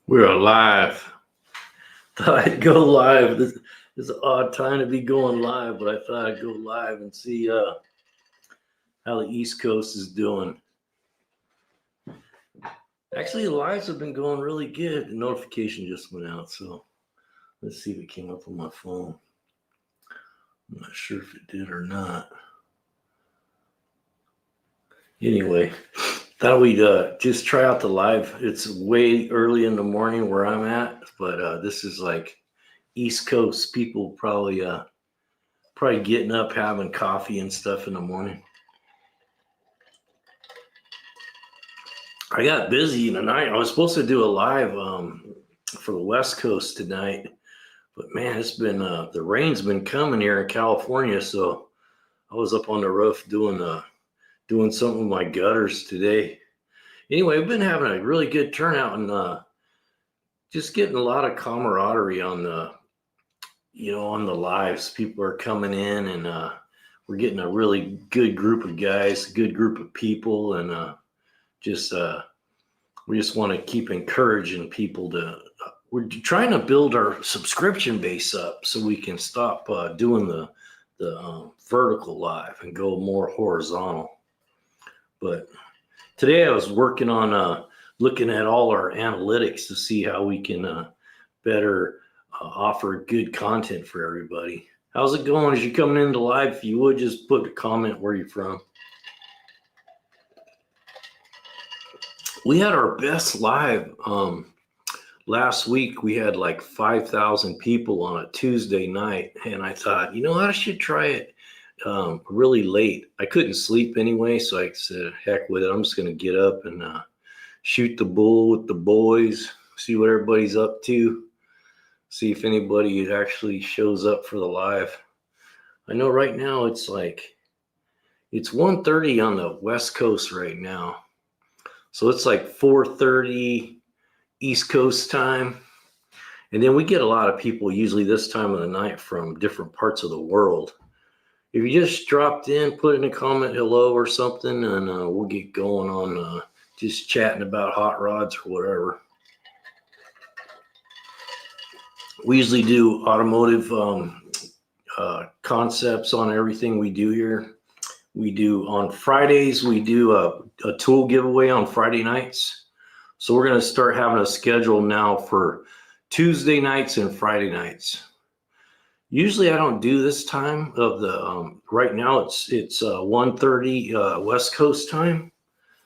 We're alive. Thought I'd go live. This is an odd time to be going live, but I thought I'd go live and see how the East Coast is doing. Actually, the lives have been going really good. The notification just went out, so let's see if it came up on my phone. I'm not sure if it did or not. Anyway, thought we'd just try out the live. It's way early in the morning where I'm at, but this is like East Coast people probably getting up, having coffee and stuff in the morning. I got busy tonight. I was supposed to do a live for the West Coast tonight, but man, it's been the rain's been coming here in California, so I was up on the roof doing something with my gutters today. Anyway, we've been having a really good turnout and just getting a lot of camaraderie on the lives. People are coming in and we're getting a really good group of guys, good group of people, and we just want to keep encouraging people to. We're trying to build our subscription base up so we can stop doing the vertical live and go more horizontal. But today I was working on looking at all our analytics to see how we can better offer good content for everybody. How's it going as you're coming into live? If you would just put a comment where you're from. We had our best live last week. We had like 5,000 people on a Tuesday night, and I thought, I should try it really late. I couldn't sleep anyway, so I said, heck with it. I'm just going to get up and shoot the bull with the boys, see what everybody's up to, see if anybody actually shows up for the live. I know right now it's 1:30 on the West Coast right now. So it's like 4:30 East Coast time. And then we get a lot of people usually this time of the night from different parts of the world. If you just dropped in, put in a comment hello or something, and we'll get going on just chatting about hot rods or whatever. We usually do automotive concepts on everything we do here. We do on Fridays, we do a tool giveaway on Friday nights. So we're going to start having a schedule now for Tuesday nights and Friday nights. Usually I don't do this time of the, right now it's 1:30 West Coast time.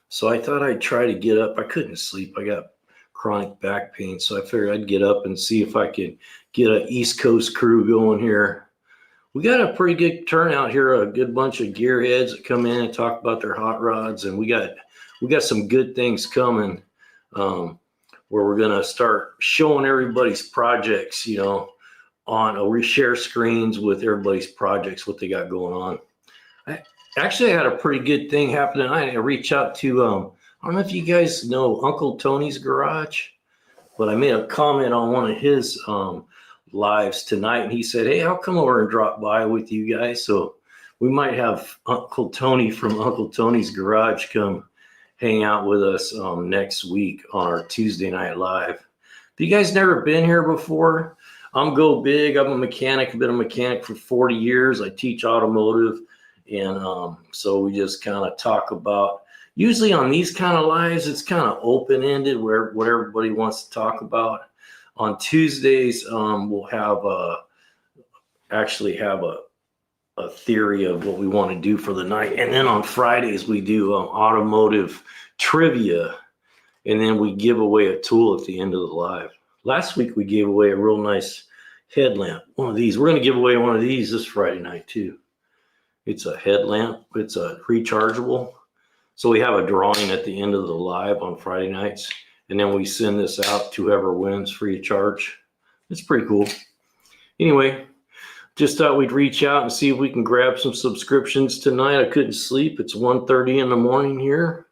So I thought I'd try to get up. I couldn't sleep. I got chronic back pain. So I figured I'd get up and see if I could get an East Coast crew going here. We got a pretty good turnout here, a good bunch of gearheads that come in and talk about their hot rods. And we got some good things coming where we're going to start showing everybody's projects, we share screens with everybody's projects, what they got going on. I had a pretty good thing happening. I reached out to, I don't know if you guys know Uncle Tony's Garage, but I made a comment on one of his lives tonight, and he said, hey, I'll come over and drop by with you guys. So we might have Uncle Tony from Uncle Tony's Garage come hang out with us next week on our Tuesday night live. If you guys never been here before, I'm Go Big. I'm a mechanic. I've been a mechanic for 40 years. I teach automotive, and so we just kind of talk about, usually on these kind of lives, it's kind of open-ended where what everybody wants to talk about. On Tuesdays, we'll have a theory of what we want to do for the night. And then on Fridays, we do automotive trivia, and then we give away a tool at the end of the live. Last week, we gave away a real nice headlamp, one of these. We're going to give away one of these this Friday night, too. It's a headlamp. It's a rechargeable. So we have a drawing at the end of the live on Friday nights. And then we send this out to whoever wins free of charge. It's pretty cool. Anyway, just thought we'd reach out and see if we can grab some subscriptions tonight. I couldn't sleep. It's 1:30 in the morning here.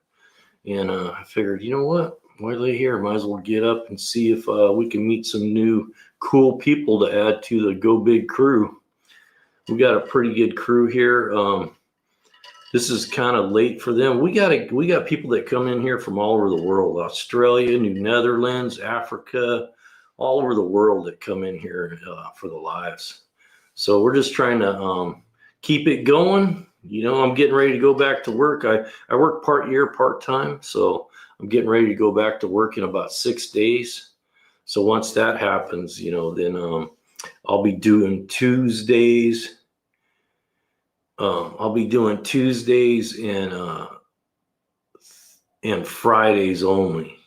And I figured, you know what? While they're here, might as well get up and see if we can meet some new cool people to add to the Go Big crew. We got a pretty good crew here. this is kind of late for them. We got people that come in here from all over the world, Australia, New Netherlands, Africa, all over the world that come in here for the lives. So we're just trying to keep it going. I'm getting ready to go back to work. I work part year, part time. So I'm getting ready to go back to work in about 6 days. So once that happens, then I'll be doing Tuesdays. I'll be doing Tuesdays and Fridays only.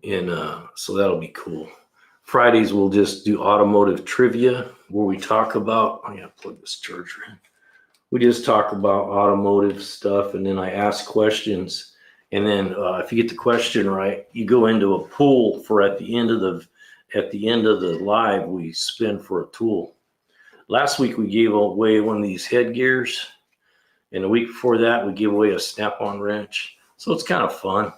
And so that'll be cool. Fridays we'll just do automotive trivia where we talk about, I gotta plug this charger in. We just talk about automotive stuff, and then I ask questions. And then if you get the question right, you go into a pool for at the end of the live, we spin for a tool. Last week we gave away one of these headgears, and the week before that we gave away a snap-on wrench. So it's kind of fun.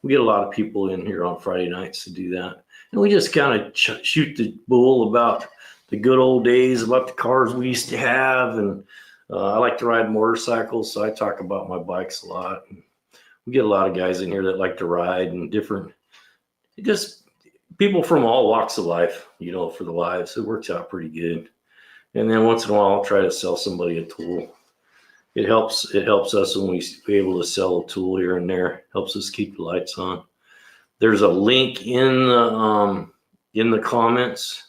We get a lot of people in here on Friday nights to do that, and we just kind of shoot the bull about the good old days, about the cars we used to have, and I like to ride motorcycles, so I talk about my bikes a lot. We get a lot of guys in here that like to ride and just people from all walks of life, for the lives. It works out pretty good. And then once in a while, I'll try to sell somebody a tool. It helps us when we be able to sell a tool here and there. Helps us keep the lights on. There's a link in the comments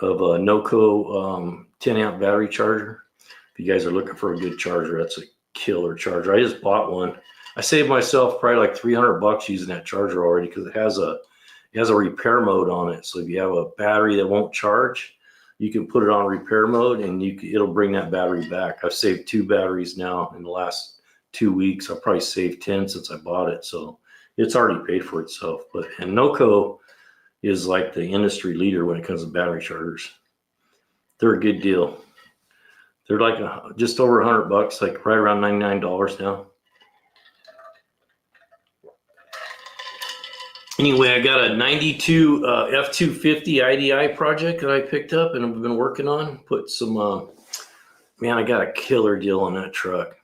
of a NOCO 10 amp battery charger. If you guys are looking for a good charger, that's a killer charger. I just bought one. I saved myself probably like $300 using that charger already because it has a repair mode on it. So if you have a battery that won't charge, you can put it on repair mode and it'll bring that battery back. I've saved 2 batteries now in the last 2 weeks. I've probably saved 10 since I bought it. So it's already paid for itself. And NOCO is like the industry leader when it comes to battery chargers. They're a good deal. They're like just over $100, like right around $99 now. Anyway, I got a 92 F250 IDI project that I picked up and I've been working on. Put some, man, I got a killer deal on that truck.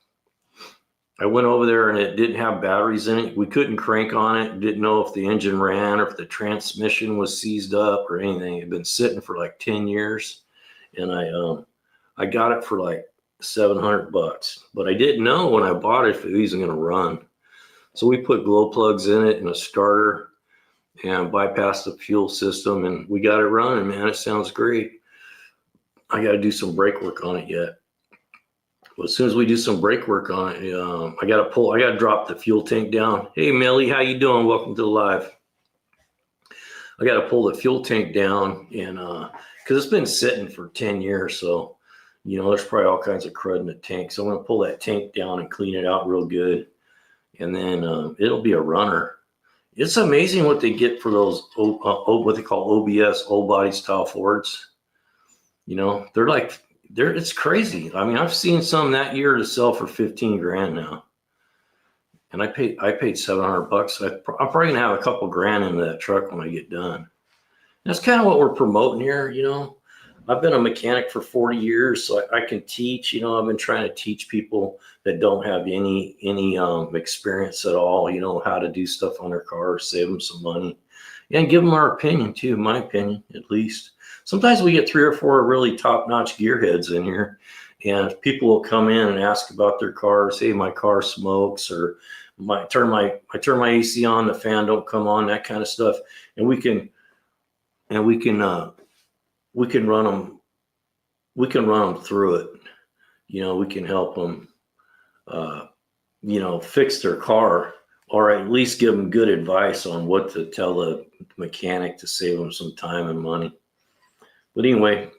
I went over there and it didn't have batteries in it. We couldn't crank on it. Didn't know if the engine ran or if the transmission was seized up or anything. It had been sitting for like 10 years. And I got it for like $700, but I didn't know when I bought it if it wasn't going to run. So we put glow plugs in it and a starter and bypassed the fuel system, and we got it running, man. It sounds great. I got to do some brake work on it yet. But as soon as we do some brake work on it, I got to drop the fuel tank down. Hey, Millie, how you doing? Welcome to the live. I got to pull the fuel tank down, and because it's been sitting for 10 years, so there's probably all kinds of crud in the tank. So I'm going to pull that tank down and clean it out real good, and then it'll be a runner. It's amazing what they get for those what they call OBS, old body style Fords. It's crazy. I mean, I've seen some that year to sell for 15 grand now. And I paid $700. I'm probably gonna have a couple grand into that truck when I get done. That's kind of what we're promoting here. I've been a mechanic for 40 years, so I can teach. I've been trying to teach people that don't have any experience at all, how to do stuff on their cars, save them some money, and give them our opinion too, my opinion at least. Sometimes we get 3 or 4 really top-notch gearheads in here, and people will come in and ask about their cars. Hey, my car smokes, or I turn my AC on, the fan don't come on, that kind of stuff, and we can run them through it. We can help them, fix their car, or at least give them good advice on what to tell the mechanic to save them some time and money. But anyway,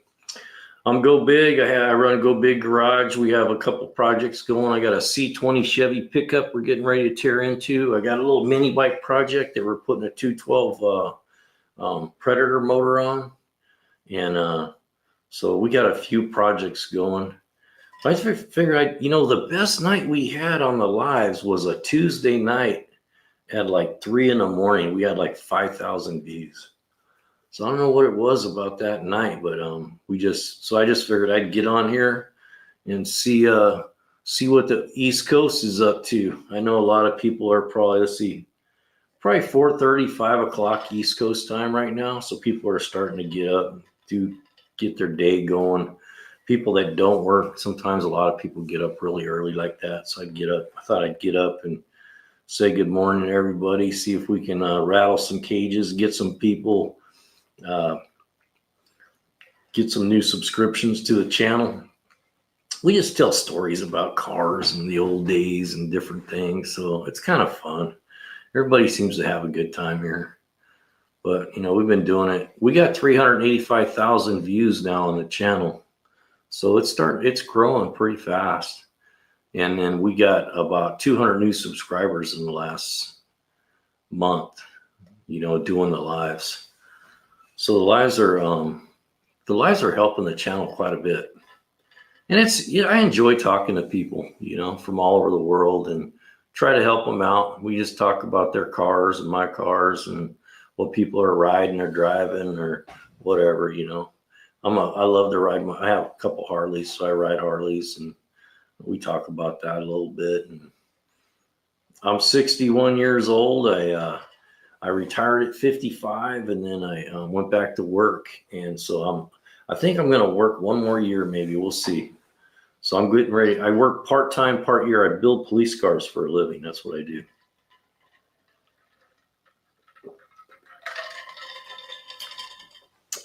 I'm Go Big. I run Go Big Garage. We have a couple projects going. I got a C20 Chevy pickup we're getting ready to tear into. I got a little mini bike project that we're putting a 212 Predator motor on. And so we got a few projects going. I figured, the best night we had on the lives was a Tuesday night at like 3 a.m. We had like 5,000 views. So I don't know what it was about that night, but I just figured I'd get on here and see see what the East Coast is up to. I know a lot of people are probably, let's see, probably 4:30, 5 o'clock East Coast time right now. So people are starting to get up, get their day going. People that don't work, sometimes a lot of people get up really early like that. So I thought I'd get up and say good morning to everybody, see if we can rattle some cages, get some people, get some new subscriptions to the channel. We just tell stories about cars and the old days and different things. So it's kind of fun. Everybody seems to have a good time here. But, we've been doing it. We got 385,000 views now on the channel. So it's growing pretty fast. And then we got about 200 new subscribers in the last month, doing the lives. So the lives are helping the channel quite a bit. And I enjoy talking to people, from all over the world and try to help them out. We just talk about their cars and my cars and what people are riding or driving or whatever, I love to ride. I have a couple Harleys, so I ride Harleys, and we talk about that a little bit. And I'm 61 years old. I retired at 55, and then I went back to work. And so I think I'm going to work one more year, maybe. We'll see. So I'm getting ready. I work part-time, part-year. I build police cars for a living. That's what I do.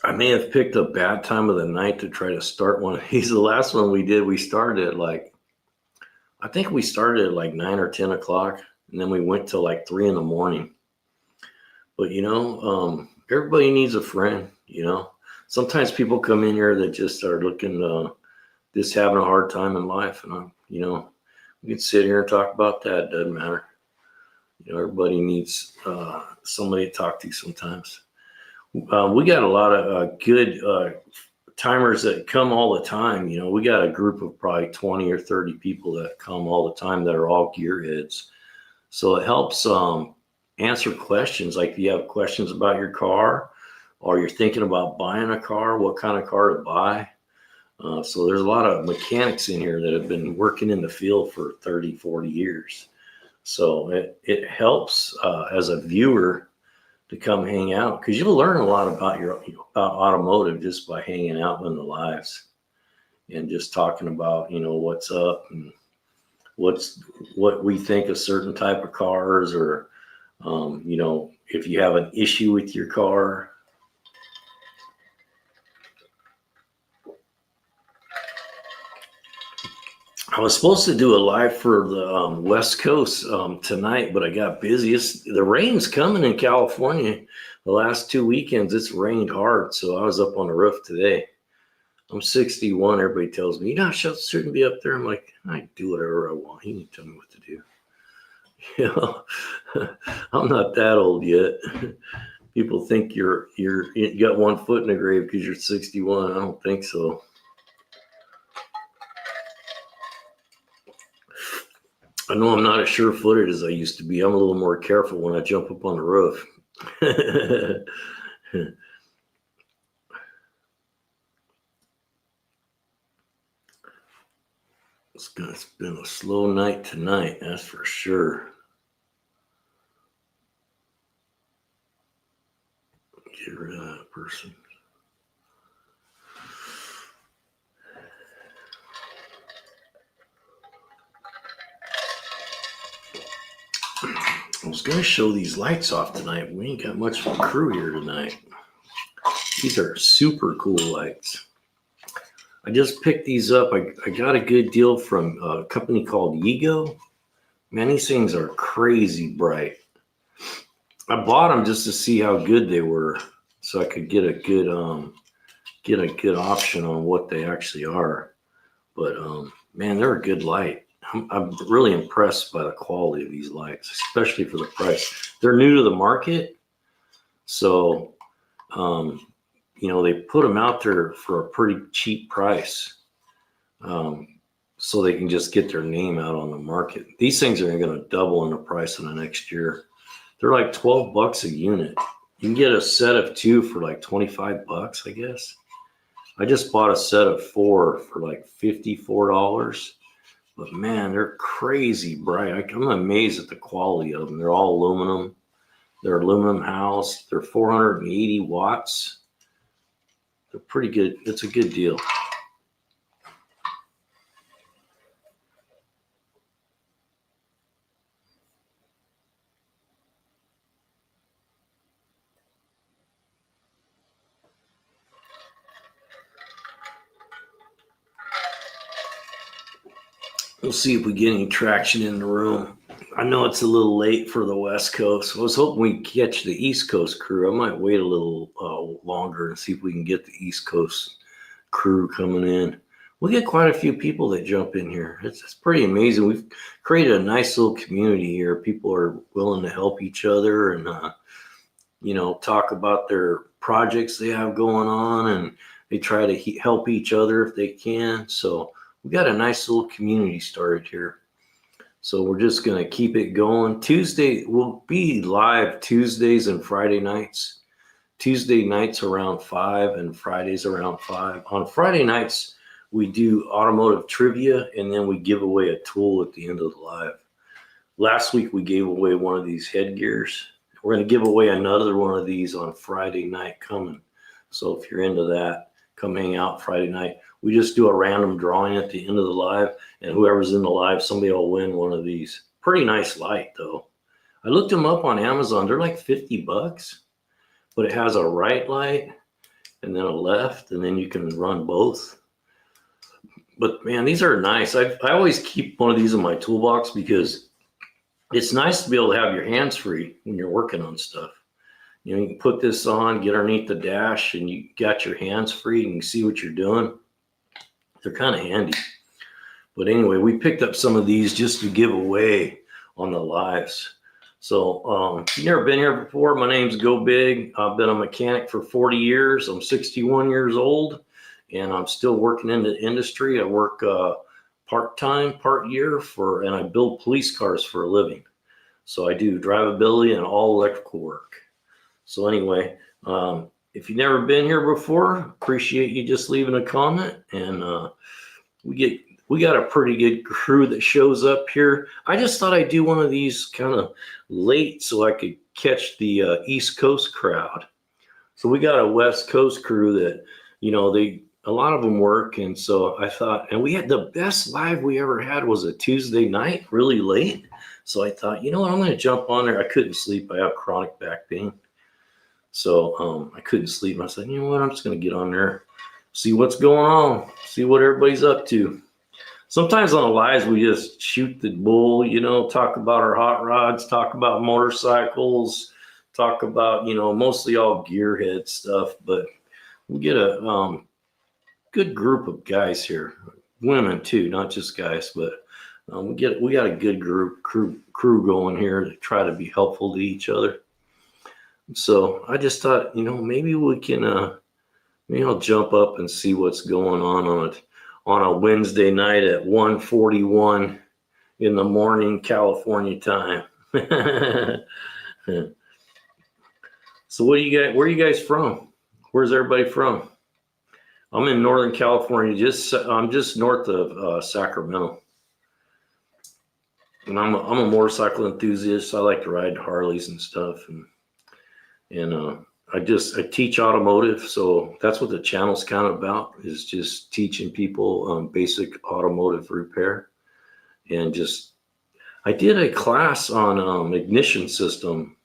I may have picked a bad time of the night to try to start one of these. The last one we did, we started at I think we started at 9 or 10 o'clock, and then we went till 3 in the morning. But, everybody needs a friend, Sometimes people come in here that just are looking, just having a hard time in life. And, we can sit here and talk about that. It doesn't matter. Everybody needs somebody to talk to sometimes. We got a lot of good timers that come all the time. We got a group of probably 20 or 30 people that come all the time that are all gearheads. So it helps answer questions. Like if you have questions about your car or you're thinking about buying a car, what kind of car to buy. So there's a lot of mechanics in here that have been working in the field for 30, 40 years. So it helps as a viewer to come hang out, because you'll learn a lot about automotive just by hanging out in the lives and just talking about what's up and what we think of certain type of cars, or if you have an issue with your car. I was supposed to do a live for the West Coast tonight, but I got busy. The rain's coming in California. The last 2 weekends, it's rained hard, so I was up on the roof today. I'm 61. Everybody tells me, shouldn't be up there. I'm like, I do whatever I want. He can tell me what to do. I'm not that old yet. People think you got 1 foot in the grave because you're 61. I don't think so. I know I'm not as sure-footed as I used to be. I'm a little more careful when I jump up on the roof. It's been a slow night tonight, that's for sure. Get rid of that person. I was going to show these lights off tonight. We ain't got much of a crew here tonight. These are super cool lights. I just picked these up. I got a good deal from a company called Ego. Man, these things are crazy bright. I bought them just to see how good they were, so I could get a good option on what they actually are. But man, they're a good light. I'm really impressed by the quality of these lights, especially for the price. They're new to the market, so they put them out there for a pretty cheap price, so they can just get their name out on the market. These things are going to double in the price in the next year. They're like $12 a unit. You can get a set of 2 for like $25, I guess. I just bought a set of 4 for like $54. But man, they're crazy bright. I'm amazed at the quality of them. They're all aluminum. They're aluminum housed. They're 480 watts. They're pretty good. It's a good deal. We'll see if we get any traction in the room. I know it's a little late for the West Coast. I was hoping we'd catch the East Coast crew. I might wait a little longer and see if we can get the East Coast crew coming in. We get quite a few people that jump in here. It's pretty amazing. We've created a nice little community here. People are willing to help each other and, talk about their projects they have going on, and they try to help each other if they can. So we got a nice little community started here. So we're just going to keep it going. Tuesday, we'll be live Tuesdays and Friday nights. Tuesday nights around 5 and Fridays around 5. On Friday nights, we do automotive trivia, and then we give away a tool at the end of the live. Last week, we gave away one of these headgears. We're going to give away another one of these on Friday night coming. So if you're into that, come hang out Friday night. We just do a random drawing at the end of the live, and whoever's in the live, somebody will win one of these. Pretty nice light, though. I looked them up on Amazon. They're like $50, but it has a right light and then a left, and then you can run both. But man, these are nice. I always keep one of these in my toolbox because it's nice to be able to have your hands free when you're working on stuff. You can put this on, get underneath the dash, and you got your hands free and you see what you're doing. They're kind of handy. But anyway, we picked up some of these just to give away on the lives. So if you've never been here before, my name's Go Big. I've been a mechanic for 40 years. I'm 61 years old, and I'm still working in the industry. I work part-time, part-year, and I build police cars for a living. So I do drivability and all electrical work. So anyway, if you've never been here before, appreciate you just leaving a comment. And we got a pretty good crew that shows up here. I just thought I'd do one of these kind of late so I could catch the East Coast crowd. So we got a West Coast crew that, a lot of them work. And so I thought, and we had the best live we ever had was a Tuesday night, really late. So I thought, you know what, I'm going to jump on there. I couldn't sleep. I have chronic back pain. So I couldn't sleep. I said, you know what, I'm just going to get on there, see what's going on, see what everybody's up to. Sometimes on the lives, we just shoot the bull, talk about our hot rods, talk about motorcycles, talk about, mostly all gearhead stuff. But we get a good group of guys here, women too, not just guys, but we got a good crew going here to try to be helpful to each other. So I just thought, maybe we can, maybe I'll jump up and see what's going on a Wednesday night at 1:41 in the morning, California time. So where are you guys from? Where's everybody from? I'm in Northern California. I'm just north of Sacramento. And I'm a motorcycle enthusiast. I like to ride Harleys and stuff. And I teach automotive, so that's what the channel's kind of about, is just teaching people basic automotive repair. And I did a class on ignition system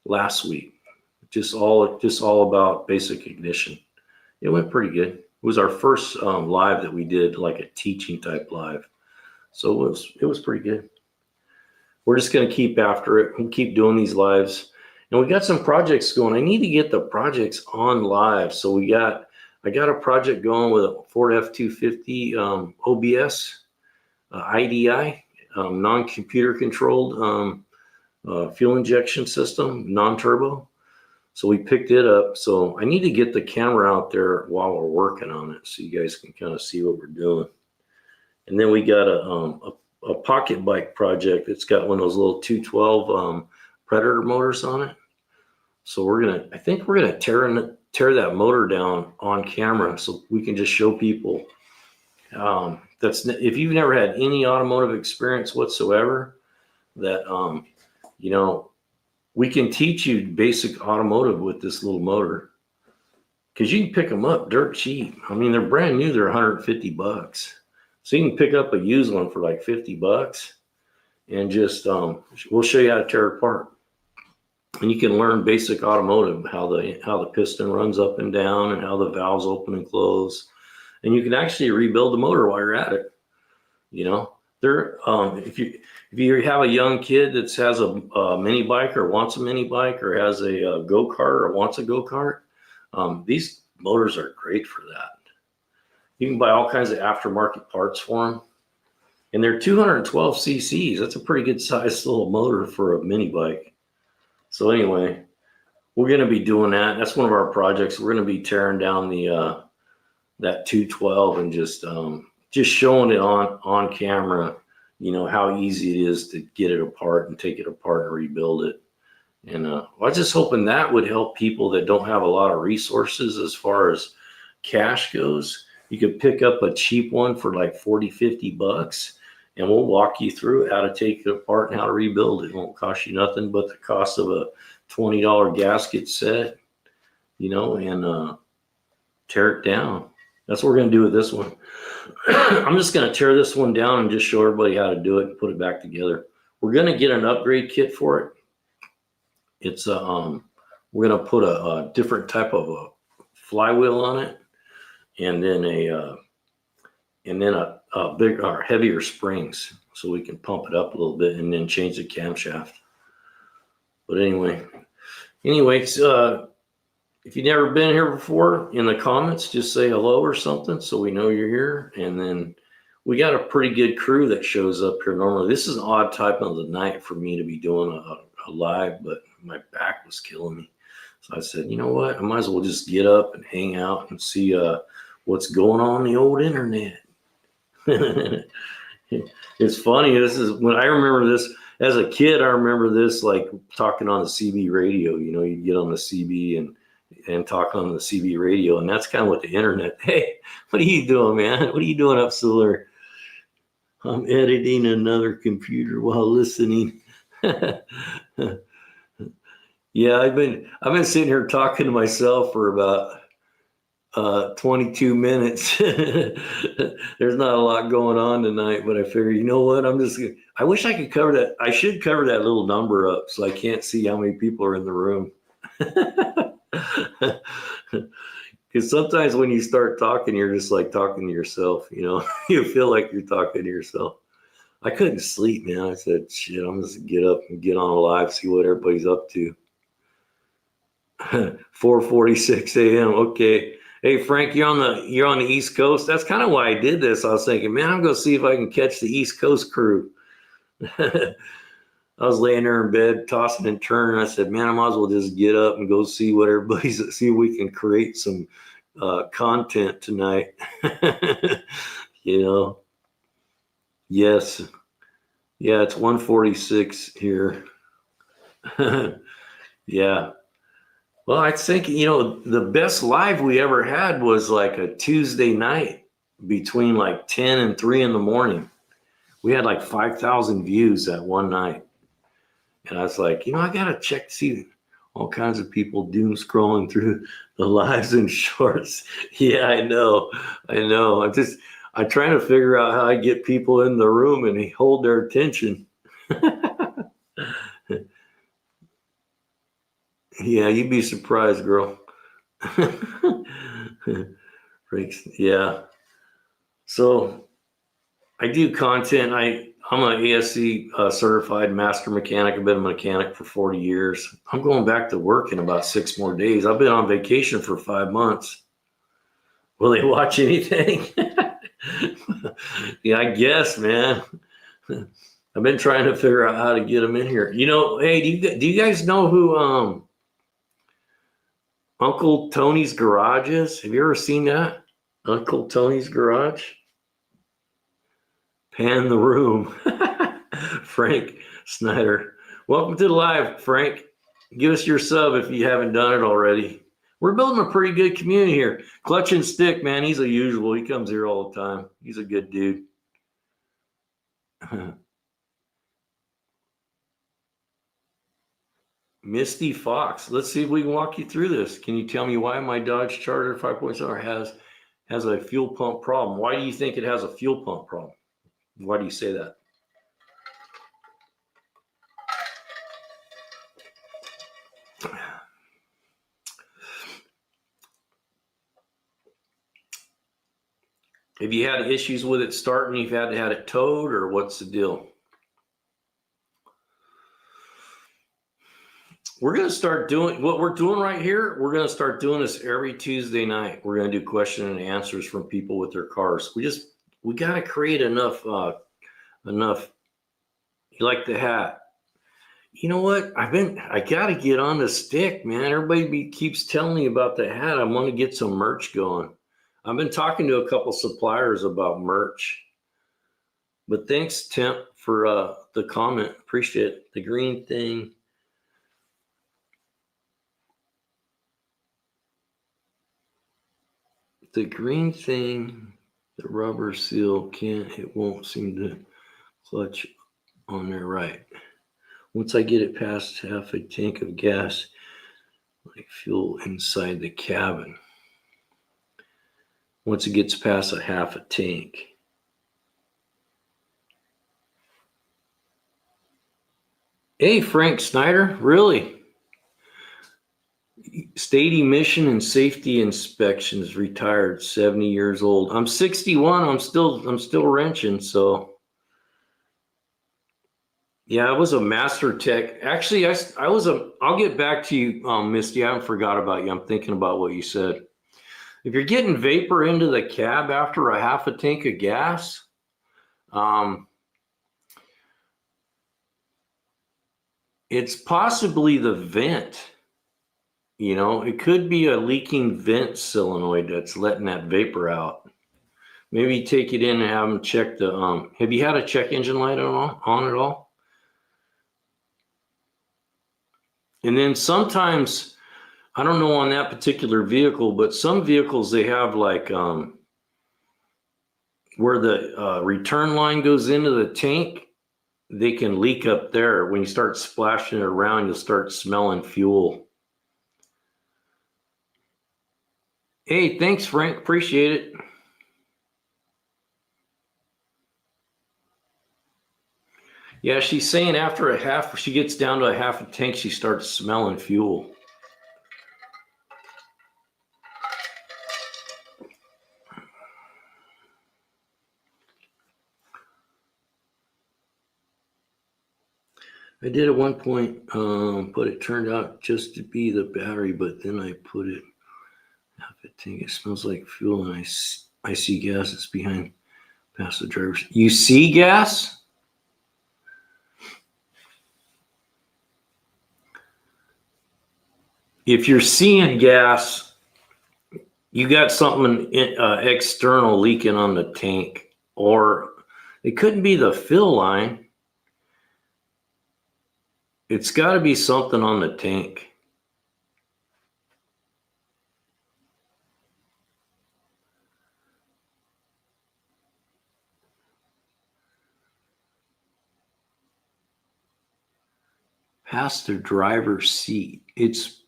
last week, just all about basic ignition. It went pretty good. It was our first live that we did, like a teaching type live, so it was pretty good. We're just going to keep after it and keep doing these lives. And we got some projects going. I need to get the projects on live. So I got a project going with a Ford F-250 OBS, IDI, non-computer controlled fuel injection system, non-turbo. So we picked it up. So I need to get the camera out there while we're working on it so you guys can kind of see what we're doing. And then we got a pocket bike project that's got one of those little 212 Predator motors on it. So I think we're gonna tear that motor down on camera so we can just show people That's if you've never had any automotive experience whatsoever, that we can teach you basic automotive with this little motor, because you can pick them up dirt cheap. I mean, they're brand new, they're $150. So you can pick up a used one for like $50 and just we'll show you how to tear it apart. And you can learn basic automotive, how the piston runs up and down and how the valves open and close. And you can actually rebuild the motor while you're at it. If you have a young kid that has a mini bike or wants a mini bike or has a go-kart or wants a go-kart, these motors are great for that. You can buy all kinds of aftermarket parts for them, and they're 212 cc's. That's a pretty good sized little motor for a mini bike. So anyway, we're going to be doing that. That's one of our projects. We're going to be tearing down the that 212 and just showing it on camera, how easy it is to get it apart and take it apart and rebuild it. And I was just hoping that would help people that don't have a lot of resources as far as cash goes. You could pick up a cheap one for like $40-$50, and we'll walk you through how to take it apart and how to rebuild it. It won't cost you nothing but the cost of a $20 gasket set, and tear it down. That's what we're going to do with this one. I'm just going to tear this one down and just show everybody how to do it and put it back together. We're going to get an upgrade kit for it. It's we're going to put a different type of a flywheel on it, and then a bigger or heavier springs, so we can pump it up a little bit and then change the camshaft. But anyway, if you've never been here before, in the comments, just say hello or something so we know you're here. And then we got a pretty good crew that shows up here normally. This is an odd time of the night for me to be doing a live, but my back was killing me. So I said, you know what? I might as well just get up and hang out and see what's going on the old internet. It's funny. This is when I remember this as a kid. I remember this like talking on the CB radio. You get on the CB and talk on the CB radio, and that's kind of what the internet. Hey, what are you doing, man? What are you doing up so late? I'm editing another computer while listening. Yeah, I've been sitting here talking to myself for about 22 minutes. There's not a lot going on tonight, but I figured, you know what? I wish I could cover that. I should cover that little number up so I can't see how many people are in the room. Because sometimes when you start talking, you're just like talking to yourself, you feel like you're talking to yourself. I couldn't sleep, man. I said, shit, I'm just get up and get on a live, see what everybody's up to. 4:46 a.m. Okay. Hey, Frank, you're on the East Coast. That's kind of why I did this. I was thinking, man, I'm going to see if I can catch the East Coast crew. I was laying there in bed, tossing and turning. I said, man, I might as well just get up and go see what see if we can create some content tonight. Yes. Yeah, it's 1:46 here. Yeah. Well, I think, the best live we ever had was like a Tuesday night between like 10 and 3 in the morning. We had like 5,000 views that one night. And I was like, I got to check to see all kinds of people doom scrolling through the lives and shorts. Yeah, I know. I'm trying to figure out how I get people in the room and hold their attention. Yeah, you'd be surprised, girl. Yeah. So I do content. I'm an ASC certified master mechanic. I've been a mechanic for 40 years. I'm going back to work in about 6 more days. I've been on vacation for 5 months. Will they watch anything? Yeah, I guess, man. I've been trying to figure out how to get them in here. Hey, do you guys know who Uncle Tony's Garage is? Have you ever seen that? Uncle Tony's Garage? Pan the room. Frank Snyder. Welcome to the live, Frank. Give us your sub if you haven't done it already. We're building a pretty good community here. Clutch and Stick, man, he's a usual. He comes here all the time. He's a good dude. Misty Fox. Let's see if we can walk you through this. Can you tell me why my Dodge Charger 5.0 has a fuel pump problem? Why do you think it has a fuel pump problem? Why do you say that? Have you had issues with it starting? You've had it towed, or what's the deal? We're going to start doing what we're doing right here. We're going to start doing this every Tuesday night. We're going to do question and answers from people with their cars. We got to create enough. You like the hat? You know what? I got to get on the stick, man. Everybody keeps telling me about the hat. I want to get some merch going. I've been talking to a couple suppliers about merch. But thanks, Temp, for the comment. Appreciate it. The green thing. The green thing, the rubber seal it won't seem to clutch on there right. Once I get it past half a tank of gas, like fuel inside the cabin. Once it gets past a half a tank. Hey, Frank Snyder, really? State emission and safety inspections, retired, 70 years old. I'm 61. I'm still wrenching. So yeah, I was a master tech. Actually, I'll get back to you, Misty. I haven't forgot about you. I'm thinking about what you said. If you're getting vapor into the cab after a half a tank of gas, it's possibly the vent. You know, it could be a leaking vent solenoid that's letting that vapor out. Maybe take it in and have them check the, have you had a check engine light on at all? And then sometimes, I don't know on that particular vehicle, but some vehicles, they have like, where the return line goes into the tank, they can leak up there. When you start splashing it around, you'll start smelling fuel. Hey, thanks, Frank. Appreciate it. Yeah, she's saying after she gets down to a half a tank, she starts smelling fuel. I did at one point, but it turned out just to be the battery, but then I put it half a tank. It smells like fuel, and I see gas. It's behind past the driver's. You see gas? If you're seeing gas, you got something external leaking on the tank, or it couldn't be the fill line. It's got to be something on the tank. Past the driver's seat. It's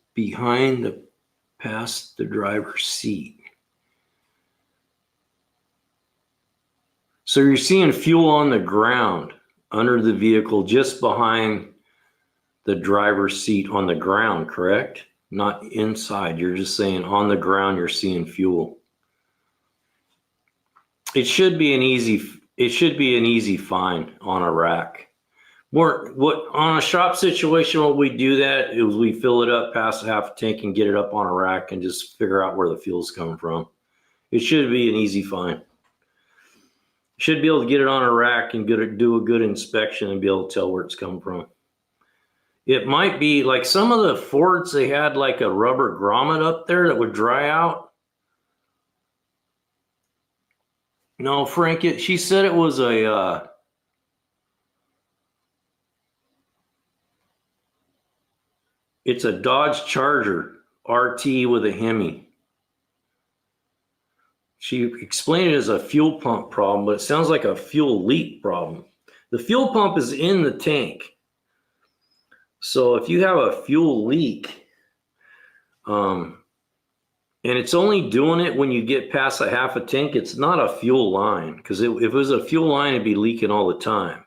past the driver's seat. So you're seeing fuel on the ground under the vehicle, just behind the driver's seat on the ground, correct? Not inside. You're just saying on the ground you're seeing fuel. It should be an easy find on a rack. On a shop situation, what we do that is we fill it up past half a tank and get it up on a rack and just figure out where the fuel's coming from. It should be an easy find. Should be able to get it on a rack and do a good inspection and be able to tell where it's coming from. It might be like some of the Fords, they had like a rubber grommet up there that would dry out. No, Frank, she said it was it's a Dodge Charger RT with a Hemi. She explained it as a fuel pump problem, but it sounds like a fuel leak problem. The fuel pump is in the tank. So if you have a fuel leak, and it's only doing it when you get past a half a tank, it's not a fuel line, because if it was a fuel line, it'd be leaking all the time.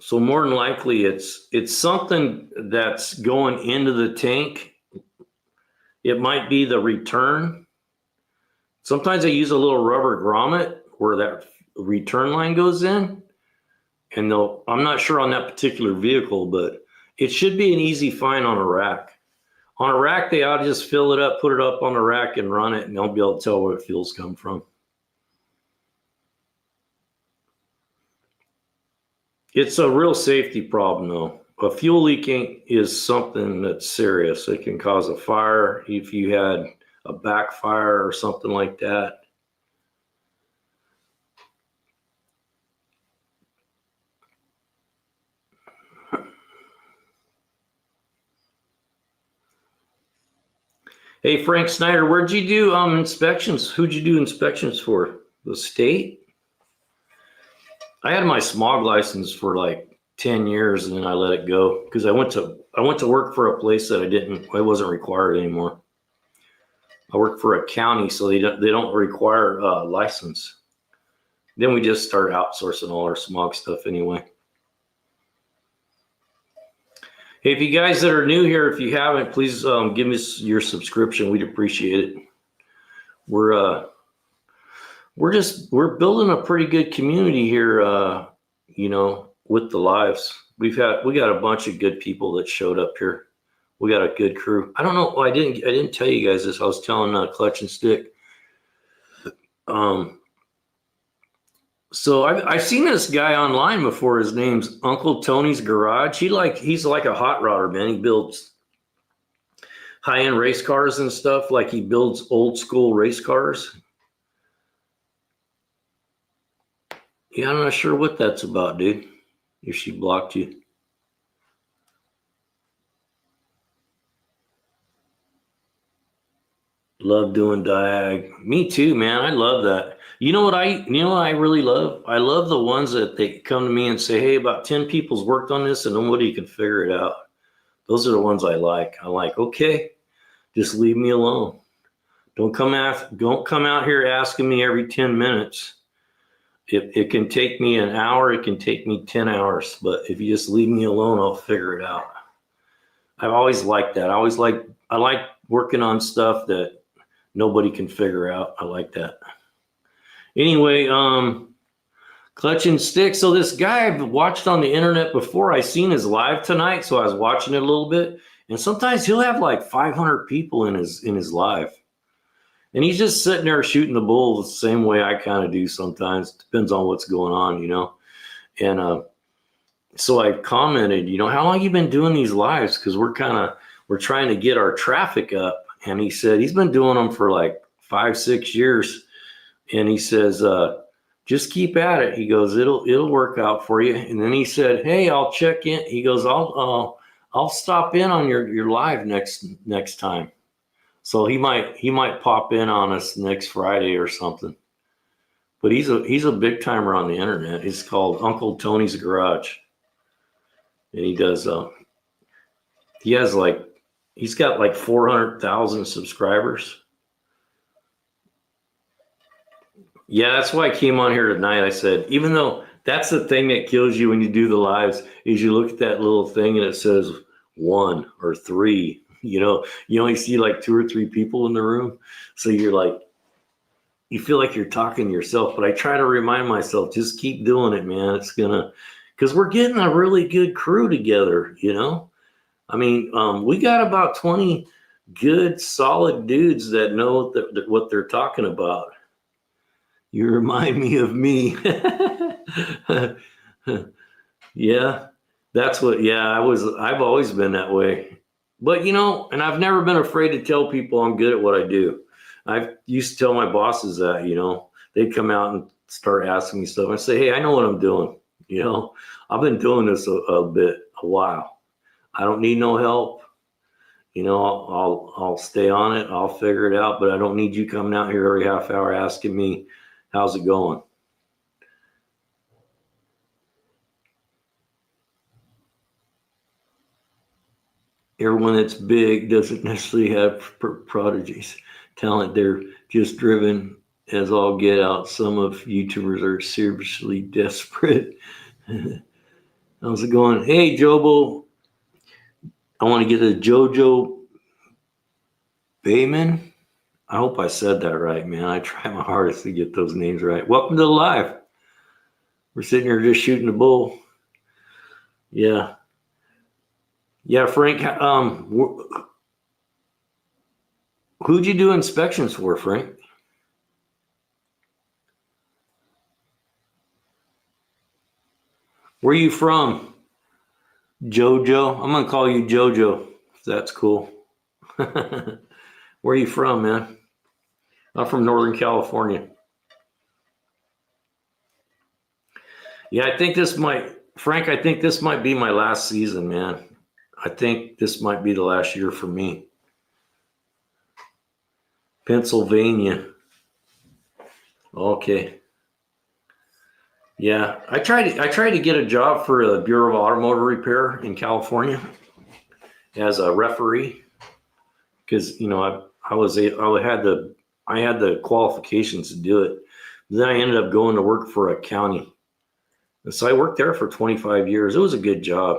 So more than likely, it's something that's going into the tank. It might be the return. Sometimes I use a little rubber grommet where that return line goes in. And I'm not sure on that particular vehicle, but it should be an easy find on a rack. On a rack, they ought to just fill it up, put it up on the rack and run it, and they'll be able to tell where the fuels come from. It's a real safety problem, though. A fuel leaking is something that's serious. It can cause a fire if you had a backfire or something like that. Hey, Frank Snyder, where'd you do inspections? Who'd you do inspections for? The state? I had my smog license for like 10 years and then I let it go because I went to work for a place that I wasn't required anymore. I worked for a county, so they don't require a license. Then we just started outsourcing all our smog stuff anyway. Hey, if you guys that are new here, if you haven't, please give us your subscription. We'd appreciate it. We're building a pretty good community here, with the lives. We got a bunch of good people that showed up here. We got a good crew. I don't know. I didn't tell you guys this. I was telling Clutch and Stick. So I've seen this guy online before. His name's Uncle Tony's Garage. He's like a hot rodder, man. He builds high-end race cars and stuff. Like he builds old school race cars. Yeah, I'm not sure what that's about, dude. If she blocked you. Love doing diag. Me too, man. I love that. You know what I really love? I love the ones that they come to me and say, hey, about 10 people's worked on this and nobody can figure it out. Those are the ones I like. I'm like, okay, just leave me alone. Don't come out here asking me every 10 minutes. It can take me an hour. It can take me 10 hours. But if you just leave me alone, I'll figure it out. I've always liked that. I like working on stuff that nobody can figure out. I like that. Anyway, Clutch and Stick. So this guy I've watched on the internet before. I seen his live tonight, so I was watching it a little bit. And sometimes he'll have like 500 people in his live. And he's just sitting there shooting the bull the same way I kind of do sometimes. Depends on what's going on, And so I commented, how long you been doing these lives? Because we're trying to get our traffic up. And he said he's been doing them for like 5-6 years. And he says, just keep at it. He goes, it'll work out for you. And then he said, hey, I'll check in. He goes, I'll stop in on your live next time. So he might pop in on us next Friday or something. But he's a big timer on the internet. He's called Uncle Tony's Garage. And he does he's got like 400,000 subscribers. Yeah, that's why I came on here tonight. I said, even though that's the thing that kills you when you do the lives, is you look at that little thing and it says 1 or 3. You only see like 2 or 3 people in the room. So you're like, you feel like you're talking to yourself. But I try to remind myself, just keep doing it, man. It's because we're getting a really good crew together, I mean, we got about 20 good, solid dudes that know what they're talking about. You remind me of me. Yeah, I've always been that way. But, and I've never been afraid to tell people I'm good at what I do. I used to tell my bosses that, they'd come out and start asking me stuff. I say, hey, I know what I'm doing. I've been doing this a while. I don't need no help. You know, I'll stay on it. I'll figure it out, but I don't need you coming out here every half hour asking me, how's it going? Everyone that's big doesn't necessarily have prodigies talent. They're just driven as all get out. Some of YouTubers are seriously desperate. How's it going? Hey, Jobo. I want to get a Jojo Bayman. I hope I said that right, man. I try my hardest to get those names right. Welcome to the live. We're sitting here just shooting the bull. Yeah. Yeah, Frank. Who'd you do inspections for, Frank? Where you from? Jojo. I'm gonna call you Jojo. If that's cool. Where are you from, man? I'm from Northern California. Yeah, I think this might, Frank, I think this might be my last season, man. I think this might be the last year for me. Pennsylvania. Okay. Yeah, I tried to get a job for the Bureau of Automotive Repair in California as a referee because I had the qualifications to do it. Then I ended up going to work for a county. And so I worked there for 25 years. It was a good job.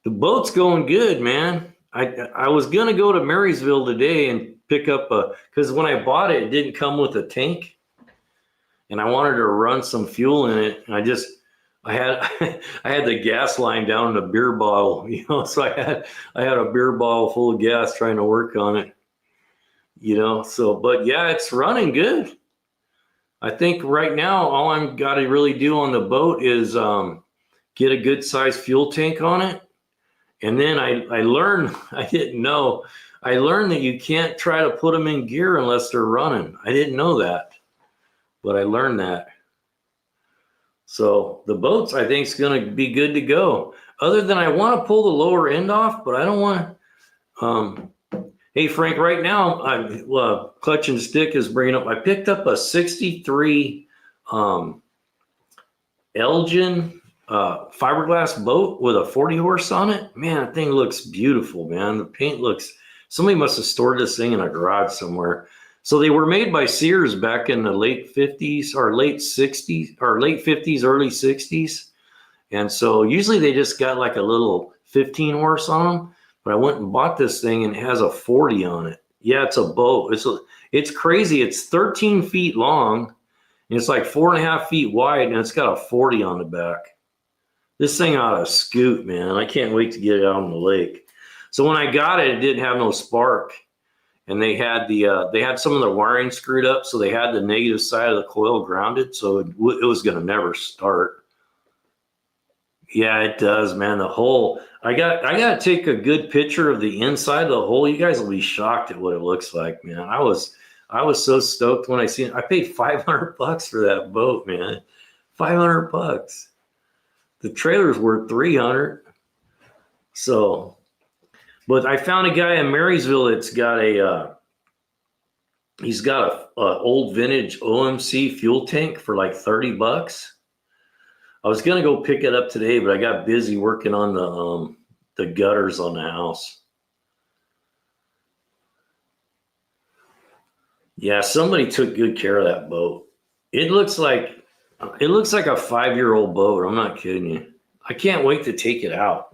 The boat's going good, man. I was going to go to Marysville today and pick up because when I bought it, it didn't come with a tank. And I wanted to run some fuel in it. And I had the gas line down in a beer bottle, so I had a beer bottle full of gas trying to work on it, but yeah, it's running good. I think right now, all I'm got to really do on the boat is get a good sized fuel tank on it. And then I learned, I didn't know, I learned that you can't try to put them in gear unless they're running. I didn't know that, but I learned that. So the boats, I think, is going to be good to go. Other than I want to pull the lower end off, but I don't want to. Hey, Frank, right now, Clutch and Stick is bringing up, I picked up a 63 Elgin fiberglass boat with a 40 horse on it. Man, that thing looks beautiful, man. The paint somebody must have stored this thing in a garage somewhere. So they were made by Sears back in the late 50s or late 60s or late 50s, early 60s. And so usually they just got like a little 15 horse on them. But I went and bought this thing and it has a 40 on it. Yeah, it's a boat. It's crazy. It's 13 feet long and it's like 4.5 feet wide and it's got a 40 on the back. This thing ought to scoot, man. I can't wait to get it out on the lake. So when I got it, it didn't have no spark. And they had some of the wiring screwed up, so they had the negative side of the coil grounded, so it was going to never start. Yeah, it does, man. The hole. I got to take a good picture of the inside of the hole. You guys will be shocked at what it looks like, man. I was so stoked when I seen it. I paid $500 for that boat, man. $500. The trailer's worth $300. So. But I found a guy in Marysville that's got he's got a old vintage OMC fuel tank for like $30. I was gonna go pick it up today, but I got busy working on the gutters on the house. Yeah, somebody took good care of that boat. It looks like a 5-year-old boat. I'm not kidding you. I can't wait to take it out.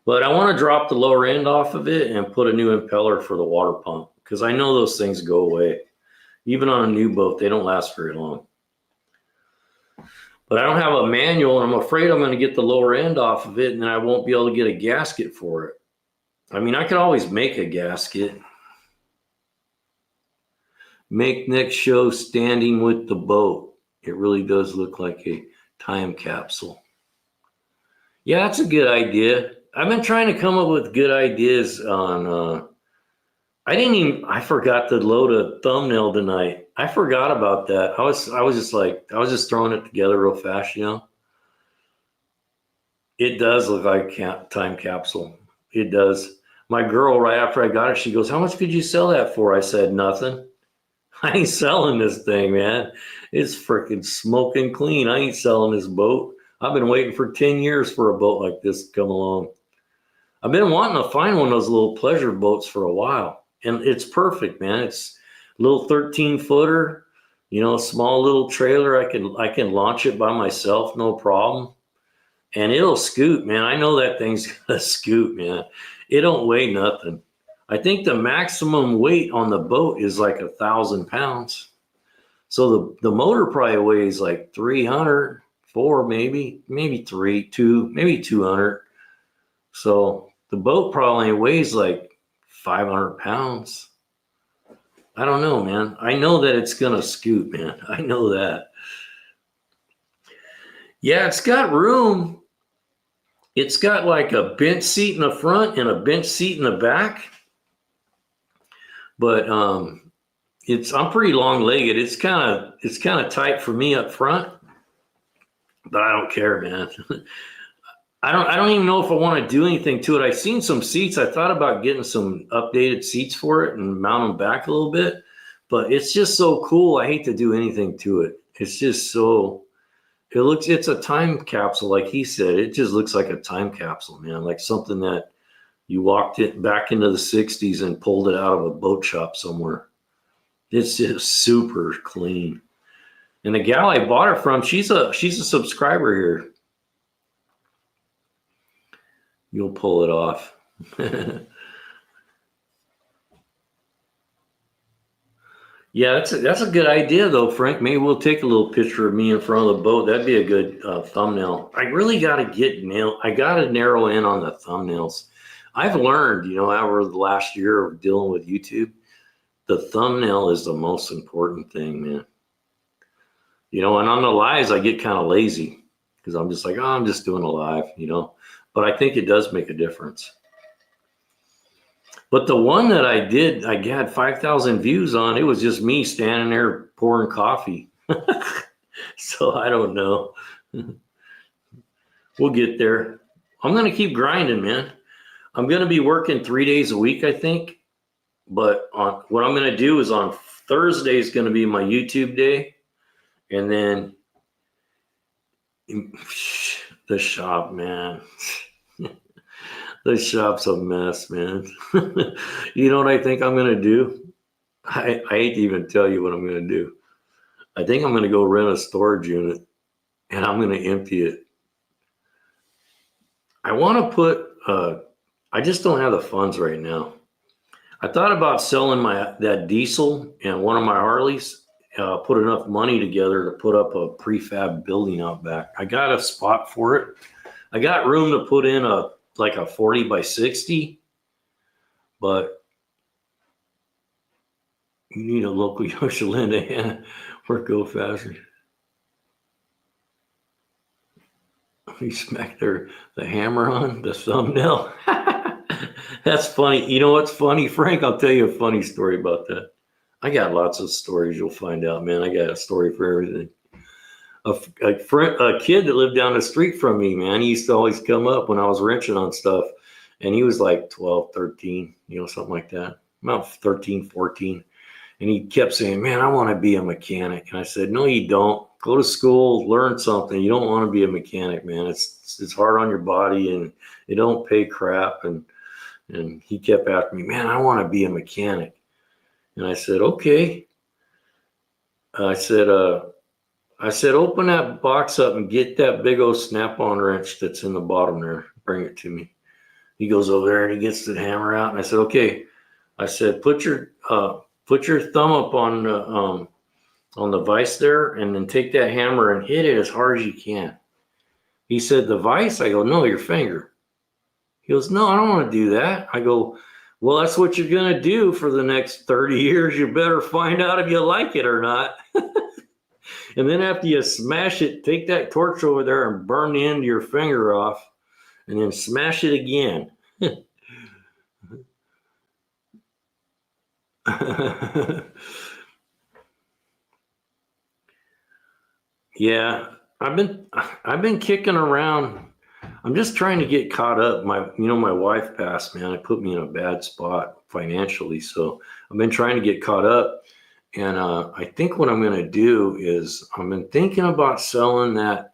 But I want to drop the lower end off of it and put a new impeller for the water pump because I know those things go away. Even on a new boat, they don't last very long. But I don't have a manual and I'm afraid I'm going to get the lower end off of it and then I won't be able to get a gasket for it. I mean, I could always make a gasket. Make next show standing with the boat. It really does look like a time capsule. Yeah, that's a good idea. I've been trying to come up with good ideas on, I forgot to load a thumbnail tonight. I forgot about that. I was just throwing it together real fast, It does look like a time capsule. It does. My girl, right after I got it, she goes, "How much could you sell that for?" I said, "Nothing. I ain't selling this thing, man. It's freaking smoking clean. I ain't selling this boat. I've been waiting for 10 years for a boat like this to come along. I've been wanting to find one of those little pleasure boats for a while. And it's perfect, man. It's a little 13 footer, small little trailer. I can launch it by myself, no problem. And it'll scoot, man. I know that thing's gonna scoot, man. It don't weigh nothing. I think the maximum weight on the boat is like 1,000 pounds. So the motor probably weighs like 300, four, maybe three, two, maybe 200. So the boat probably weighs like 500 pounds. I don't know, man. I know that it's gonna scoot, man. I know that. Yeah, it's got room. It's got like a bench seat in the front and a bench seat in the back. But I'm pretty long-legged. It's kind of tight for me up front, but I don't care, man. I don't even know if I want to do anything to it. I've seen some seats. I thought about getting some updated seats for it and mount them back a little bit, but it's just so cool. I hate to do anything to it. It's just so, it's a time capsule, like he said. It just looks like a time capsule, man, like something that you walked it back into the 60s and pulled it out of a boat shop somewhere. It's just super clean. And the gal I bought it from, she's a subscriber here. You'll pull it off. Yeah, that's a good idea though, Frank. Maybe we'll take a little picture of me in front of the boat. That'd be a good thumbnail. I really got to I got to narrow in on the thumbnails. I've learned, over the last year of dealing with YouTube, the thumbnail is the most important thing, man. And on the lives, I get kind of lazy because I'm just like, oh, I'm just doing a live, but I think it does make a difference. But the one that I did, I had 5,000 views on. It was just me standing there pouring coffee. So I don't know. We'll get there. I'm going to keep grinding, man. I'm going to be working 3 days a week, I think. But what I'm going to do is on Thursday is going to be my YouTube day. And then the shop, man. The shop's a mess, man. You know what I think I'm going to do? I hate to even tell you what I'm going to do. I think I'm going to go rent a storage unit and I'm going to empty it. I want to put, I just don't have the funds right now. I thought about selling that diesel and one of my Harleys, put enough money together to put up a prefab building out back. I got a spot for it. I got room to put in a 40 by 60, but you need a local Yoshalinda or go faster. We smacked the hammer on the thumbnail. That's funny. You know what's funny, Frank? I'll tell you a funny story about that. I got lots of stories. You'll find out, man. I got a story for everything. A kid that lived down the street from me, man, he used to always come up when I was wrenching on stuff, and he was like 12, 13, something like that, about 13, 14. And he kept saying, man, I want to be a mechanic. And I said, no, you don't. Go to school, learn something. You don't want to be a mechanic, man. It's hard on your body, and it don't pay crap. And he kept asking me, man, I want to be a mechanic. And I said, okay. I said, open that box up and get that big old snap-on wrench that's in the bottom there. Bring it to me. He goes over there and he gets the hammer out. And I said, okay. I said, put your thumb up on the vise there, and then take that hammer and hit it as hard as you can. He said, the vise? I go, no, your finger. He goes, no, I don't want to do that. I go, well, that's what you're going to do for the next 30 years. You better find out if you like it or not. And then after you smash it, take that torch over there and burn the end of your finger off, and then smash it again. Yeah, I've been kicking around. I'm just trying to get caught up. My wife passed, man. It put me in a bad spot financially. So I've been trying to get caught up. And I think what I'm going to do is I've been thinking about selling that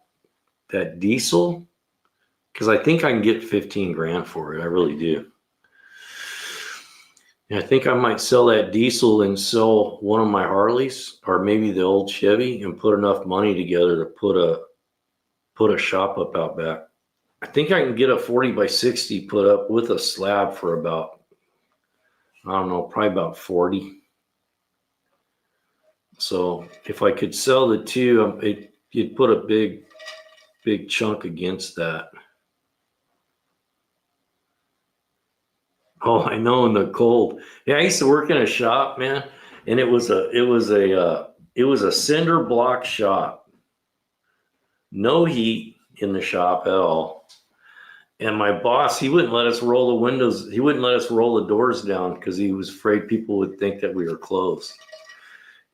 diesel because I think I can get 15 grand for it. I really do. And I think I might sell that diesel and sell one of my Harleys or maybe the old Chevy and put enough money together to put a shop up out back. I think I can get a 40 by 60 put up with a slab for about, I don't know, probably about 40. So if I could sell the two, you'd put a big chunk against that. Oh, I know, in the cold. Yeah, I used to work in a shop, man, and it was a cinder block shop. No heat in the shop at all. And my boss, he wouldn't let us roll the windows. He wouldn't let us roll the doors down because he was afraid people would think that we were closed.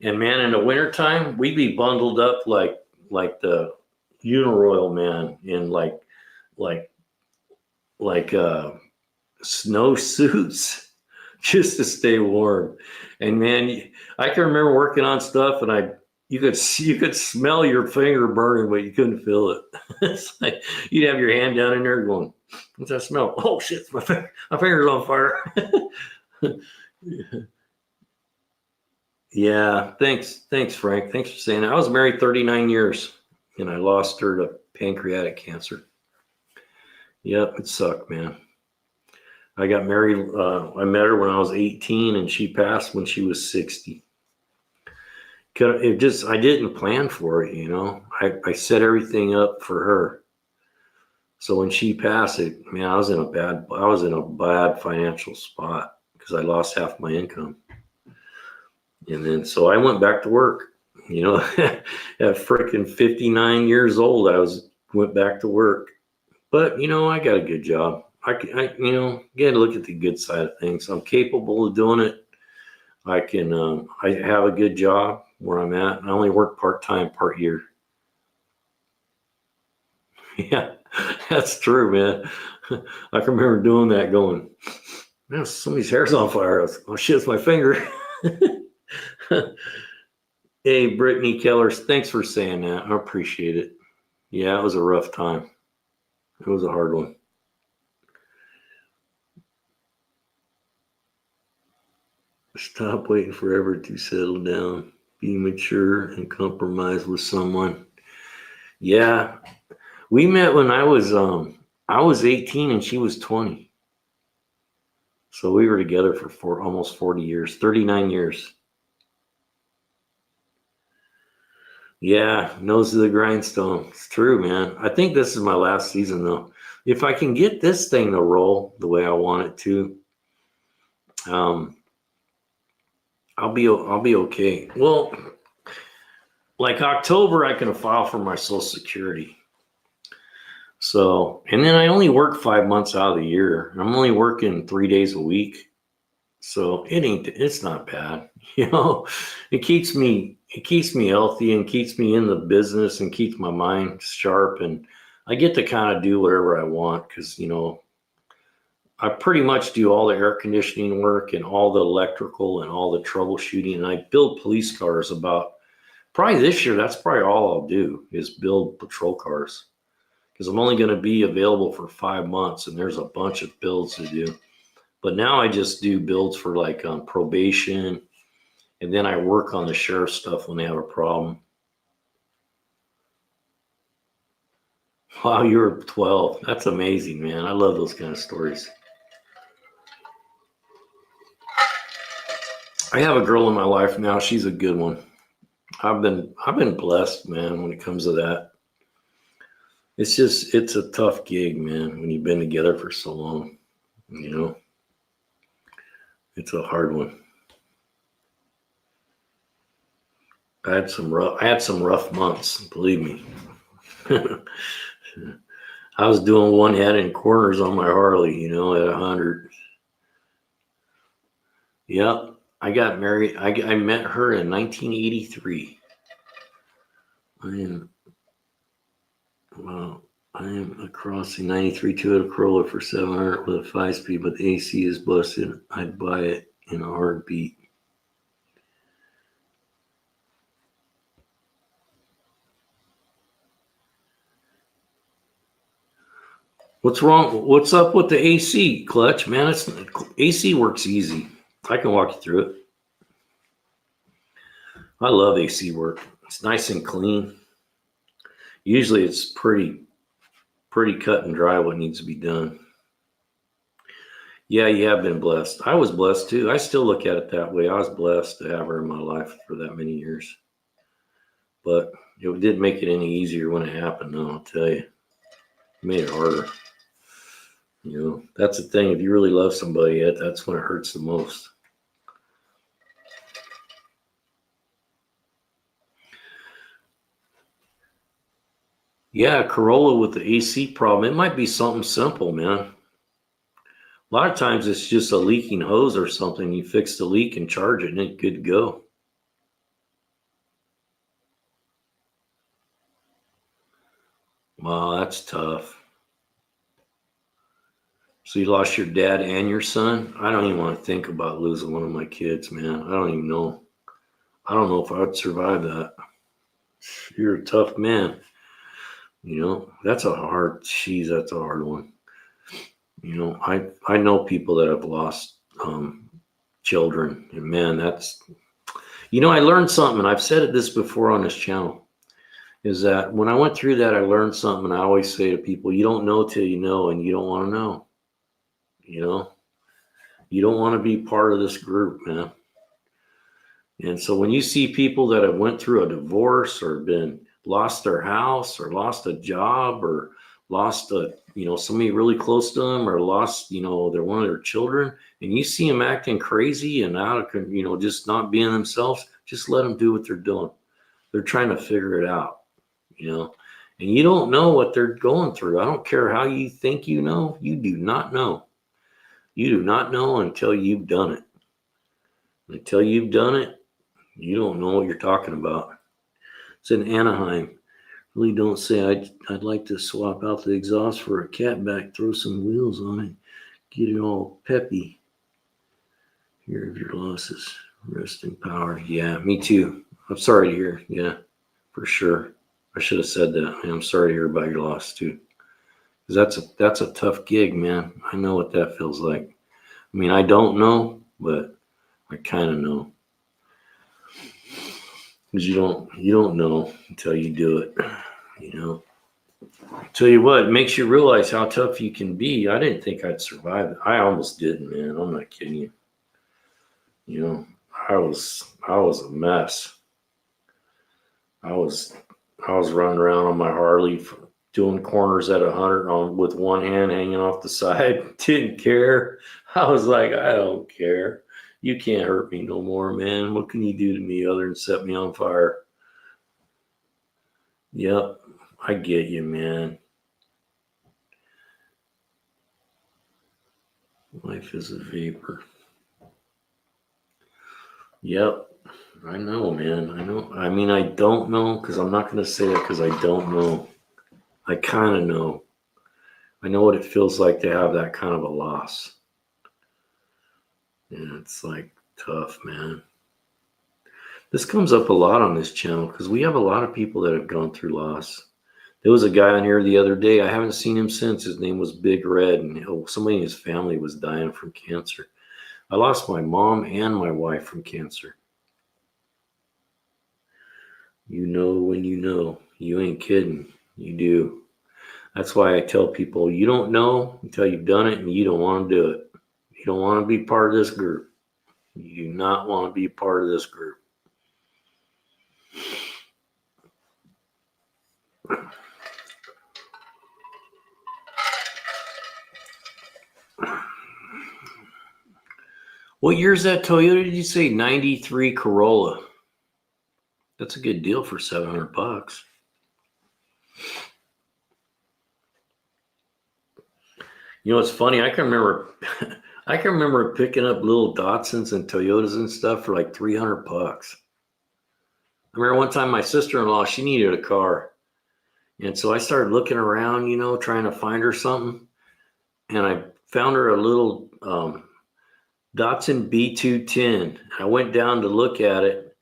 And man, in the wintertime, we'd be bundled up like the Uniroyal man in like snow suits just to stay warm. And man, I can remember working on stuff and you could smell your finger burning, but you couldn't feel it. It's like you'd have your hand down in there going, "What's that smell?" "Oh shit, my finger's on fire." Yeah, thanks, Frank. Thanks for saying that. I was married 39 years, and I lost her to pancreatic cancer. Yep, it sucked, man. I got married. I met her when I was 18, and she passed when she was 60. I didn't plan for it, you know. I set everything up for her. So when she passed, man, I was in a bad financial spot because I lost half my income. And then so I went back to work. You know, at freaking 59 years old, went back to work. But you know, I got a good job. I got to look at the good side of things. I'm capable of doing it. I have a good job where I'm at. I only work part-time, part year. Yeah, that's true, man. I can remember doing that going, man, somebody's hair's on fire. Oh shit, it's my finger. Hey, Brittany Kellers, thanks for saying that. I appreciate it. Yeah, it was a rough time. It was a hard one. Stop waiting forever to settle down. Be mature and compromise with someone. Yeah, we met when I was 18 and she was 20. So we were together for almost 40 years, 39 years. Yeah, nose to the grindstone. It's true, man. I think this is my last season though. If I can get this thing to roll the way I want it to, I'll be okay. Well, like October, I can file for my Social Security. So, and then I only work 5 months out of the year. I'm only working 3 days a week. So it's not bad. You know, it keeps me healthy and keeps me in the business and keeps my mind sharp. And I get to kind of do whatever I want because, you know, I pretty much do all the air conditioning work and all the electrical and all the troubleshooting. And I build police cars probably this year. That's probably all I'll do is build patrol cars because I'm only going to be available for 5 months and there's a bunch of builds to do. But now I just do builds for like probation, and then I work on the sheriff stuff when they have a problem. Wow, you were 12. That's amazing, man. I love those kind of stories. I have a girl in my life now. She's a good one. I've been blessed, man, when it comes to that. It's a tough gig, man, when you've been together for so long, you know. It's a hard one. I had some rough months, believe me. I was doing one-handed corners on my Harley, you know, at 100. Yep, I got married. I met her in 1983. I am across the 93 Toyota Corolla for 700 with a 5-speed, but the AC is busted. I'd buy it in a heartbeat. What's wrong? What's up with the AC, Clutch? Man, AC works easy. I can walk you through it. I love AC work. It's nice and clean. Usually it's pretty cut and dry what needs to be done. Yeah, you have been blessed. I was blessed too. I still look at it that way. I was blessed to have her in my life for that many years. But it didn't make it any easier when it happened, though, I'll tell you. It made it harder. You know, that's the thing. If you really love somebody, that's when it hurts the most. Yeah, Corolla with the AC problem. It might be something simple, man. A lot of times it's just a leaking hose or something. You fix the leak and charge it and it's good to go. Wow, that's tough. So you lost your dad and your son? I don't even want to think about losing one of my kids, man. I don't even know. I don't know if I would survive that. You're a tough man. You know, that's a hard one. You know, I know people that have lost children, and man, that's, you know, I learned something, and I've said this before on this channel, is that when I went through that, I learned something, and I always say to people, you don't know till you know, and you don't want to know. You know, you don't want to be part of this group, man. And so when you see people that have went through a divorce or lost their house or lost a job or lost somebody really close to them or lost, one of their children, and you see them acting crazy and out of, just not being themselves, just let them do what they're doing. They're trying to figure it out, and you don't know what they're going through. I don't care how you think you know, you do not know. You do not know until you've done it. Until you've done it, you don't know what you're talking about. It's in Anaheim. Really don't say I'd like to swap out the exhaust for a catback, throw some wheels on it, get it all peppy. Hear of your losses. Rest in power. Yeah, me too. I'm sorry to hear. Yeah, for sure. I should have said that. I'm sorry to hear about your loss too. Because that's a tough gig, man. I know what that feels like. I mean, I don't know, but I kind of know. Because you don't know until you do it, Tell you what, it makes you realize how tough you can be. I didn't think I'd survive it. I almost didn't, man. I'm not kidding you. I was a mess. I was running around on my Harley doing corners at 100 with one hand hanging off the side. Didn't care. I was like, I don't care. You can't hurt me no more, man. What can you do to me other than set me on fire? Yep, I get you, man. Life is a vapor. Yep, I know, man. I know. I mean, I don't know because I'm not going to say it because I don't know. I kind of know. I know what it feels like to have that kind of a loss. Yeah, it's like tough, man. This comes up a lot on this channel because we have a lot of people that have gone through loss. There was a guy on here the other day. I haven't seen him since. His name was Big Red, and somebody in his family was dying from cancer. I lost my mom and my wife from cancer. You know when you know. You ain't kidding. You do. That's why I tell people, you don't know until you've done it, and you don't want to do it. You don't want to be part of this group. You do not want to be part of this group. What year's that Toyota? Did you say 93 Corolla? That's a good deal for $700. It's funny. I can remember picking up little Datsuns and Toyotas and stuff for like $300. I remember one time my sister-in-law, she needed a car. And so I started looking around, trying to find her something. And I found her a little Datsun B210. I went down to look at it,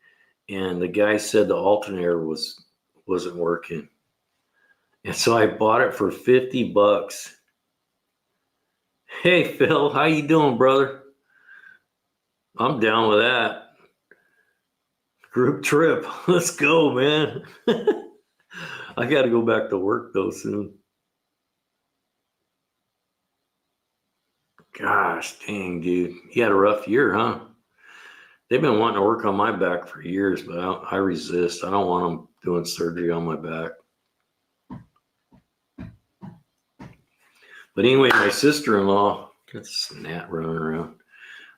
and the guy said the alternator wasn't working. And so I bought it for $50. Hey Phil, how you doing, brother? I'm down with that. Group trip. Let's go, man. I got to go back to work though soon. Gosh, dang, dude. You had a rough year, huh? They've been wanting to work on my back for years, but I resist. I don't want them doing surgery on my back. But anyway, my sister-in-law, that's Nat running around.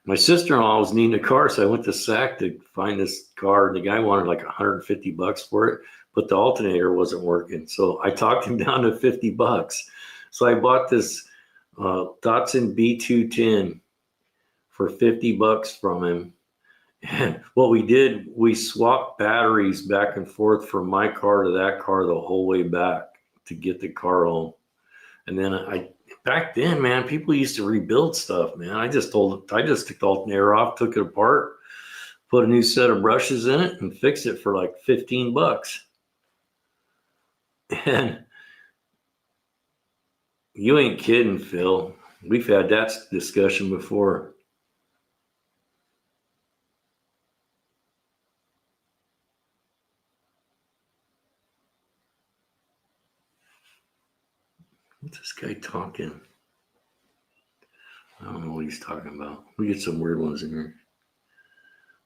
My sister-in-law was needing a car, so I went to SAC to find this car. The guy wanted like $150 for it, but the alternator wasn't working. So I talked him down to $50. So I bought this Datsun B210 for $50 from him. And what we did, we swapped batteries back and forth from my car to that car the whole way back to get the car home. And then back then, man, people used to rebuild stuff, man. I just took the alternator off, took it apart, put a new set of brushes in it, and fixed it for like $15. And you ain't kidding, Phil. We've had that discussion before. What's this guy talking? I don't know what he's talking about. We get some weird ones in here.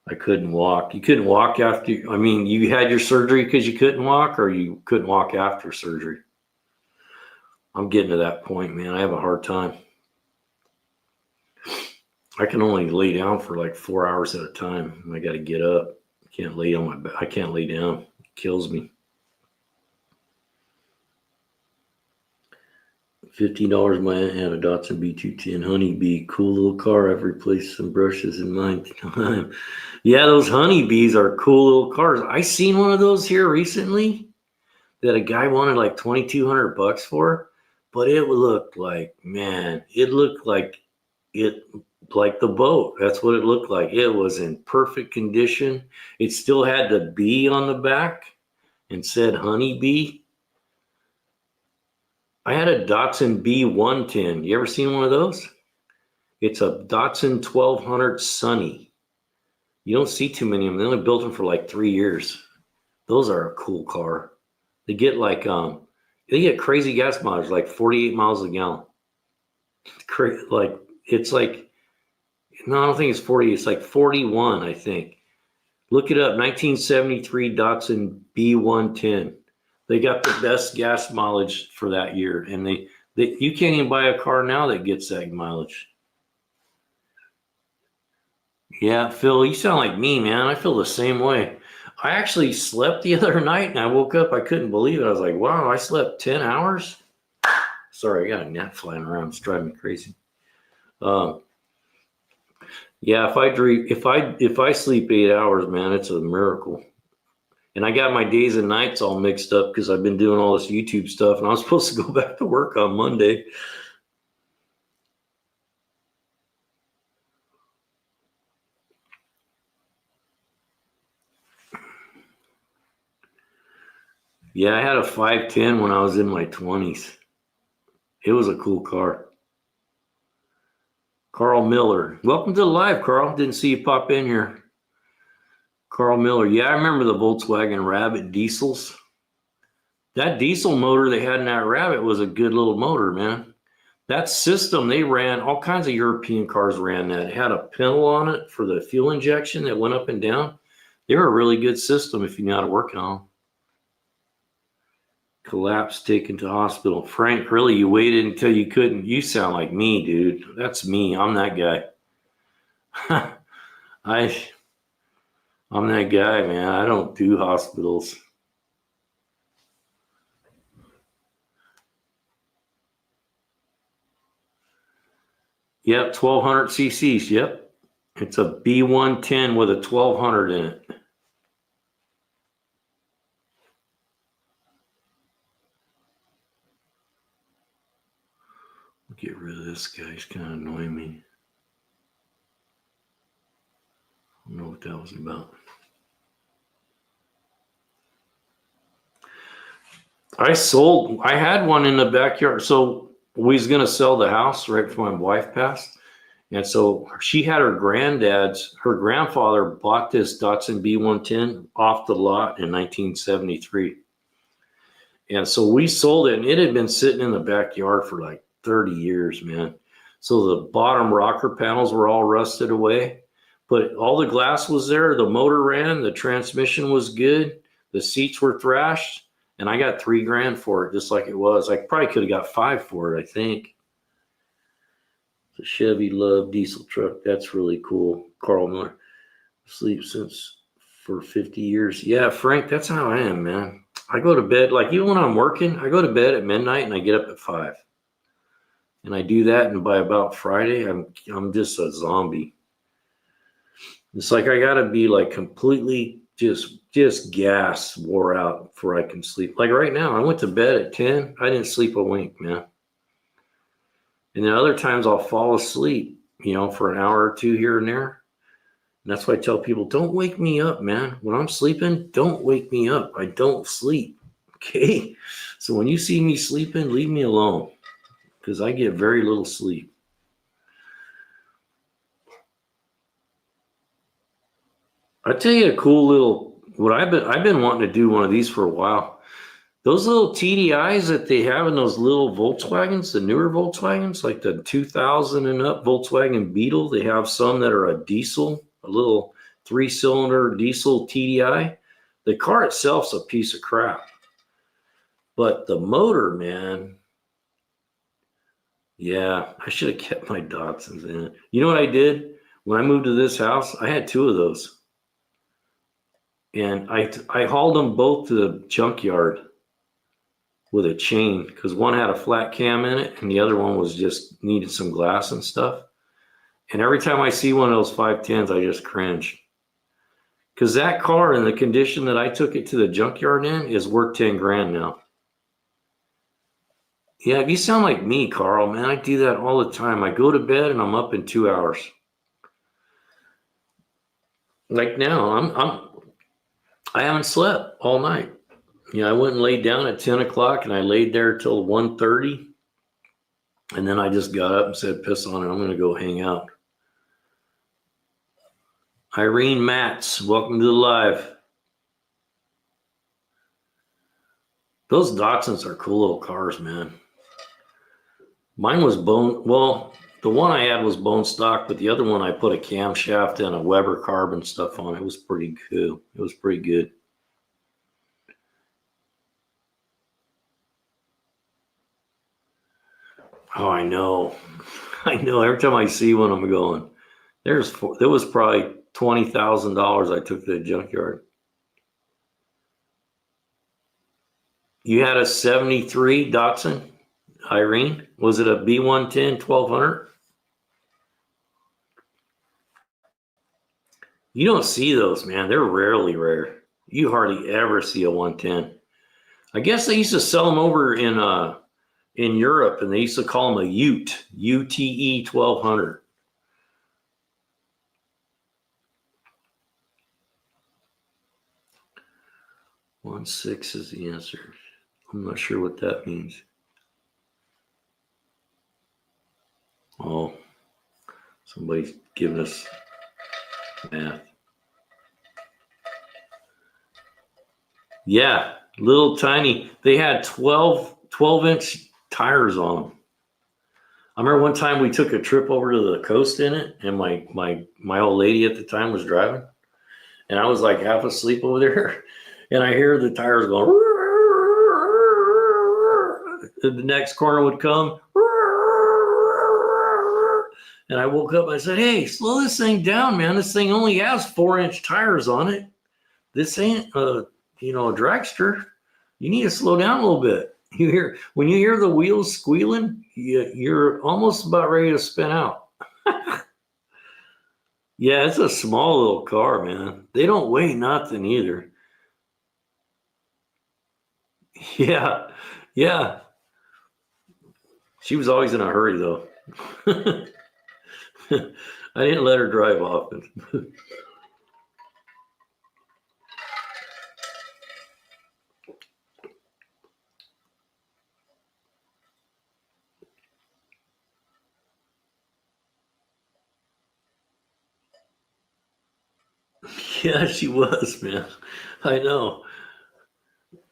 I couldn't walk. You couldn't walk after, you had your surgery because you couldn't walk, or you couldn't walk after surgery? I'm getting to that point, man. I have a hard time. I can only lay down for like 4 hours at a time. I got to get up. I can't lay on my back. I can't lay down. It kills me. $50. My aunt had a Datsun B210 Honeybee. Cool little car. I've replaced some brushes in mine. Yeah, those Honeybees are cool little cars. I seen one of those here recently that a guy wanted like $2,200 for, but it looked like, man, like the boat. That's what it looked like. It was in perfect condition. It still had the bee on the back and said Honeybee. I had a Datsun B110. You ever seen one of those? It's a Datsun 1200 Sunny. You don't see too many of them. They only built them for like 3 years. Those are a cool car. They get crazy gas mileage, like 48 miles a gallon. No, I don't think it's 40. It's like 41, I think. Look it up. 1973 Datsun B110. They got the best gas mileage for that year, and you can't even buy a car now that gets that mileage. Yeah, Phil, you sound like me, man. I feel the same way. I actually slept the other night, and I woke up. I couldn't believe it. I was like, wow, I slept 10 hours? Sorry, I got a gnat flying around. It's driving me crazy. Yeah, if I sleep 8 hours, man, it's a miracle. And I got my days and nights all mixed up because I've been doing all this YouTube stuff, and I was supposed to go back to work on Monday. Yeah, I had a 510 when I was in my 20s. It was a cool car. Carl Miller. Welcome to the live, Carl. Didn't see you pop in here. Carl Miller. Yeah, I remember the Volkswagen Rabbit diesels. That diesel motor they had in that Rabbit was a good little motor, man. That system they ran, all kinds of European cars ran that. It had a pedal on it for the fuel injection that went up and down. They were a really good system if you know how to work on them. Collapse, taken to hospital. Frank, really, you waited until you couldn't? You sound like me, dude. That's me. I'm that guy. I'm that guy, man. I don't do hospitals. Yep, 1200 cc's. Yep. It's a B110 with a 1200 in it. Get rid of this guy. He's kind of annoying me. I don't know what that was about. I had one in the backyard. So we was going to sell the house right before my wife passed. And so she had her grandfather bought this Datsun B110 off the lot in 1973. And so we sold it, and it had been sitting in the backyard for like 30 years, man. So the bottom rocker panels were all rusted away, but all the glass was there. The motor ran, the transmission was good, the seats were thrashed, and I got $3,000 for it, just like it was. I probably could have got 5 for it, I think. The Chevy Love diesel truck. That's really cool. Carl Miller. Sleep since for 50 years. Yeah, Frank, that's how I am, man. I go to bed, like even when I'm working, I go to bed at midnight and I get up at 5. And I do that, and by about Friday, I'm just a zombie. It's like I gotta be like completely just gas wore out before I can sleep. Like right now, I went to bed at 10. I didn't sleep a wink, man. And then other times I'll fall asleep, for an hour or two here and there. And that's why I tell people, don't wake me up, man. When I'm sleeping, don't wake me up. I don't sleep. Okay. So when you see me sleeping, leave me alone, because I get very little sleep. I'll tell you a cool little, what I've been wanting to do one of these for a while. Those little TDIs that they have in those little Volkswagens, the newer Volkswagens, like the 2000 and up Volkswagen Beetle, they have some that are a diesel, a little 3-cylinder diesel TDI. The car itself's a piece of crap. But the motor, man, yeah, I should have kept my Datsuns in it. You know what I did? When I moved to this house, I had 2 of those. And I hauled them both to the junkyard with a chain, because one had a flat cam in it and the other one was just needed some glass and stuff. And every time I see one of those 510s, I just cringe, because that car in the condition that I took it to the junkyard in is worth $10,000 now. Yeah, you sound like me, Carl, man. I do that all the time. I go to bed and I'm up in 2 hours. Like now, I haven't slept all night. I went and laid down at 10 o'clock and I laid there till 1:30. And then I just got up and said, piss on it. I'm going to go hang out. Irene Matz, welcome to the live. Those Datsuns are cool little cars, man. Mine was the one I had was bone stock, but the other one I put a camshaft and a Weber carbon stuff on. It was pretty cool. It was pretty good. Oh, I know. Every time I see one, I'm going, there was probably $20,000 I took to the junkyard. You had a 73 Datsun, Irene? Was it a B110 1200? You don't see those, man. They're rarely rare. You hardly ever see a 110. I guess they used to sell them over in Europe, and they used to call them a Ute, UTE 1200. One 6 is the answer. I'm not sure what that means. Oh, somebody's giving us math. Yeah, little tiny. They had 12-inch tires on them. I remember one time we took a trip over to the coast in it, and my old lady at the time was driving, and I was like half asleep over there, and I hear the tires going. The next corner would come, and I woke up and I said, "Hey, slow this thing down, man. This thing only has 4-inch tires on it. This ain't a dragster. You need to slow down a little bit." When you hear the wheels squealing, you're almost about ready to spin out. Yeah, it's a small little car, man. They don't weigh nothing either. Yeah. She was always in a hurry, though. I didn't let her drive often. Yeah, she was, man. I know.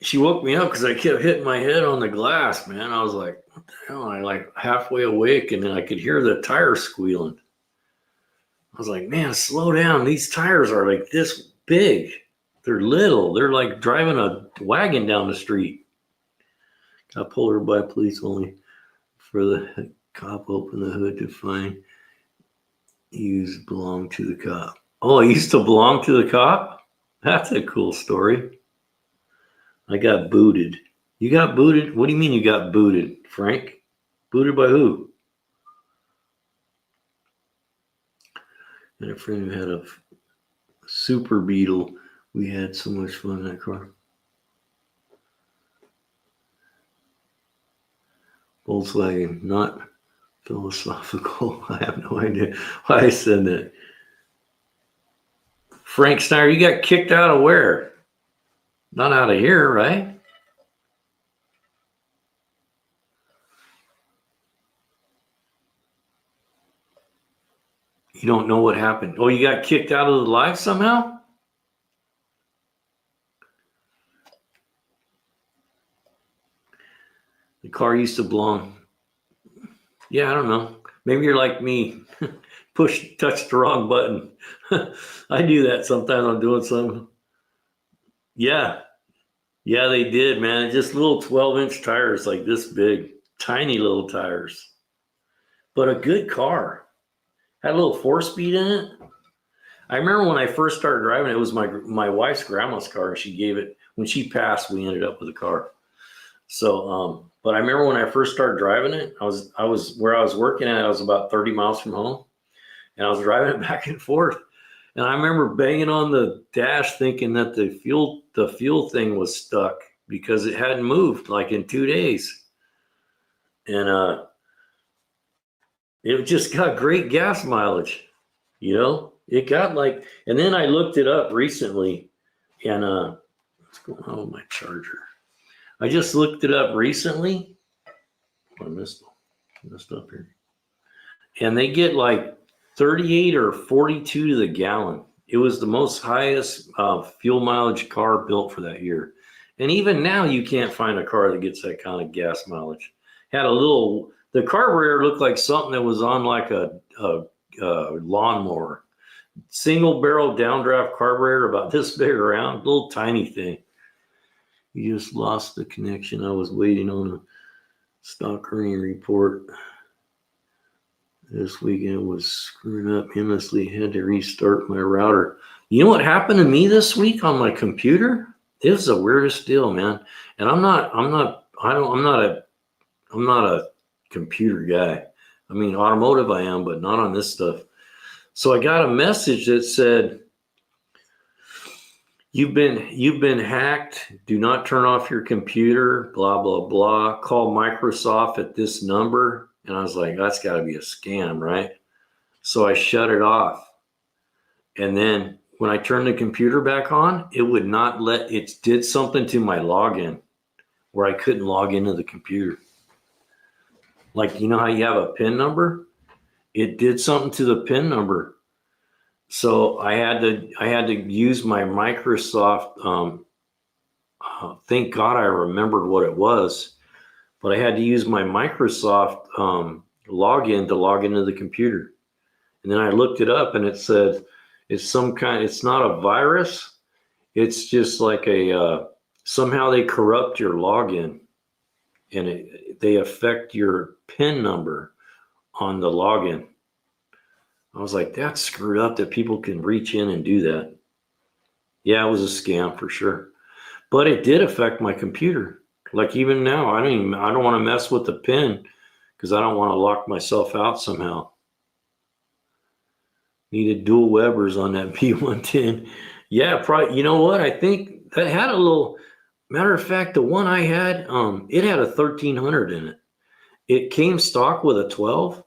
She woke me up because I kept hitting my head on the glass, man. I was like, what the hell? I like halfway awake, and then I could hear the tires squealing. I was like, man, slow down. These tires are like this big. They're little. They're like driving a wagon down the street. I pulled her by police only for the cop opened the hood to find used belong to the cop. Oh, it used to belong to the cop? That's a cool story. I got booted. You got booted? What do you mean you got booted, Frank? Booted by who? And a friend who had a Super Beetle. We had so much fun in that car. Volkswagen, not philosophical. I have no idea why I said that. Frank Steiner, you got kicked out of where? Not out of here, right? You don't know what happened. Oh, you got kicked out of the live somehow? The car used to belong. Yeah, I don't know. Maybe you're like me. Touch the wrong button. I do that sometimes. I'm doing something. Yeah. Yeah, they did, man. Just little 12-inch tires like this big. Tiny little tires. But a good car. Had a little 4-speed in it. I remember when I first started driving, it was my wife's grandma's car. She gave it, when she passed, we ended up with a car. So, but I remember when I first started driving it, I was where I was working at, I was about 30 miles from home, and I was driving it back and forth. And I remember banging on the dash thinking that the fuel thing was stuck because it hadn't moved like in 2 days. And it just got great gas mileage, you know? It got like, and then I looked it up recently, and what's going on with my charger? I just looked it up recently. I messed up here. And they get like 38 or 42 to the gallon. It was the most highest fuel mileage car built for that year. And even now, you can't find a car that gets that kind of gas mileage. Had a little, the carburetor looked like something that was on like a lawnmower. Single barrel downdraft carburetor about this big around, little tiny thing. You just lost the connection. I was waiting on a stock earning report. This weekend was screwing up endlessly. Had to restart my router. You know what happened to me this week on my computer? It was the weirdest deal, man. And I'm not a computer guy. I mean, automotive I am, but not on this stuff. So I got a message that said, You've been hacked. Do not turn off your computer, blah, blah, blah. Call Microsoft at this number. And I was like, that's got to be a scam, right? So I shut it off. And then when I turned the computer back on, it would not it did something to my login where I couldn't log into the computer. Like, you know how you have a PIN number? It did something to the PIN number. So I had to use my Microsoft. Thank God I remembered what it was, but I had to use my Microsoft login to log into the computer. And then I looked it up, and it said it's not a virus. It's just like somehow they corrupt your login, and they affect your PIN number on the login. I was like, that's screwed up that people can reach in and do that. Yeah, it was a scam for sure. But it did affect my computer. Like even now, I don't want to mess with the PIN because I don't want to lock myself out somehow. Needed dual Webers on that B110. Yeah, probably. You know what? I think that had a little, matter of fact, the one I had, it had a 1300 in it. It came stock with a 12,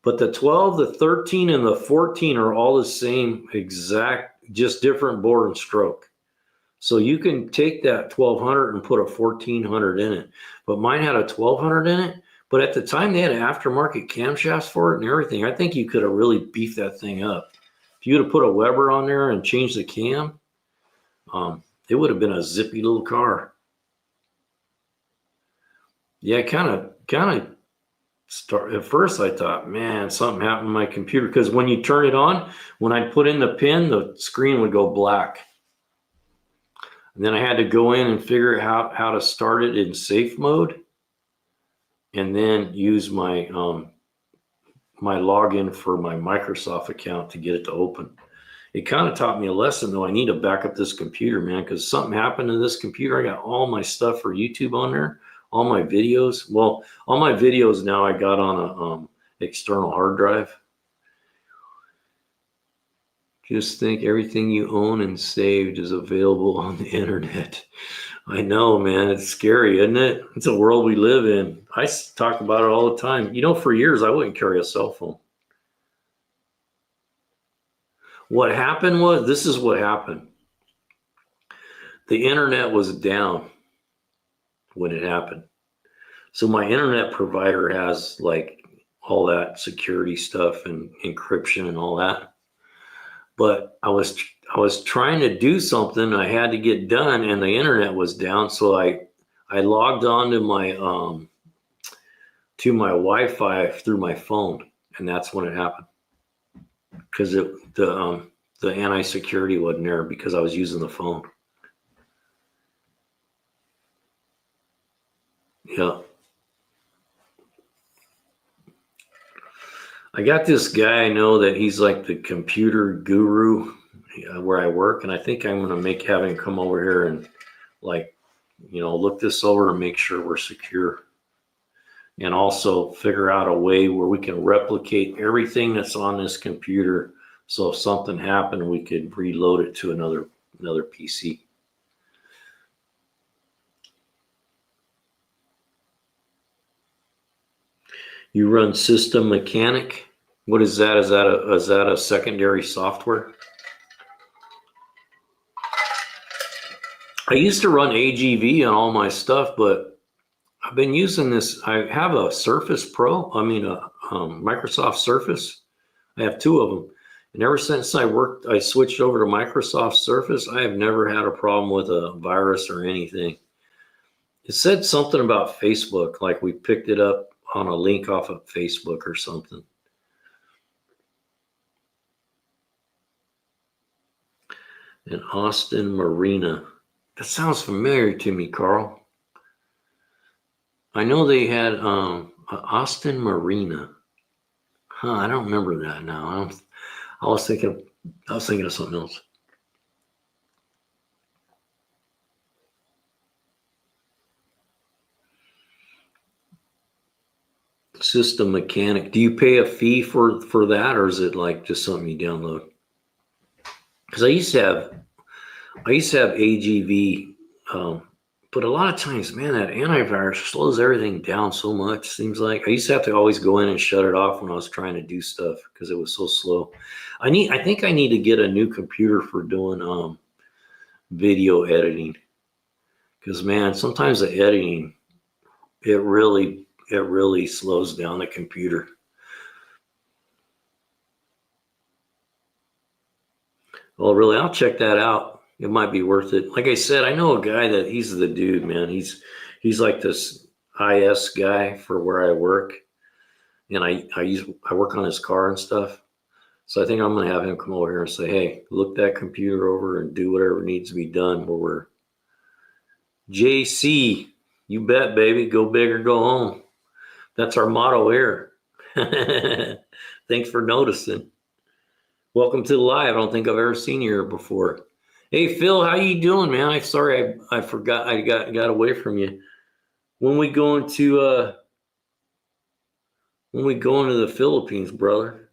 but the 12, the 13, and the 14 are all the same exact, just different bore and stroke. So you can take that 1200 and put a 1400 in it. But mine had a 1200 in it. But at the time, they had aftermarket camshafts for it and everything. I think you could have really beefed that thing up. If you would have put a Weber on there and changed the cam, it would have been a zippy little car. Yeah, kind of start at first. I thought, man, something happened to my computer, because when you turn it on, when I put in the pin, the screen would go black. And then I had to go in and figure out how to start it in safe mode, and then use my my login for my Microsoft account to get it to open. It kind of taught me a lesson, though. I need to back up this computer, man, because something happened to this computer. I got all my stuff for YouTube on there, all my videos. Well, all my videos now I got on a external hard drive. Just think everything you own and saved is available on the internet. I know, man. It's scary, isn't it? It's a world we live in. I talk about it all the time. You know, for years, I wouldn't carry a cell phone. What happened was, this is what happened. The internet was down when it happened. So my internet provider has like all that security stuff and encryption and all that. But I was trying to do something I had to get done, and the internet was down. So I logged on to my Wi-Fi through my phone, and that's when it happened. Because the anti-security wasn't there because I was using the phone. Yeah. I got this guy I know that he's like the computer guru where I work, and I think I'm going to have him come over here and look this over and make sure we're secure, and also figure out a way where we can replicate everything that's on this computer. So if something happened, we could reload it to another PC. You run System Mechanic. What is that? Is that a secondary software? I used to run AGV on all my stuff, but I've been using this. I have a Surface Pro. I mean, a Microsoft Surface. I have two of them. And ever since I switched over to Microsoft Surface, I have never had a problem with a virus or anything. It said something about Facebook, like we picked it up on a link off of Facebook or something. In Austin Marina. That sounds familiar to me, Carl. I know they had Austin Marina. I don't remember that now. I was thinking of something else. System Mechanic. Do you pay a fee for that, or is it like just something you download? Because I used to have AGV, but a lot of times, man, that antivirus slows everything down so much. Seems like I used to have to always go in and shut it off when I was trying to do stuff because it was so slow. I think I need to get a new computer for doing video editing, because man, sometimes the editing it really slows down the computer. Well, really, I'll check that out. It might be worth it. Like I said, I know a guy that he's the dude, man. He's like this IS guy for where I work, and I work on his car and stuff. So I think I'm gonna have him come over here and say, "Hey, look that computer over and do whatever needs to be done." Where we're JC, you bet, baby, go big or go home. That's our motto here. Thanks for noticing. Welcome to the live. I don't think I've ever seen you here before. Hey, Phil, how you doing, man? I'm sorry I forgot. I got away from you. When we go into the Philippines, brother?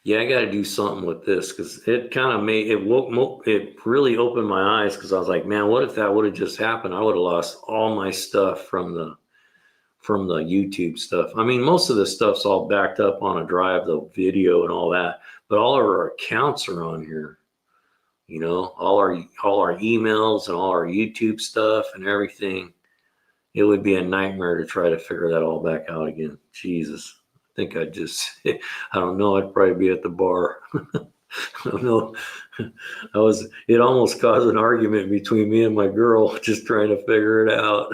Yeah, I got to do something with this because it kind of it really opened my eyes because I was like, man, what if that would have just happened? I would have lost all my stuff from the YouTube stuff. I mean, most of the stuff's all backed up on a drive, the video and all that, but all of our accounts are on here. You know, all our emails and all our YouTube stuff and everything. It would be a nightmare to try to figure that all back out again. Jesus. I think I'd just, I don't know, I'd probably be at the bar. I don't know. It almost caused an argument between me and my girl just trying to figure it out.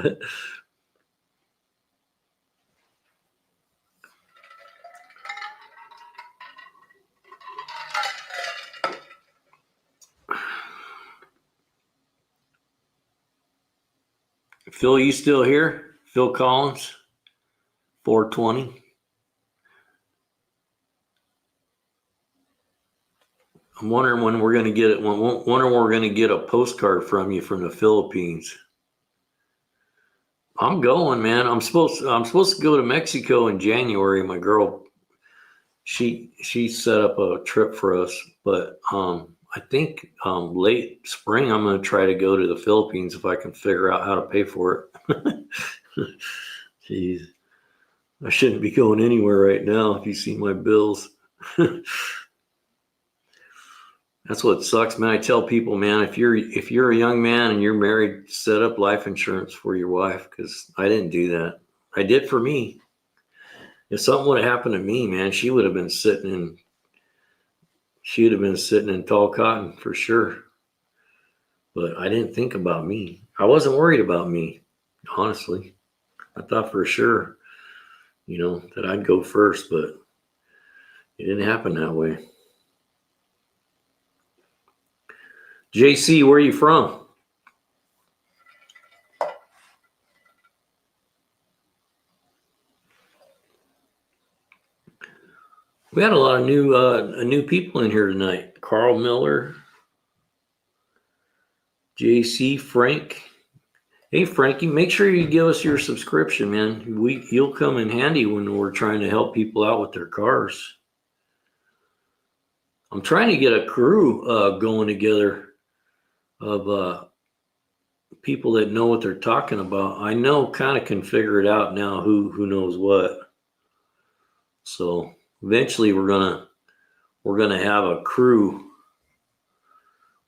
Phil, you still here? Phil Collins, 420. I'm wondering when we're going to get it. Wondering when we're going to get a postcard from you from the Philippines. I'm going, man. I'm supposed to go to Mexico in January. My girl, she set up a trip for us, but I think late spring I'm going to try to go to the Philippines if I can figure out how to pay for it. Jeez, I shouldn't be going anywhere right now if you see my bills. That's what sucks, man. I tell people, man, if you're a young man and you're married, set up life insurance for your wife, because I didn't do that. I did for me. If something would have happened to me, man, she would have been sitting in tall cotton for sure. But I didn't think about me. I wasn't worried about me, honestly. I thought for sure, that I'd go first, but it didn't happen that way. JC, where are you from? We had a lot of new people in here tonight. Carl Miller, JC, Frank. Hey Frankie, make sure you give us your subscription, man. You'll come in handy when we're trying to help people out with their cars. I'm trying to get a crew going together of people that know what they're talking about. I know kind of can figure it out now who knows what. So eventually we're gonna have a crew.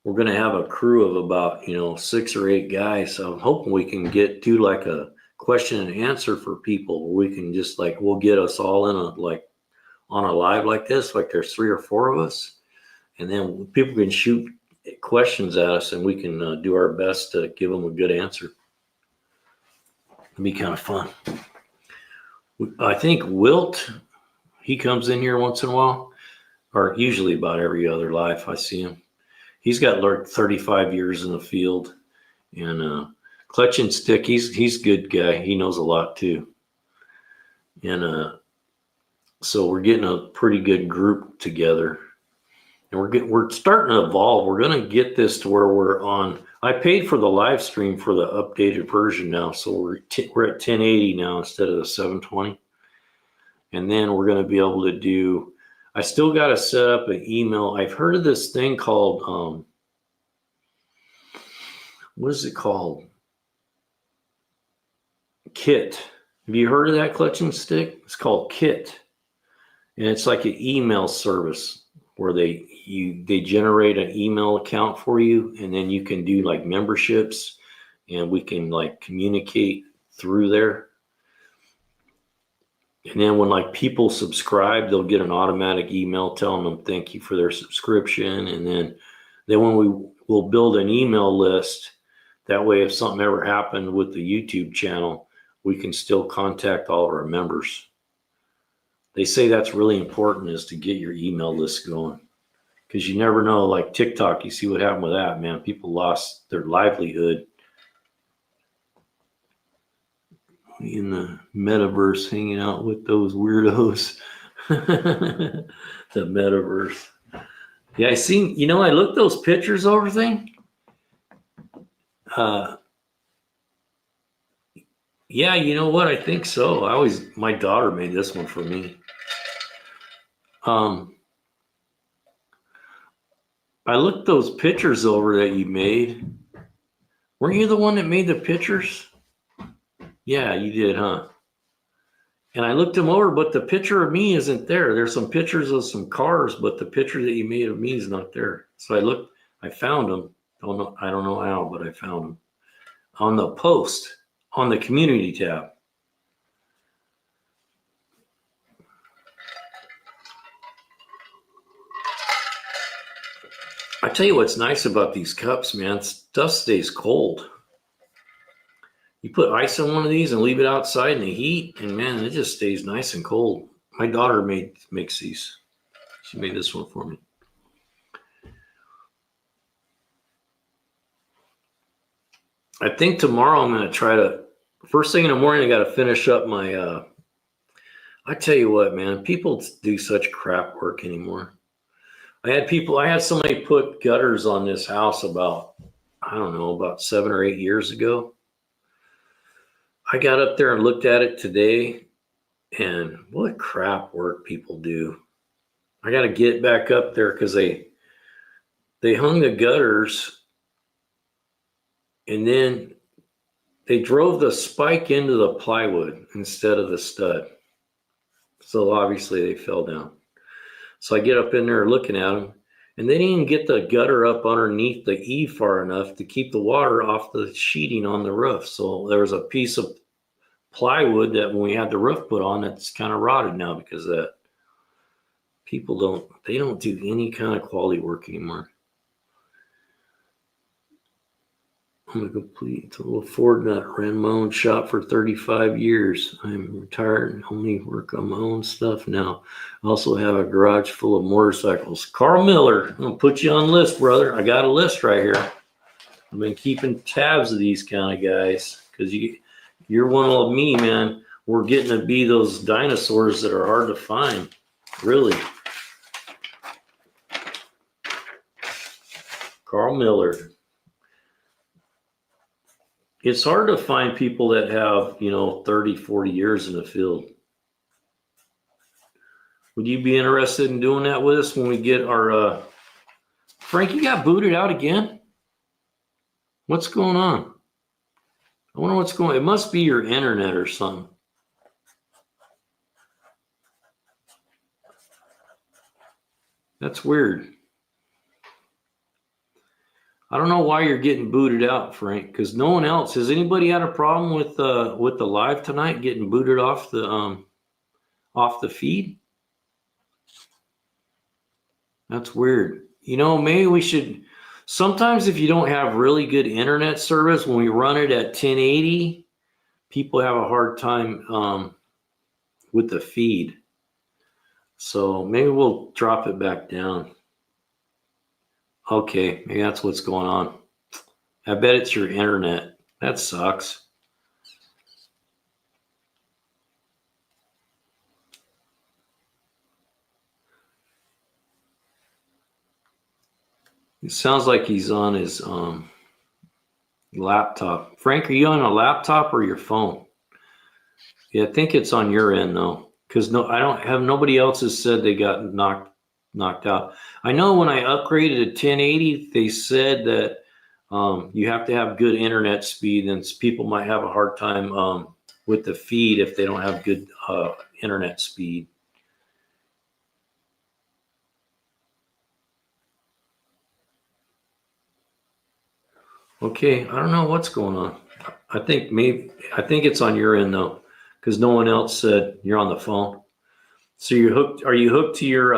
We're gonna have a crew of about 6 or 8 guys. So I'm hoping we can do like a question and answer for people where we can just we'll get us all in on a live like this, like there's 3 or 4 of us, and then people can shoot questions at us and we can do our best to give them a good answer. It'd be kind of fun. I think Wilt, he comes in here once in a while, or usually about every other live I see him. He's got 35 years in the field, and Clutch and Stick, he's a good guy. He knows a lot too. And so we're getting a pretty good group together. And we're starting to evolve. We're going to get this to where we're on. I paid for the live stream for the updated version now, so we're at 1080 now instead of the 720. And then we're going to be able to do. I still got to set up an email. I've heard of this thing called what is it called? Kit. Have you heard of that, Clutch and Stick? It's called Kit, and it's like an email service where they generate an email account for you, and then you can do like memberships, and we can communicate through there. And then when people subscribe, they'll get an automatic email telling them thank you for their subscription. And then when we'll build an email list, that way if something ever happened with the YouTube channel, we can still contact all of our members. They say that's really important, is to get your email list going. Because you never know, like TikTok, you see what happened with that, man. People lost their livelihood in the metaverse, hanging out with those weirdos. The metaverse. Yeah, I looked those pictures over thing. Yeah, you know what? I think so. My daughter made this one for me. I looked those pictures over that you made. Weren't you the one that made the pictures? Yeah, you did, huh? And I looked them over, but the picture of me isn't there. There's some pictures of some cars, but the picture that you made of me is not there. So I looked, I found them. I don't know how, but I found them on the post on the community tab. I tell you what's nice about these cups, man. Stuff stays cold. You put ice on one of these and leave it outside in the heat, and man, it just stays nice and cold. My daughter makes these. She made this one for me. I think tomorrow I'm going to try to, first thing in the morning, I got to finish up my, I tell you what, man, people do such crap work anymore. I had somebody put gutters on this house about, I don't know, about 7 or 8 years ago. I got up there and looked at it today, and what crap work people do. I got to get back up there because they hung the gutters, and then they drove the spike into the plywood instead of the stud. So obviously they fell down. So I get up in there looking at them, and they didn't even get the gutter up underneath the eave far enough to keep the water off the sheeting on the roof. So there was a piece of plywood that when we had the roof put on, that's kind of rotted now because of that. People don't do any kind of quality work anymore. I'm a complete total Ford nut. Ran my own shop for 35 years. I'm retired and only work on my own stuff now. I also have a garage full of motorcycles. Carl Miller, I'm going to put you on the list, brother. I got a list right here. I've been keeping tabs of these kind of guys because you're one of me, man. We're getting to be those dinosaurs that are hard to find, really. Carl Miller. It's hard to find people that have, 30, 40 years in the field. Would you be interested in doing that with us when we get our, Frank, you got booted out again? What's going on? I wonder what's going on. It must be your internet or something. That's weird. I don't know why you're getting booted out, Frank, because no one else. Has anybody had a problem with the live tonight getting booted off the feed? That's weird. Maybe we should. Sometimes if you don't have really good internet service, when we run it at 1080, people have a hard time with the feed. So maybe we'll drop it back down. Okay, maybe that's what's going on. I bet it's your internet. That sucks. It sounds like he's on his laptop. Frank, are you on a laptop or your phone? Yeah, I think it's on your end though, because nobody else has said they got knocked out. I know when I upgraded to 1080, they said that you have to have good internet speed, and people might have a hard time with the feed if they don't have good internet speed. Okay, I don't know what's going on. I think it's on your end though, because no one else said you're on the phone. So you're hooked. Are you hooked to your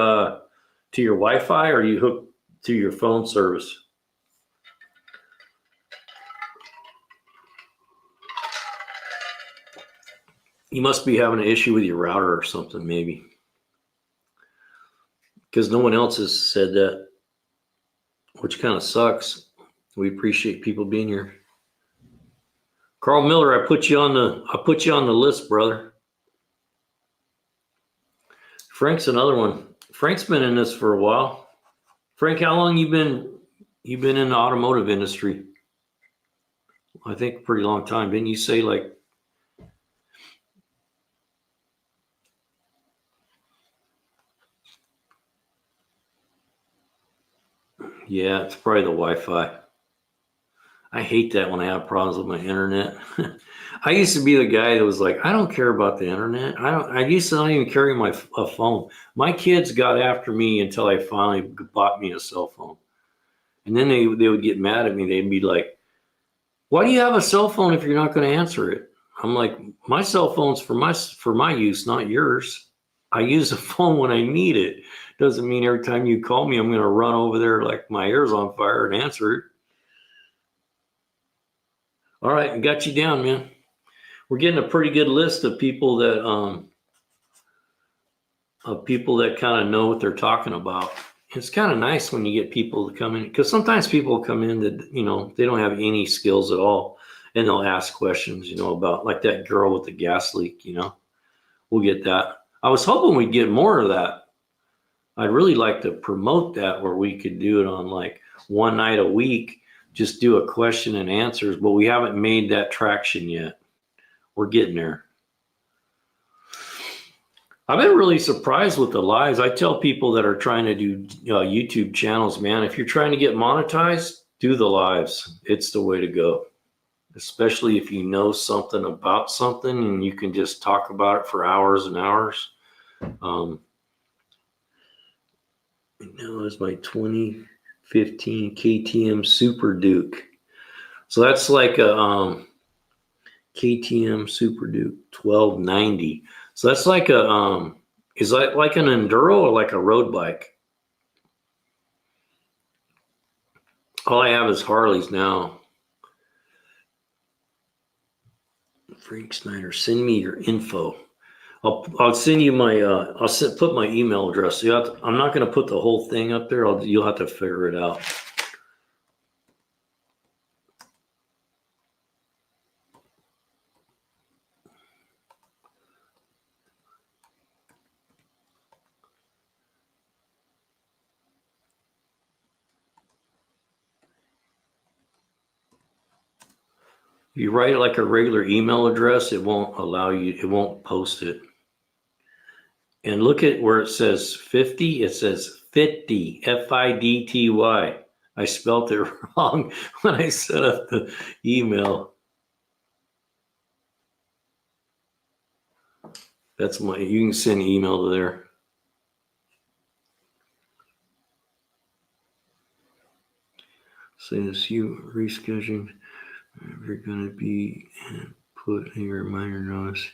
Wi-Fi, or are you hooked to your phone service? You must be having an issue with your router or something, maybe, because no one else has said that, which kind of sucks. We appreciate people being here. Carl Miller, I put you on the list, brother. Frank's another one. Frank's been in this for a while. Frank, how long you been in the automotive industry? I think a pretty long time. Didn't you say like? Yeah, it's probably the Wi-Fi. I hate that when I have problems with my internet. I used to be the guy that was like, I don't care about the internet. I used to not even carry a phone. My kids got after me until I finally bought me a cell phone. And then they would get mad at me. They'd be like, why do you have a cell phone if you're not going to answer it? I'm like, my cell phone's for my use, not yours. I use a phone when I need it. Doesn't mean every time you call me, I'm going to run over there like my hair's on fire and answer it. All right, I got you down, man. We're getting a pretty good list of people that kind of know what they're talking about. It's kind of nice when you get people to come in, because sometimes people come in that, they don't have any skills at all, and they'll ask questions, about like that girl with the gas leak. We'll get that. I was hoping we'd get more of that. I'd really like to promote that, where we could do it on like one night a week, just do a question and answers, but we haven't made that traction yet. We're getting there. I've been really surprised with the lives. I tell people that are trying to do YouTube channels, man, if you're trying to get monetized, do the lives. It's the way to go, especially if you know something about something and you can just talk about it for hours and hours. Now is my 2015 KTM Super Duke. So that's like a KTM Super Duke 1290. So that's like is that like an enduro or like a road bike? All I have is Harleys now. Frank Snyder, send me your info. I'll send you my put my email address. So I'm not going to put the whole thing up there. You'll have to figure it out. You write like a regular email address, it won't allow you, it won't post it. And look at where it says 50, it says 50, F-I-D-T-Y. I spelt it wrong when I set up the email. You can send email to there. Says you rescheduling. You're going to be put in your reminder notice.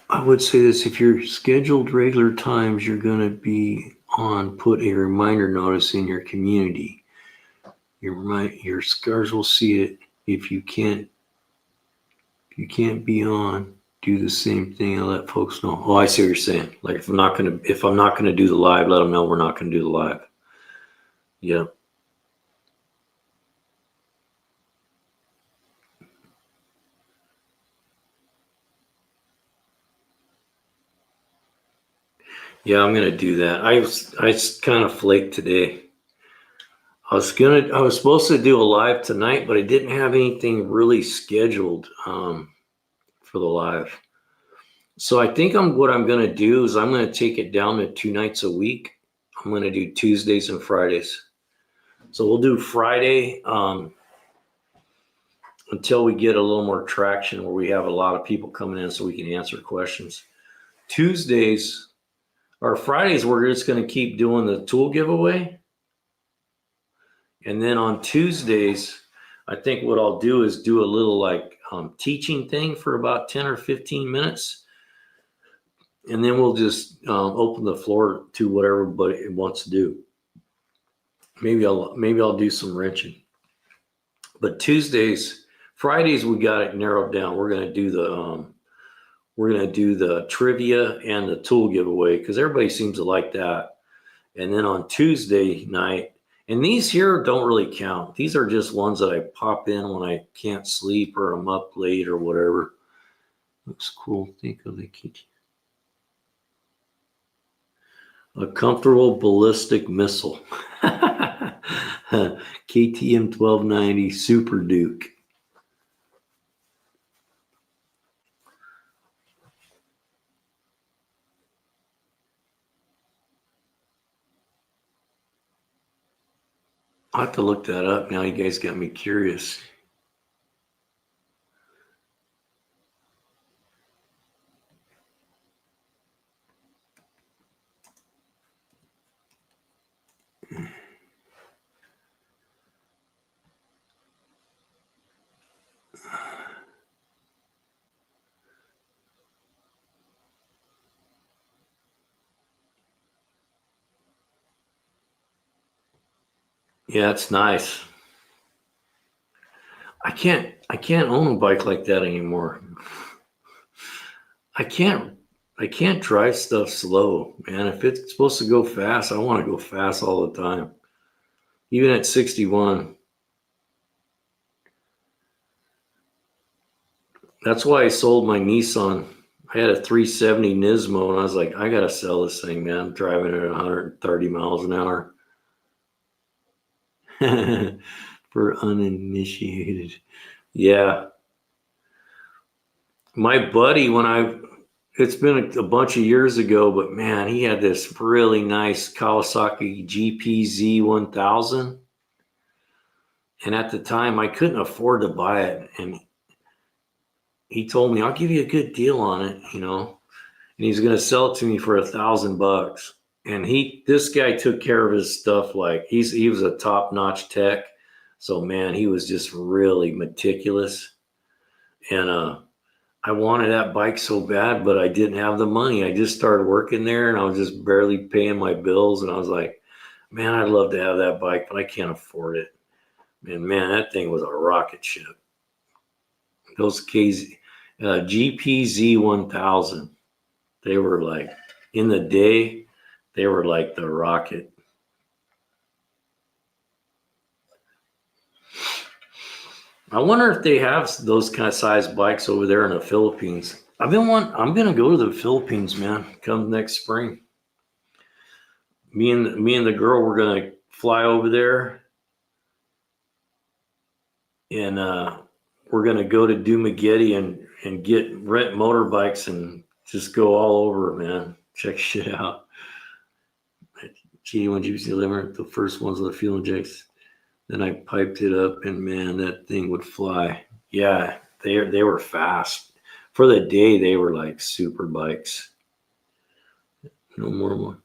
I would say this: if you're scheduled regular times, you're going to be on. Put a reminder notice in your community. Your scars will see it. If you can't be on, do the same thing and let folks know. Oh, I see what you're saying. Like if I'm not gonna do the live, let them know we're not gonna do the live. Yeah. Yeah, I'm gonna do that. I kind of flaked today. I was supposed to do a live tonight, but I didn't have anything really scheduled for the live. So I think what I'm gonna do is I'm gonna take it down to 2 nights a week. I'm gonna do Tuesdays and Fridays. So we'll do Friday until we get a little more traction where we have a lot of people coming in so we can answer questions. Tuesdays or Fridays, we're just going to keep doing the tool giveaway. And then on Tuesdays, I think what I'll do is do a little like teaching thing for about 10 or 15 minutes. And then we'll just open the floor to whatever everybody wants to do. Maybe I'll do some wrenching. But Fridays, we got it narrowed down. We're going to do the trivia and the tool giveaway because everybody seems to like that. And then on Tuesday night, and these here don't really count. These are just ones that I pop in when I can't sleep or I'm up late or whatever. Looks cool. Think of the key. A comfortable ballistic missile. KTM 1290 Super Duke. I'll have to look that up. Now you guys got me curious. Yeah, it's nice. I can't own a bike like that anymore. I can't drive stuff slow, man. If it's supposed to go fast, I want to go fast all the time. Even at 61. That's why I sold my Nissan. I had a 370 Nismo, and I was like, I gotta sell this thing, man. I'm driving it at 130 miles an hour. For uninitiated. Yeah. My buddy, it's been a bunch of years ago, but man, he had this really nice Kawasaki GPZ 1000. And at the time, I couldn't afford to buy it. And he told me, I'll give you a good deal on it, and he's going to sell it to me for $1,000. And this guy took care of his stuff. Like he was a top notch tech. So man, he was just really meticulous. And, I wanted that bike so bad, but I didn't have the money. I just started working there and I was just barely paying my bills. And I was like, man, I'd love to have that bike, but I can't afford it. And man, that thing was a rocket ship. Those GPZ 1000, they were like, in the day, they were like the rocket. I wonder if they have those kind of size bikes over there in the Philippines. I'm going to go to the Philippines, man, come next spring. Me and the girl, we're going to fly over there. And we're going to go to Dumaguete and rent motorbikes and just go all over, man. Check shit out. GD1 GPC limit, the first ones with the fuel injects. Then I piped it up, and man, that thing would fly. Yeah, they were fast. For the day, they were like super bikes. No more.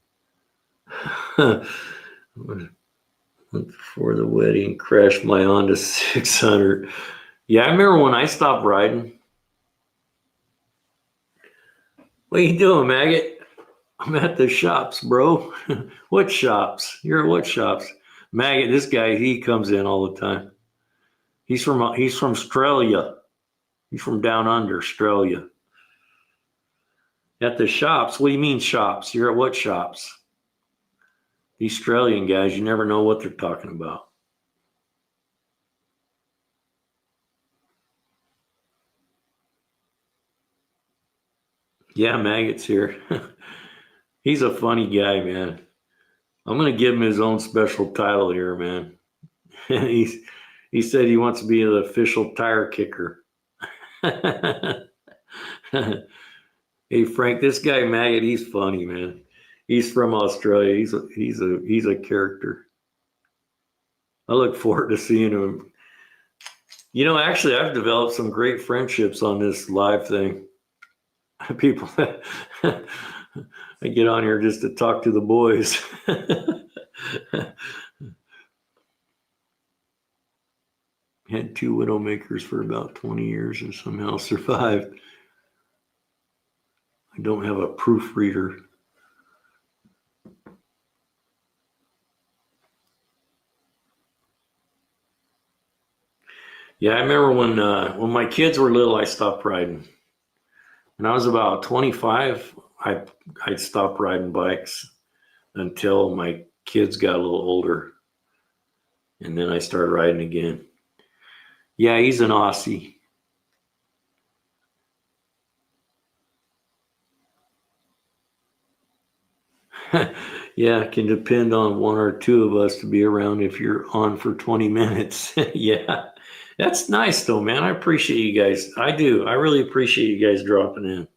For the wedding, crashed my Honda 600. Yeah, I remember when I stopped riding. What you doing, maggot? I'm at the shops, bro. What shops? You're at what shops? Maggot, this guy, he comes in all the time. He's from Australia. He's from down under, Australia. At the shops? What do you mean shops? You're at what shops? The Australian guys, you never know what they're talking about. Yeah, Maggot's here. He's a funny guy, man. I'm going to give him his own special title here, man. He said he wants to be the official tire kicker. Hey, Frank, this guy Maggot, he's funny, man. He's from Australia. He's a character. I look forward to seeing him. Actually, I've developed some great friendships on this live thing. People that I get on here just to talk to the boys. Had 2 Widowmakers for about 20 years and somehow survived. I don't have a proofreader. Yeah, I remember when my kids were little, I stopped riding. When I was about 25, I'd stopped riding bikes until my kids got a little older. And then I started riding again. Yeah, he's an Aussie. Yeah, it can depend on 1 or 2 of us to be around if you're on for 20 minutes. Yeah, that's nice though, man. I appreciate you guys. I do. I really appreciate you guys dropping in.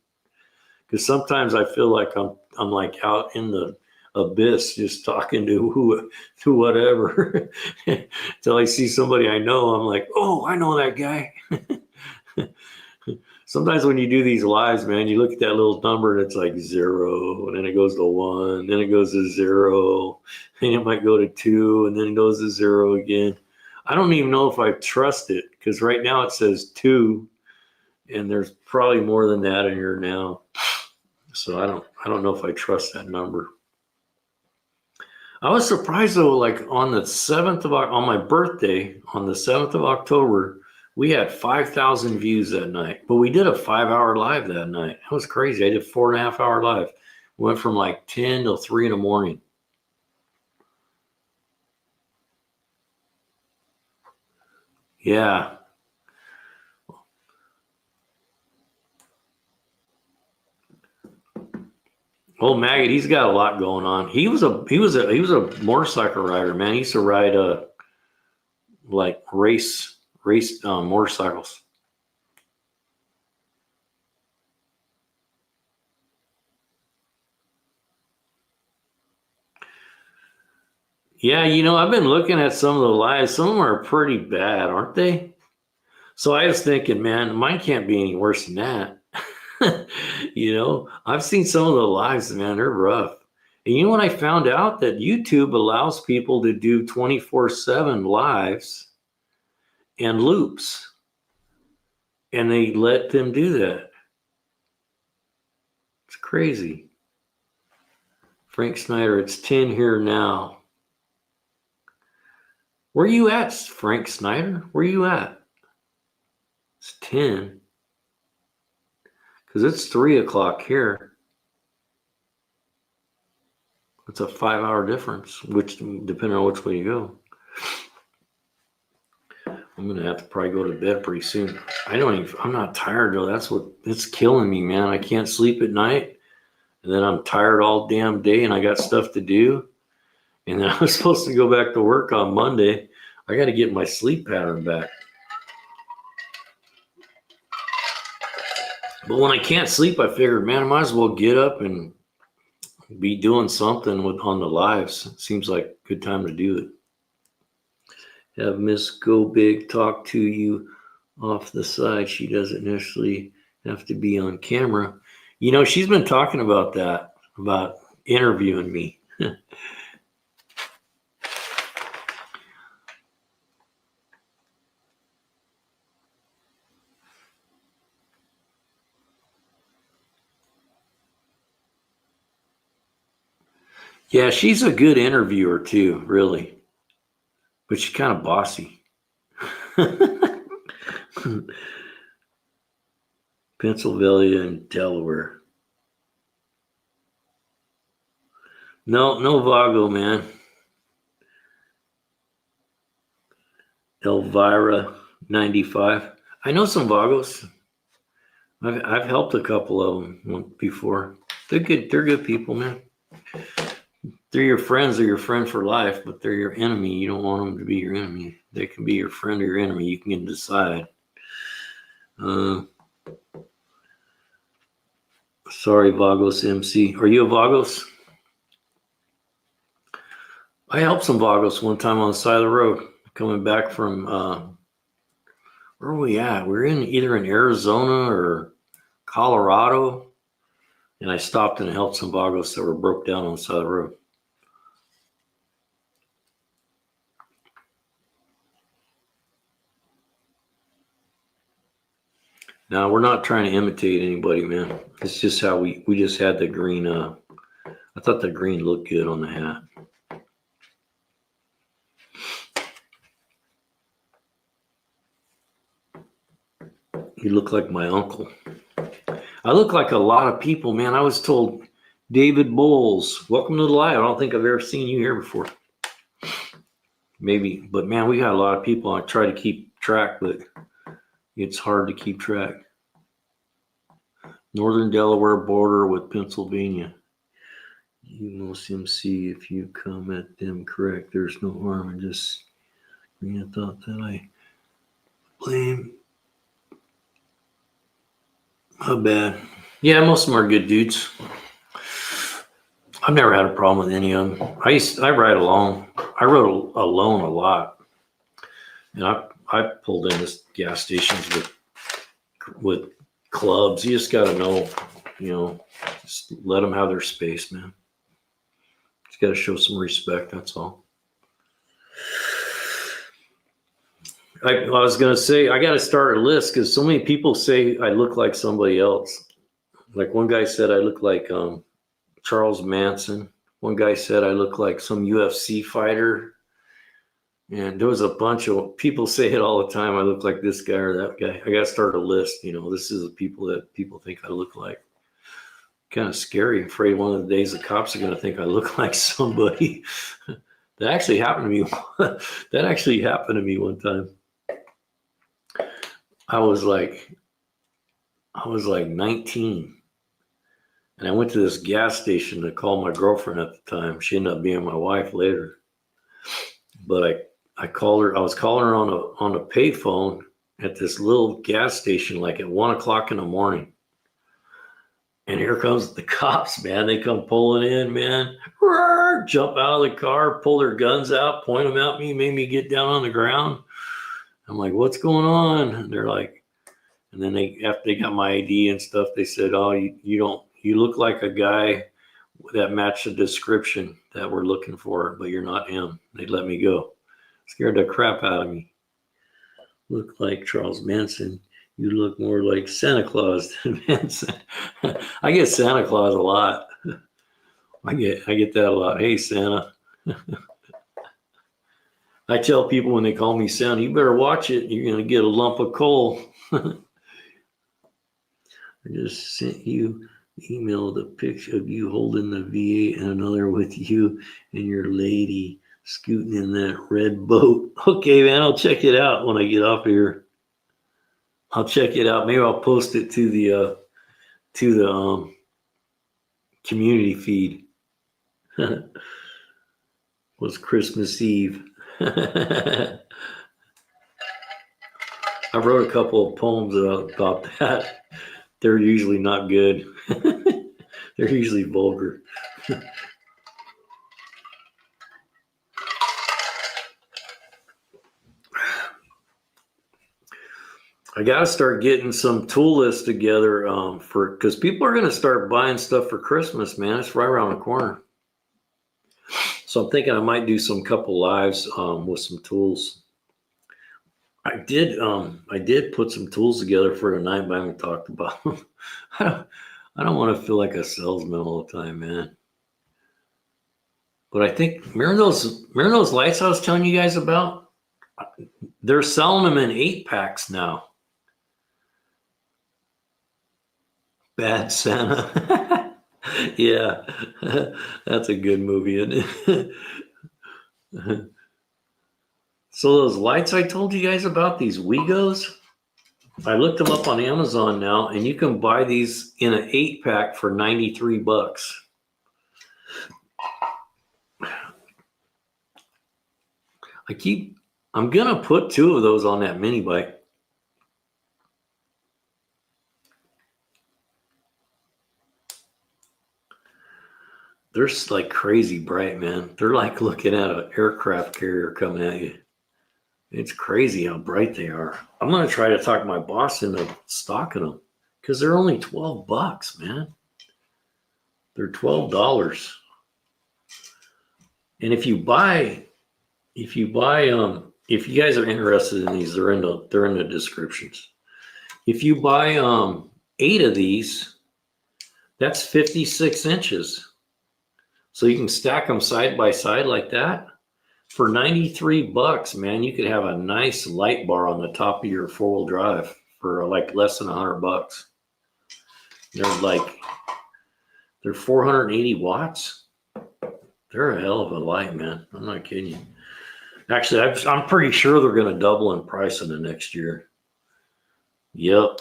Because sometimes I feel like I'm like out in the abyss, just talking to whatever. Until I see somebody I know, I'm like, oh, I know that guy. Sometimes when you do these lives, man, you look at that little number and it's like 0, and then it goes to 1, then it goes to 0, and it might go to 2, and then it goes to 0 again. I don't even know if I trust it, because right now it says 2, and there's probably more than that in here now. So I don't know if I trust that number. I was surprised though, like on the 7th of on my birthday, on the 7th of October, we had 5,000 views that night, but we did a 5-hour live that night. That was crazy. I did 4.5-hour live. Went from like 10 till 3 in the morning. Yeah. Oh, Maggot, he's got a lot going on. He was a motorcycle rider, man. He used to ride like race motorcycles. Yeah, I've been looking at some of the lives. Some of them are pretty bad, aren't they? So I was thinking, man, mine can't be any worse than that. I've seen some of the lives, man, they're rough. And you know what I found out? That YouTube allows people to do 24/7 lives and loops. And they let them do that. It's crazy. Frank Snyder, it's 10 here now. Where you at, Frank Snyder? Where you at? It's 10. Because it's 3 o'clock here. It's a 5-hour difference, which depending on which way you go. I'm gonna have to probably go to bed pretty soon. I'm not tired though. It's killing me, man. I can't sleep at night. And then I'm tired all damn day and I got stuff to do. And then I was supposed to go back to work on Monday. I got to get my sleep pattern back. But when I can't sleep, I figured, man, I might as well get up and be doing something on the lives. It seems like a good time to do it. Have Miss Go Big talk to you off the side. She doesn't necessarily have to be on camera. She's been talking about that, about interviewing me. Yeah, she's a good interviewer too, really. But she's kind of bossy. Pennsylvania and Delaware. No Vago, man. Elvira 95. I know some Vagos. I've helped a couple of them before. They're good people, man. They're your friends. They're your friend for life, but they're your enemy. You don't want them to be your enemy. They can be your friend or your enemy. You can decide. Sorry, Vagos MC. Are you a Vagos? I helped some Vagos one time on the side of the road coming back from, where were we at? We were either in Arizona or Colorado. And I stopped and helped some Vagos that were broke down on the side of the road. Now, we're not trying to imitate anybody, man. It's just how we just had the green. I thought the green looked good on the hat. You look like my uncle. I look like a lot of people, man. I was told, David Bowles, welcome to the live. I don't think I've ever seen you here before. Maybe, but man, we got a lot of people. I try to keep track, but it's hard to keep track. Northern Delaware border with Pennsylvania. You must MC if you come at them correct. There's no harm in just bringing a thought that I blame. How bad? Yeah, most of them are good dudes. I've never had a problem with any of them. I ride alone. I rode alone a lot, and I pulled in this gas stations with clubs. You just got to know, just let them have their space, man. Just got to show some respect. That's all. I was gonna say I got to start a list because so many people say I look like somebody else. Like one guy said I look like Charles Manson. One guy said I look like some UFC fighter. And there was a bunch of people say it all the time. I look like this guy or that guy. I got to start a list. This is the people that people think I look like. Kind of scary. Afraid one of the days the cops are going to think I look like somebody. That actually happened to me. That actually happened to me one time. I was like 19. And I went to this gas station to call my girlfriend at the time. She ended up being my wife later. But I called her. I was calling her on a payphone at this little gas station, like at 1 o'clock in the morning. And here comes the cops, man. They come pulling in, man. Roar, jump out of the car, pull their guns out, point them at me, made me get down on the ground. I'm like, what's going on? And they're like, and then after they got my ID and stuff, they said, oh, you look like a guy that matched the description that we're looking for, but you're not him. They let me go. Scared the crap out of me. Look like Charles Manson. You look more like Santa Claus than Manson. I get Santa Claus a lot. I get that a lot. Hey, Santa. I tell people when they call me Santa, you better watch it. You're going to get a lump of coal. I just sent you emailed a picture of you holding the V8 and another with you and your lady scooting in that red boat. Okay, man, I'll check it out when I get off here. I'll check it out. Maybe I'll post it to the community feed. Was Christmas Eve. I wrote a couple of poems about that. They're usually not good. They're usually vulgar. I got to start getting some tool lists together because people are going to start buying stuff for Christmas, man. It's right around the corner. So I'm thinking I might do some couple lives with some tools. I did put some tools together for tonight, but I haven't talked about them. I don't want to feel like a salesman all the time, man. But I think, remember those lights I was telling you guys about? They're selling them in 8-packs now. Bad Santa. Yeah, that's a good movie, isn't it? So those lights I told you guys about, these Wegos, I looked them up on Amazon now, and you can buy these in an 8-pack for $93. I'm gonna put 2 of those on that mini bike. They're like crazy bright, man. They're like looking at an aircraft carrier coming at you. It's crazy how bright they are. I'm going to try to talk my boss into stocking them because they're only $12, man. They're $12. And if you guys are interested in these, they're in the descriptions. If you buy 8 of these, that's 56 inches. So you can stack them side by side like that. For $93, man, you could have a nice light bar on the top of your 4-wheel drive for like less than $100. They're 480 watts. They're a hell of a light, man. I'm not kidding you. Actually, I'm pretty sure they're going to double in price in the next year. Yep.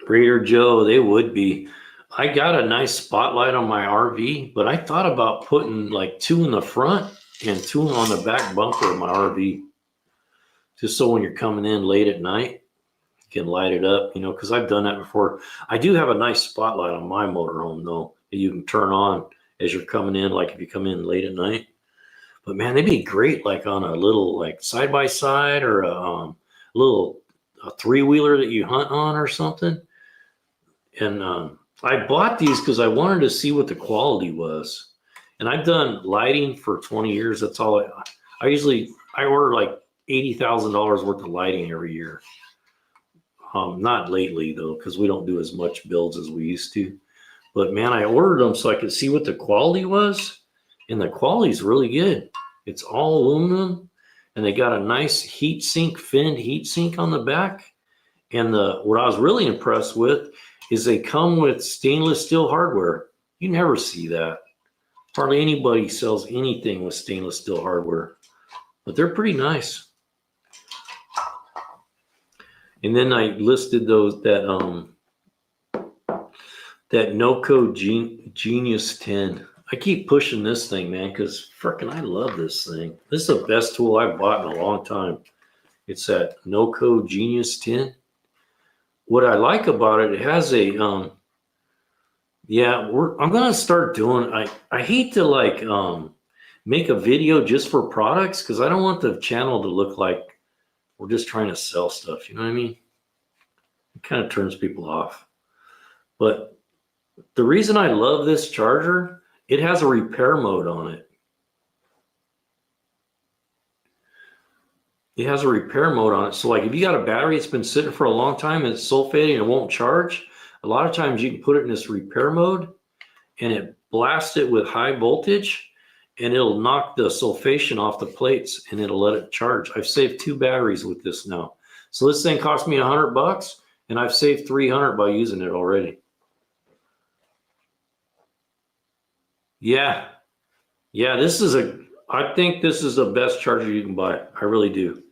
Raider Joe, they would be. I got a nice spotlight on my RV, but I thought about putting like 2 in the front and 2 on the back bumper of my RV. Just so when you're coming in late at night, you can light it up, because I've done that before. I do have a nice spotlight on my motorhome, though, that you can turn on as you're coming in, like if you come in late at night. But man, they'd be great like on a little like side by side or a little three-wheeler that you hunt on or something. And I bought these because I wanted to see what the quality was. And I've done lighting for 20 years. That's all I order like $80,000 worth of lighting every year. Not lately though, because we don't do as much builds as we used to. But man, I ordered them so I could see what the quality was. And the quality is really good. It's all aluminum, and they got a nice heat sink, finned heat sink on the back. And what I was really impressed with is they come with stainless steel hardware. You never see that. Hardly anybody sells anything with stainless steel hardware, but they're pretty nice. And then I listed that NoCo Genius 10. I keep pushing this thing, man, because frickin' I love this thing. This is the best tool I've bought in a long time. It's that NoCo Genius 10. What I like about it, it has a, I'm gonna start doing. I hate to like make a video just for products because I don't want the channel to look like we're just trying to sell stuff. You know what I mean? It kind of turns people off. But the reason I love this charger, it has a repair mode on it. It has a repair mode on it. So like if you got a battery that's been sitting for a long time and it's sulfating and it won't charge, a lot of times you can put it in this repair mode and it blasts it with high voltage and it'll knock the sulfation off the plates and it'll let it charge. I've saved 2 batteries with this now. So this thing cost me $100 and I've saved 300 by using it already. Yeah, I think this is the best charger you can buy. I really do.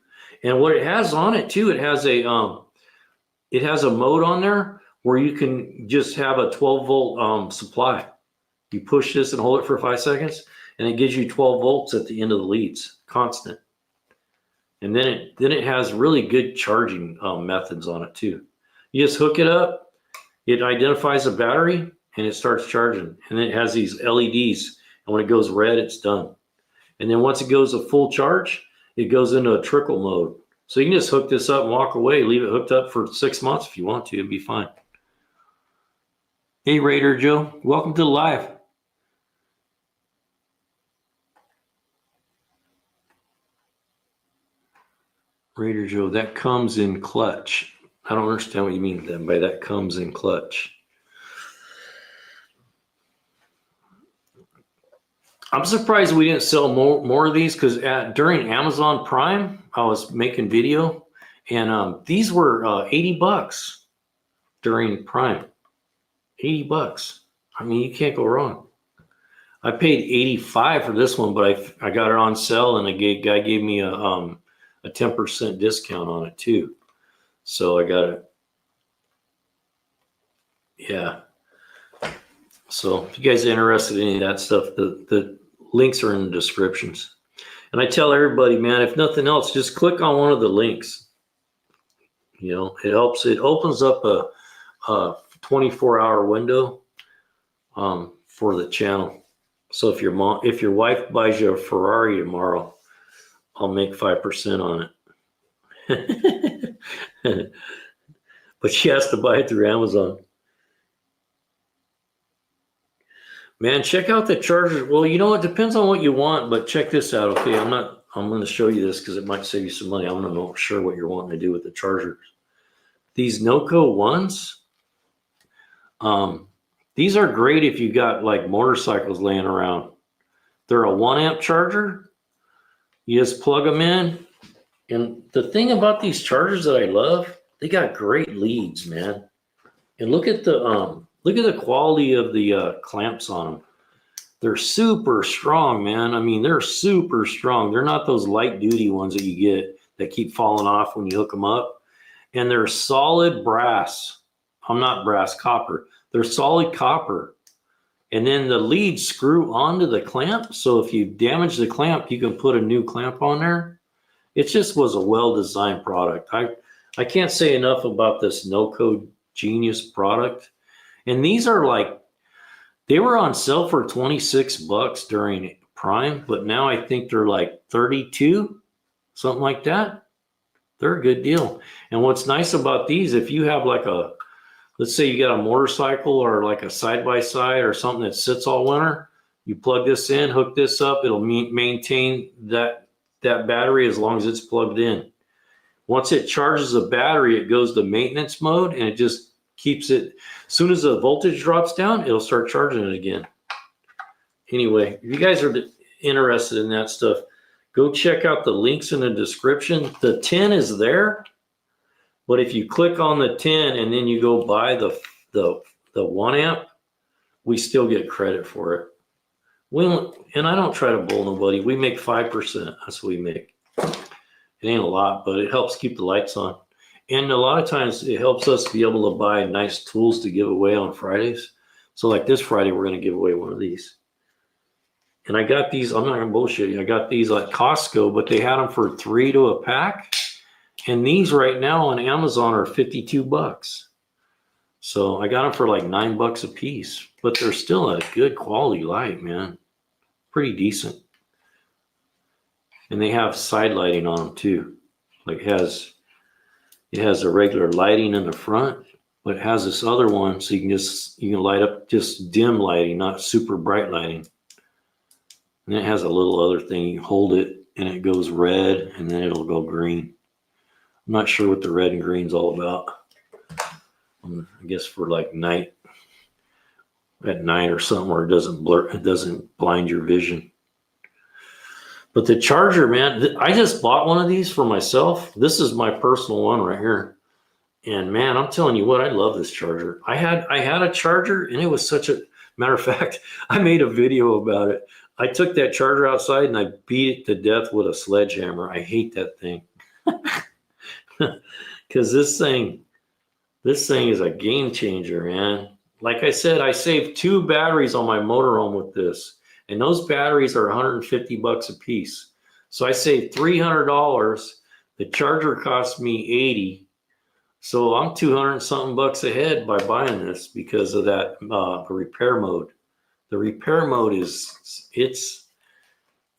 And what it has on it too, it has a mode on there where you can just have a 12 volt supply. You push this and hold it for 5 seconds, and it gives you 12 volts at the end of the leads, constant. And then it has really good charging methods on it too. You just hook it up, it identifies a battery, and it starts charging. And then it has these LEDs, and when it goes red, it's done. And then once it goes to full charge, it goes into a trickle mode. So you can just hook this up and walk away, leave it hooked up for 6 months if you want to, it'd be fine. Hey, Raider Joe, welcome to the live. Raider Joe, that comes in clutch. I don't understand what you mean then by that comes in clutch. I'm surprised we didn't sell more of these because during Amazon Prime, I was making video and these were $80 during Prime. $80. I mean, you can't go wrong. I paid $85 for this one, but I got it on sale and the guy gave me a 10% discount on it too. So I got it. Yeah. So if you guys are interested in any of that stuff, the links are in the descriptions. And I tell everybody, man, if nothing else, just click on one of the links. You know, it helps. It opens up a 24-hour window for the channel. So if your wife buys you a Ferrari tomorrow, I'll make 5% on it. But she has to buy it through Amazon. Man, check out the charger. Well, you know, it depends on what you want, but check this out. Okay, I'm going to show you this because it might save you some money. I'm not sure what you're wanting to do with the chargers. These NoCo ones, these are great if you got like motorcycles laying around. They're a 1 amp charger. You just plug them in. And the thing about these chargers that I love, they got great leads, man. And look at the quality of the clamps on them. They're super strong, man. I mean, they're super strong. They're not those light duty ones that you get that keep falling off when you hook them up. And they're solid brass. Not brass, copper. They're solid copper. And then the leads screw onto the clamp. So if you damage the clamp, you can put a new clamp on there. It just was a well-designed product. I can't say enough about this NoCo Genius product. And these are like, They were on sale for $26 during Prime, but now I think they're like 32, something like that. They're a good deal. And what's nice about these, if you have like a, let's say you got a motorcycle or like a side-by-side or something that sits all winter, you plug this in, hook this up, it'll maintain that battery as long as it's plugged in. Once it charges the battery, it goes to maintenance mode and it just keeps it. As soon as the voltage drops down, it'll start charging it again. Anyway, if you guys are interested in that stuff, go check out the links in the description. The 10 is there, but if you click on the 10 and then you go buy the 1 amp, we still get credit for it. And I don't try to bull nobody. We make 5%. That's what we make. It ain't a lot, but it helps keep the lights on. And a lot of times it helps us be able to buy nice tools to give away on Fridays. So like this Friday, we're going to give away one of these. And I got these, I'm not going to bullshit you. I got these at Costco, but they had them for $3 a pack. And these right now on Amazon are $52. So I got them for like $9 a piece, but they're still a good quality light, man. Pretty decent. And they have side lighting on them too. Like it has a regular lighting in the front, but it has this other one so you can light up just dim lighting, not super bright lighting. And it has a little other thing. You hold it and it goes red and then it'll go green. I'm not sure what the red and green's all about. I guess for like at night or something where it doesn't blur, it doesn't blind your vision. But the charger, man, I just bought one of these for myself. This is my personal one right here. And man, I'm telling you what, I love this charger. I had a charger and it was such a, matter of fact, I made a video about it. I took that charger outside and I beat it to death with a sledgehammer. I hate that thing. Because this thing is a game changer, man. Like I said, I saved 2 batteries on my motorhome with this. And those batteries are $150 a piece. So I saved $300. The charger cost me $80. So I'm 200 something bucks ahead by buying this because of that repair mode. The repair mode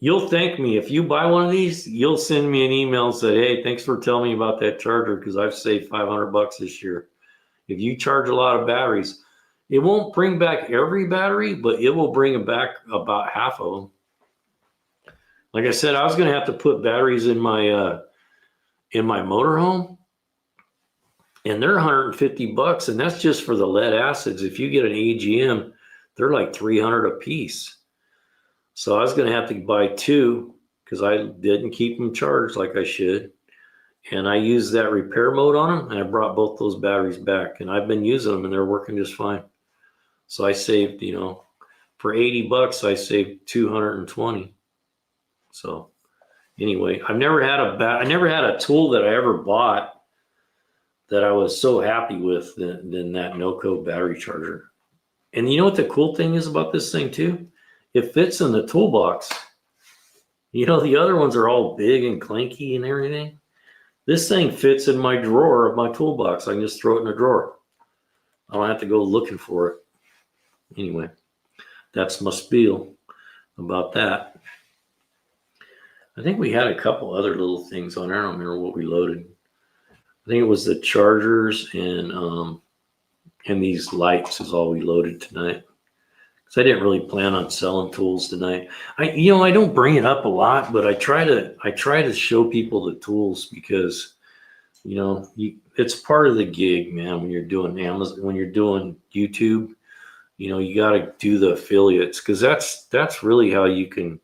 you'll thank me. If you buy one of these, you'll send me an email and say, hey, thanks for telling me about that charger because I've saved $500 this year. If you charge a lot of batteries, it won't bring back every battery, but it will bring back about half of them. Like I said, I was going to have to put batteries in my motorhome, and they're $150, and that's just for the lead acids. If you get an AGM, they're like $300 a piece. So I was going to have to buy 2 because I didn't keep them charged like I should. And I used that repair mode on them, and I brought both those batteries back. And I've been using them, and they're working just fine. So I saved, for $80, I saved 220. So anyway, I never had a tool that I ever bought that I was so happy with than that NoCo battery charger. And you know what the cool thing is about this thing too? It fits in the toolbox. The other ones are all big and clanky and everything. This thing fits in my drawer of my toolbox. I can just throw it in a drawer. I don't have to go looking for it. Anyway, that's my spiel about that. I think we had a couple other little things on there. I don't remember what we loaded. I think it was the chargers and these lights is all we loaded tonight. Because I didn't really plan on selling tools tonight. I don't bring it up a lot, but I try to show people the tools because it's part of the gig, man. When you're doing Amazon, when you're doing YouTube, you got to do the affiliates because that's really how you can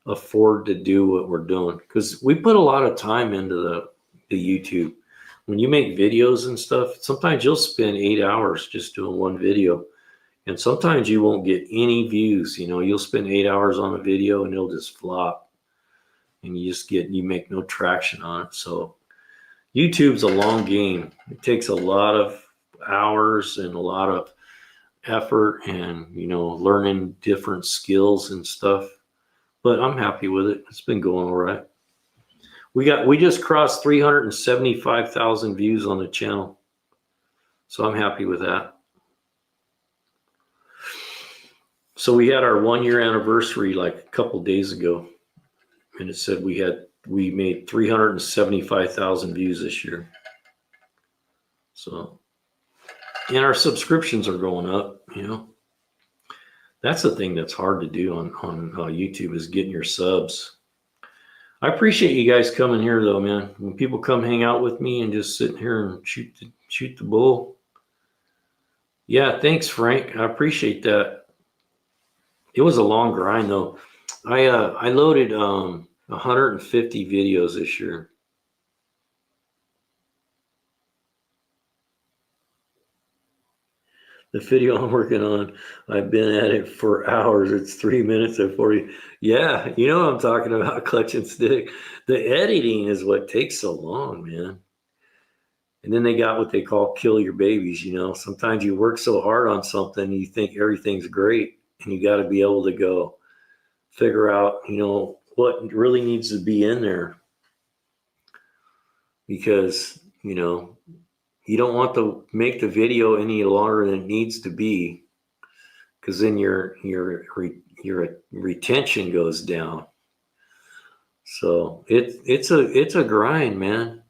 afford to do what we're doing. Because we put a lot of time into the YouTube. When you make videos and stuff, sometimes you'll spend 8 hours just doing one video. And sometimes you won't get any views. You'll spend 8 hours on a video and it'll just flop. And you make no traction on it. So YouTube's a long game. It takes a lot of hours and a lot of effort and, learning different skills and stuff. But I'm happy with it. It's been going all right. We just crossed 375,000 views on the channel. So I'm happy with that. So we had our 1 year anniversary like a couple days ago, and it said we made 375,000 views this year. So, and our subscriptions are going up. That's the thing that's hard to do on YouTube, is getting your subs. I appreciate you guys coming here though, man. When people come hang out with me and just sitting here and shoot the bull. Yeah, thanks, Frank. I appreciate that. It was a long grind though. I loaded 150 videos this year. The video I'm working on, I've been at it for hours. It's 3 minutes and 40. Yeah, you know what I'm talking about, clutch and stick. The editing is what takes so long, man. And then they got what they call kill your babies. Sometimes you work so hard on something, you think everything's great, and you got to be able to go figure out, what really needs to be in there. Because, you don't want to make the video any longer than it needs to be, because then your retention goes down. So it's a grind, man.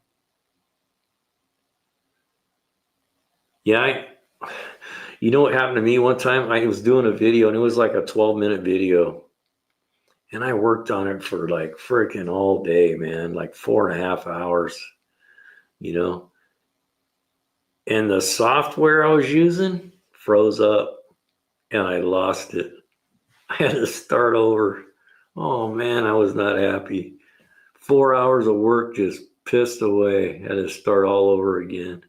Yeah, you know what happened to me one time? I was doing a video, and it was like a 12-minute video, and I worked on it for like freaking all day, man, like 4.5 hours, and the software I was using froze up, and I lost it. I had to start over. Oh man, I was not happy. 4 hours of work just pissed away. Had to start all over again.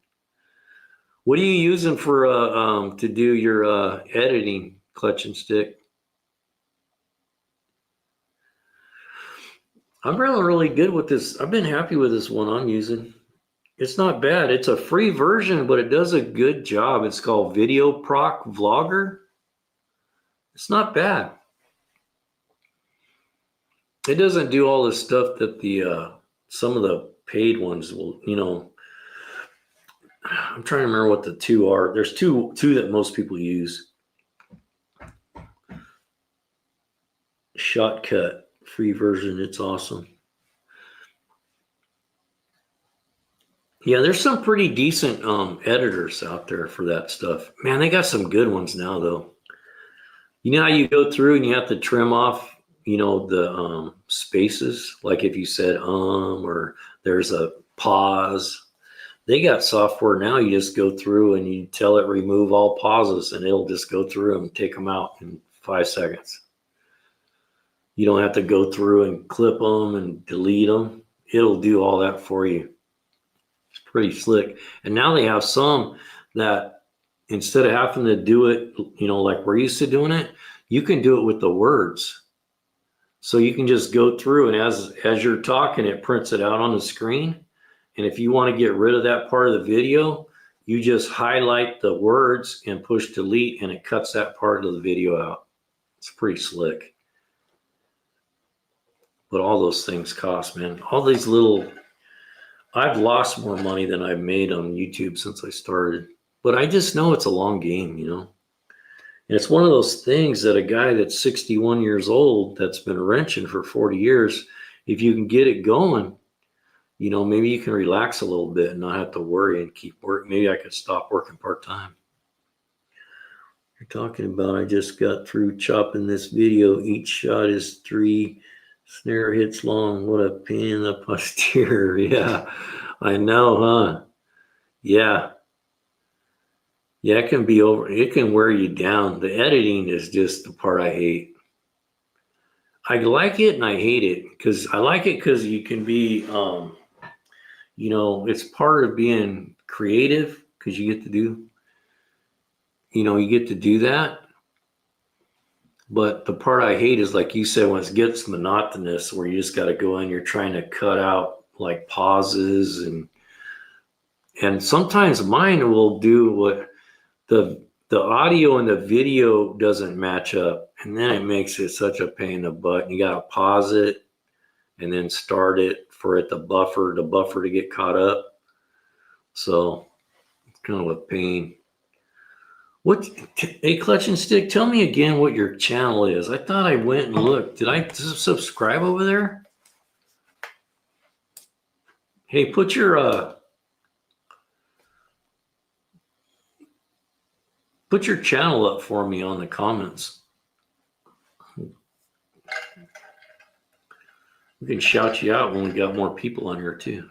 What are you using for to do your editing, clutch and stick? I'm really good with this. I've been happy with this one I'm using. It's not bad. It's a free version, but it does a good job. It's called Video Proc Vlogger. It's not bad. It doesn't do all the stuff that the some of the paid ones will, I'm trying to remember what the two are. There's two that most people use. Shotcut, free version. It's awesome. Yeah, there's some pretty decent editors out there for that stuff. Man, they got some good ones now, though. You know how you go through and you have to trim off, the spaces? Like if you said or there's a pause. They got software now. You just go through and you tell it remove all pauses, and it'll just go through and take them out in 5 seconds. You don't have to go through and clip them and delete them. It'll do all that for you. It's pretty slick. And now they have some that instead of having to do it, like we're used to doing it, you can do it with the words. So you can just go through, and as you're talking, it prints it out on the screen. And if you want to get rid of that part of the video, you just highlight the words and push delete, and it cuts that part of the video out. It's pretty slick. But all those things cost, man. All these I've lost more money than I've made on YouTube since I started. But I just know it's a long game, And it's one of those things that a guy that's 61 years old, that's been wrenching for 40 years, if you can get it going, maybe you can relax a little bit and not have to worry and keep working. Maybe I could stop working part-time. You're talking about, I just got through chopping this video. Each shot is 3 snare hits long. What a pain in the posterior. Yeah, I know, huh? Yeah. Yeah, it can be over. It can wear you down. The editing is just the part I hate. I like it and I hate it, because I like it because you can be, it's part of being creative, because you get to do, you get to do that. But the part I hate is, like you said, when it gets monotonous, where you just got to go in, you're trying to cut out like pauses, and sometimes mine will do what the audio and the video doesn't match up, and then it makes it such a pain in the butt. You got to pause it and then start it for it to buffer to get caught up. So it's kind of a pain. What? Hey, Clutch and Stick, tell me again what your channel is. I thought I went and looked. Did I subscribe over there? Hey, put your channel up for me on the comments. We can shout you out when we got more people on here too.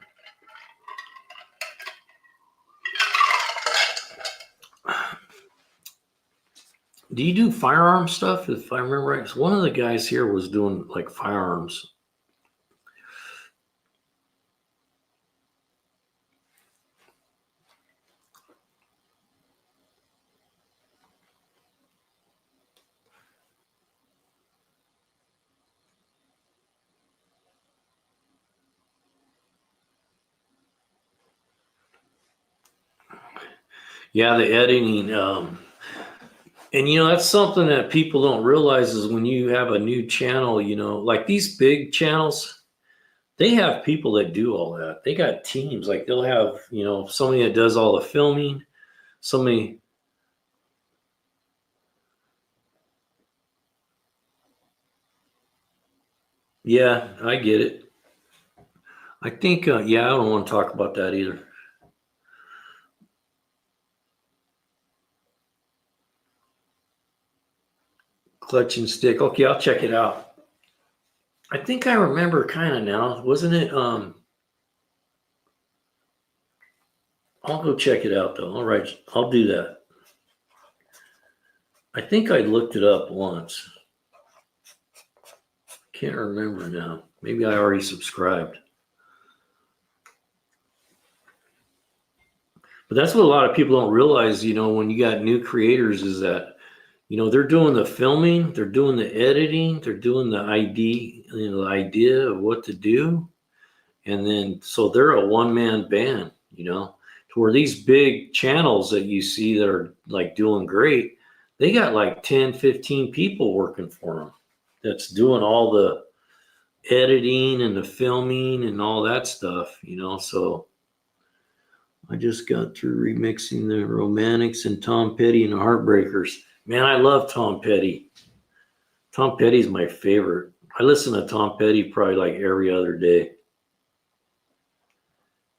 Do you do firearm stuff? If I remember right, 'cause one of the guys here was doing like firearms. Yeah, the editing. And that's something that people don't realize is when you have a new channel, like these big channels, they have people that do all that. They got teams. Like they'll have, somebody that does all the filming, somebody. Yeah, I get it. I think, I don't want to talk about that either. Clutch and Stick. Okay, I'll check it out. I think I remember kind of now. Wasn't it? I'll go check it out though. All right, I'll do that. I think I looked it up once. Can't remember now. Maybe I already subscribed. But that's what a lot of people don't realize, when you got new creators is that, they're doing the filming, they're doing the editing, they're doing the the idea of what to do. And then, so they're a one-man band, to where these big channels that you see that are like doing great, they got like 10, 15 people working for them that's doing all the editing and the filming and all that stuff, so I just got through remixing the Romantics and Tom Petty and the Heartbreakers. Man, I love Tom Petty. Tom Petty's my favorite. I listen to Tom Petty probably like every other day.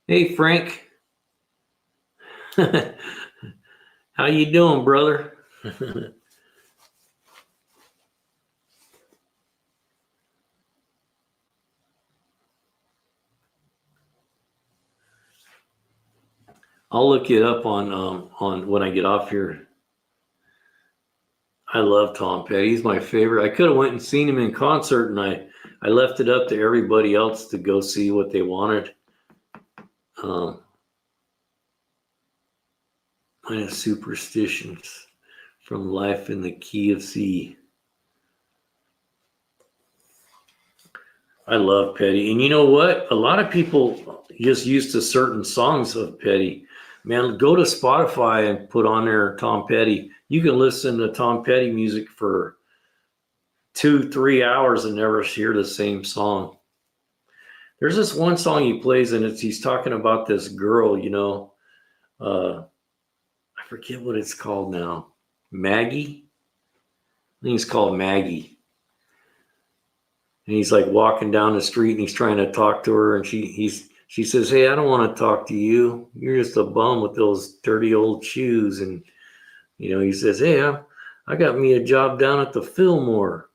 Hey, Frank. How you doing, brother? I'll look it up on when I get off here. I love Tom Petty. He's my favorite. I could have went and seen him in concert, and I left it up to everybody else to go see what they wanted. I have superstitions from Life in the Key of C. I love Petty. And you know what? A lot of people just used to certain songs of Petty. Man, go to Spotify and put on there Tom Petty. You can listen to Tom Petty music for 2-3 hours and never hear the same song. There's this one song he plays, and he's talking about this girl, I forget what it's called now. Maggie? I think it's called Maggie. And he's like walking down the street and he's trying to talk to her, and she says, "Hey, I don't want to talk to you. You're just a bum with those dirty old shoes." And he says, "Hey, I got me a job down at the Fillmore."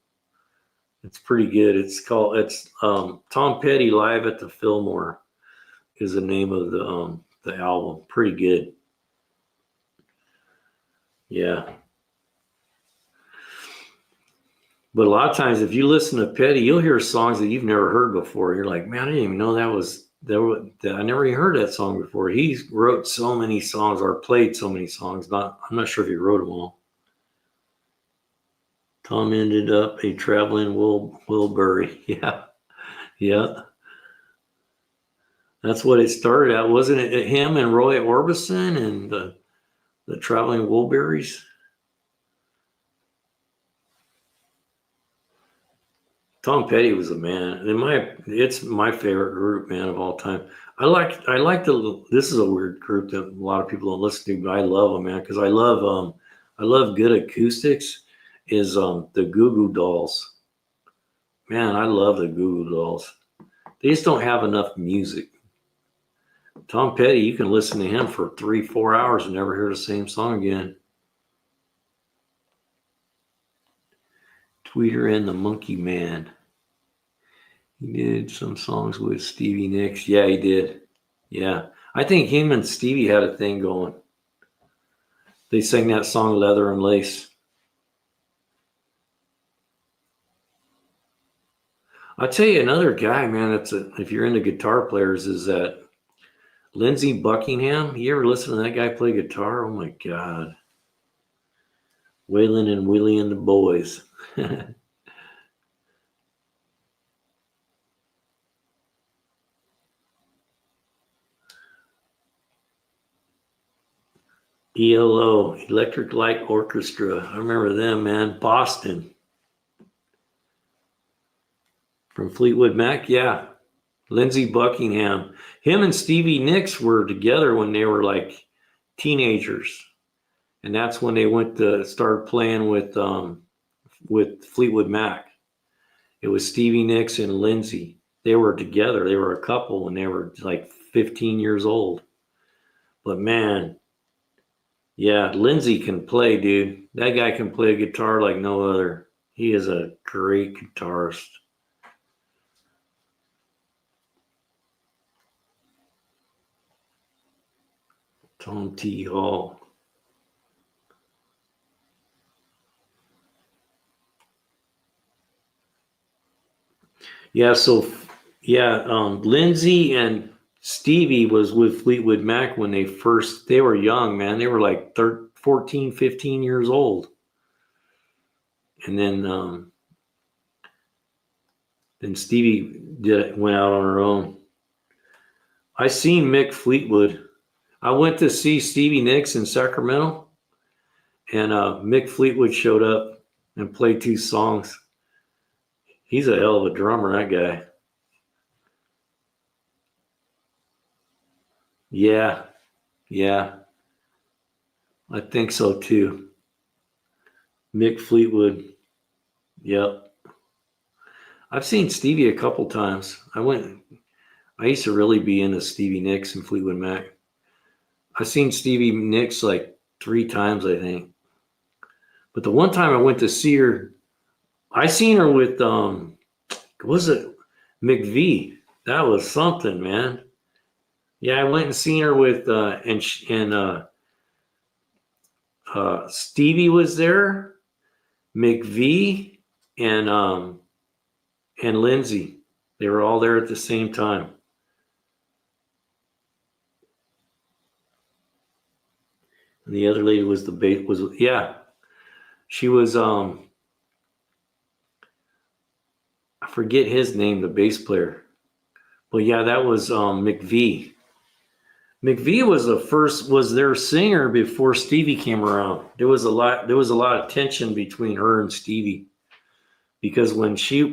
It's pretty good. It's Tom Petty Live at the Fillmore is the name of the album. Pretty good. Yeah. But a lot of times, if you listen to Petty, you'll hear songs that you've never heard before. You're like, man, I didn't even know I never even heard that song before. He wrote so many songs or played so many songs. I'm not sure if he wrote them all. Tom ended up a traveling Wilbury. Yeah. Yeah. That's what it started out. Wasn't it him and Roy Orbison and the traveling Wilburys? Tom Petty was a man. It's my favorite group, man, of all time. I like this is a weird group that a lot of people don't listen to, but I love them, man, because I I love good acoustics is the Goo Goo Dolls. Man, I love the Goo Goo Dolls. They just don't have enough music. Tom Petty, you can listen to him for 3-4 hours and never hear the same song again. Tweeter and the Monkey Man. He did some songs with Stevie Nicks. Yeah, he did. Yeah. I think him and Stevie had a thing going. They sang that song Leather and Lace. I'll tell you another guy, man, if you're into guitar players, is that Lindsey Buckingham. You ever listen to that guy play guitar? Oh my God. Waylon and Willie and the Boys. ELO, Electric Light Orchestra. I remember them, man. Boston. From Fleetwood Mac, yeah. Lindsey Buckingham. Him and Stevie Nicks were together when they were like teenagers. And that's when they went to start playing with Fleetwood Mac. It was Stevie Nicks and Lindsey. They were together. They were a couple when they were like 15 years old. But man, yeah, Lindsey can play, dude. That guy can play a guitar like no other. He is a great guitarist. Tom T. Hall. Yeah, Lindsey and Stevie was with Fleetwood Mac when they were young, man. They were like 14, 15 years old. And then Stevie went out on her own. I seen Mick Fleetwood. I went to see Stevie Nicks in Sacramento, and Mick Fleetwood showed up and played 2 songs. He's a hell of a drummer, that guy. Yeah. I think so too. Mick Fleetwood. Yep. I've seen Stevie a couple times. I used to really be into Stevie Nicks and Fleetwood Mac. I've seen Stevie Nicks like 3 times, I think. But the one time I went to see her, I seen her with was it McVie? That was something, man. Yeah, I went and seen her with Stevie was there, McVie, and Lindsey. They were all there at the same time. And the other lady was she was I forget his name, the bass player. But yeah, that was McVie. McVie was their singer before Stevie came around. There was a lot of tension between her and Stevie. Because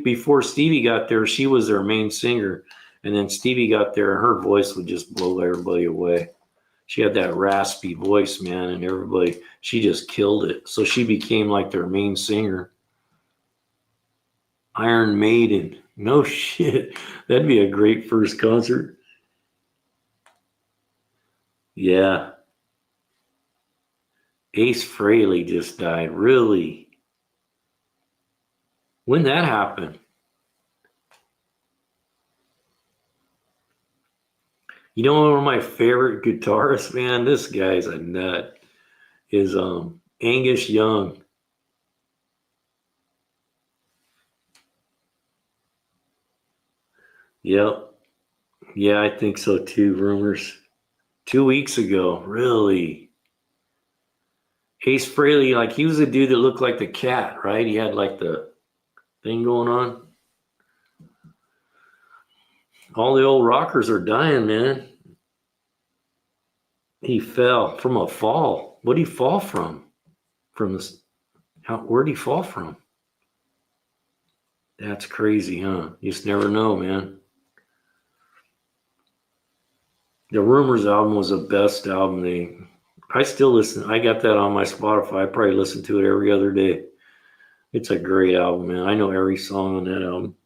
before Stevie got there, she was their main singer. And then Stevie got there and her voice would just blow everybody away. She had that raspy voice, man, and she just killed it. So she became like their main singer. Iron Maiden. No shit. That'd be a great first concert. Yeah. Ace Frehley just died. Really? When that happened? You know, one of my favorite guitarists, man, this guy's a nut, is Angus Young. Yep. Yeah, I think so too. Rumors 2 weeks ago. Really? Ace Frehley, like he was a dude that looked like the Cat, right? He had like the thing going on. All the old rockers are dying, man. He fell from a fall. What did he fall from? Where'd he fall from? That's crazy, huh? You just never know, man. The Rumors album was the best album. I still listen. I got that on my Spotify. I probably listen to it every other day. It's a great album, man. I know every song on that album.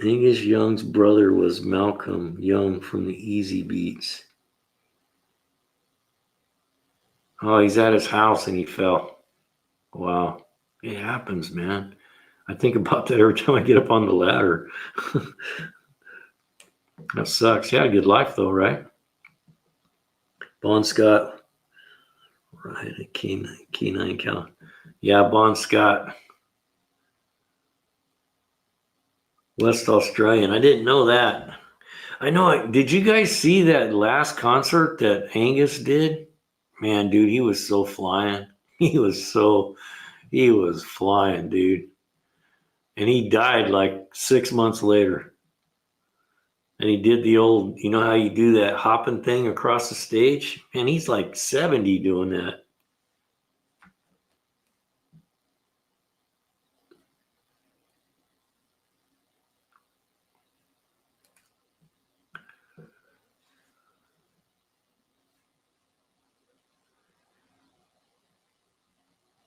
Angus Young's brother was Malcolm Young from the Easy Beats. Oh, he's at his house and he fell. Wow. It happens, man. I think about that every time I get up on the ladder. That sucks. He had a good life, though, right? Bon Scott. Right, a K9 Cal. Yeah, Bon Scott. West Australian. I didn't know that. I know. Did you guys see that last concert that Angus did? Man, dude, he was so flying. He was flying, dude. And he died like 6 months later. And he did the old, you know how you do that hopping thing across the stage? And he's like 70 doing that.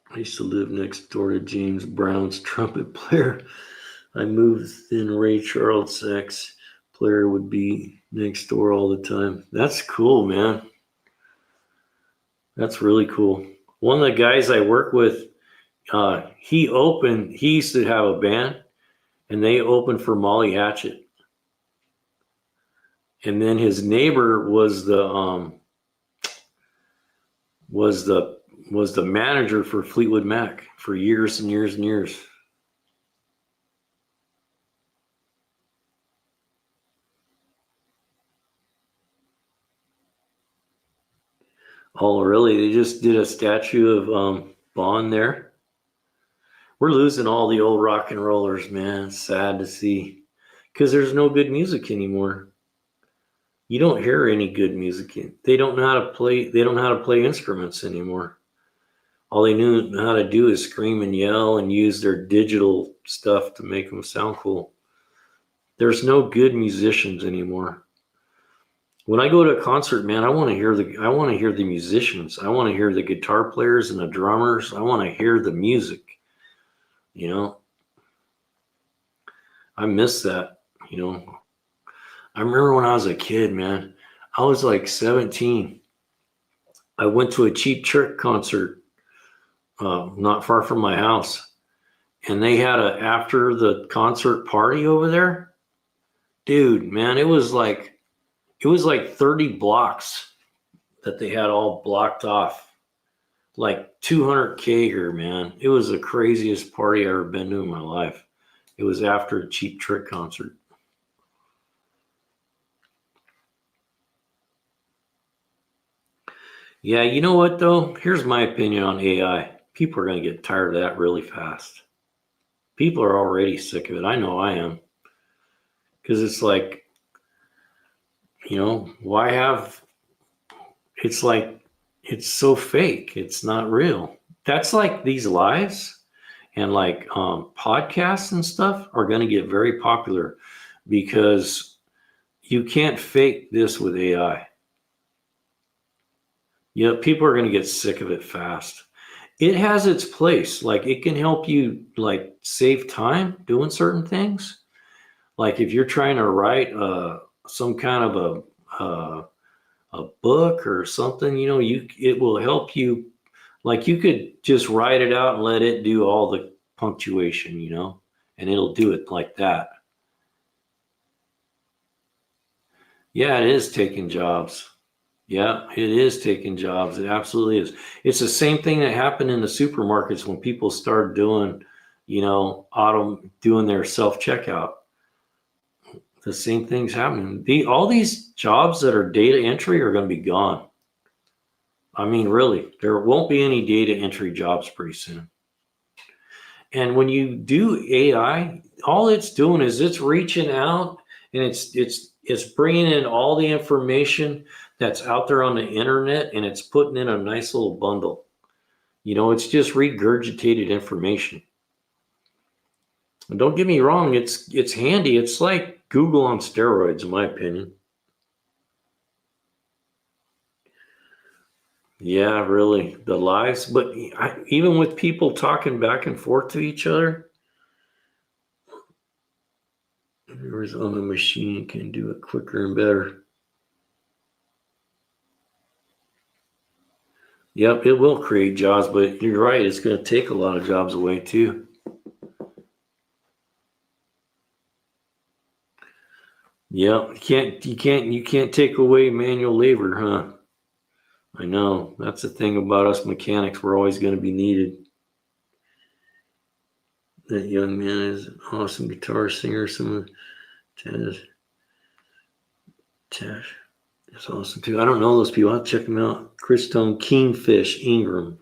I used to live next door to James Brown's trumpet player. I moved in Ray Charles' sax player would be next door all the time. That's cool, man. That's really cool. One of the guys I work with, he used to have a band and they opened for Molly Hatchet. And then his neighbor was the manager for Fleetwood Mac for years and years and years. Oh, really? They just did a statue of Bon there. We're losing all the old rock and rollers, man. It's sad to see because there's no good music anymore. You don't hear any good music. They don't know how to play. They don't know how to play instruments anymore. All they knew how to do is scream and yell and use their digital stuff to make them sound cool. There's no good musicians anymore. When I go to a concert, man, I want to hear the musicians. I want to hear the guitar players and the drummers. I want to hear the music. You know, I miss that. You know, I remember when I was a kid, man. I was like 17. I went to a Cheap Trick concert, not far from my house, and they had a after the concert party over there. Dude, man, it was like 30 blocks that they had all blocked off. Like 200K here, man. It was the craziest party I've ever been to in my life. It was after a Cheap Trick concert. Yeah, you know what though? Here's my opinion on AI. People are going to get tired of that really fast. People are already sick of it. I know I am. Because it's like, you know, why have, it's like, it's so fake. It's not real. That's like these lives and like podcasts and stuff are going to get very popular because you can't fake this with AI. You know, people are going to get sick of it fast. It has its place. Like it can help you like save time doing certain things. Like if you're trying to write some kind of a book or something, you know, it will help you. Like you could just write it out and let it do all the punctuation, you know, and it'll do it like that. Yeah, it is taking jobs. Yeah, it is taking jobs. It absolutely is. It's the same thing that happened in the supermarkets when people started doing, you know, doing their self-checkout. The same thing's happening. All these jobs that are data entry are going to be gone. I mean, really, there won't be any data entry jobs pretty soon. And when you do AI, all it's doing is it's reaching out and it's bringing in all the information that's out there on the internet and it's putting in a nice little bundle. You know, it's just regurgitated information. And don't get me wrong, it's handy. It's like Google on steroids, in my opinion. Yeah, really, the lives. But even with people talking back and forth to each other, viewers on the machine can do it quicker and better. Yep, it will create jobs, but you're right. It's going to take a lot of jobs away too. Yep, you can't take away manual labor, huh? I know. That's the thing about us mechanics. We're always going to be needed. That young man is an awesome guitar singer. Some of Tash. That's awesome too. I don't know those people. I'll check them out. Christone Kingfish Ingram,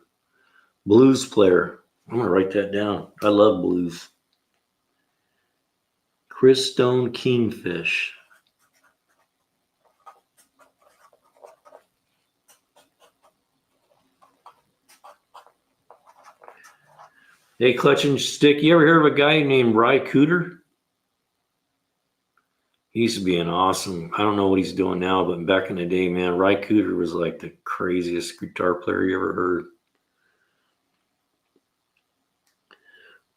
blues player. I'm gonna write that down. I love blues. Christone Kingfish. Hey, Clutch and Stick, you ever heard of a guy named Ry Cooter? He used to be an awesome, I don't know what he's doing now, but back in the day, man, Ry Cooter was like the craziest guitar player you ever heard.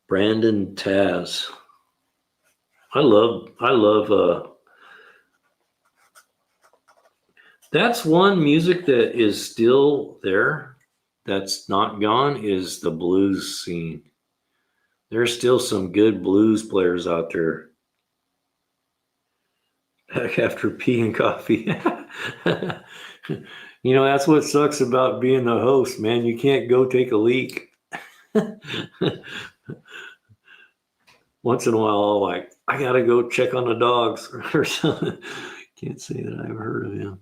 Brandon Taz. I love that's one music that is still there, that's not gone, is the blues scene. There's still some good blues players out there. Back after pee and coffee. That's what sucks about being the host, man. You can't go take a leak. Once in a while, I'll I gotta go check on the dogs or something. Can't say that I've heard of him.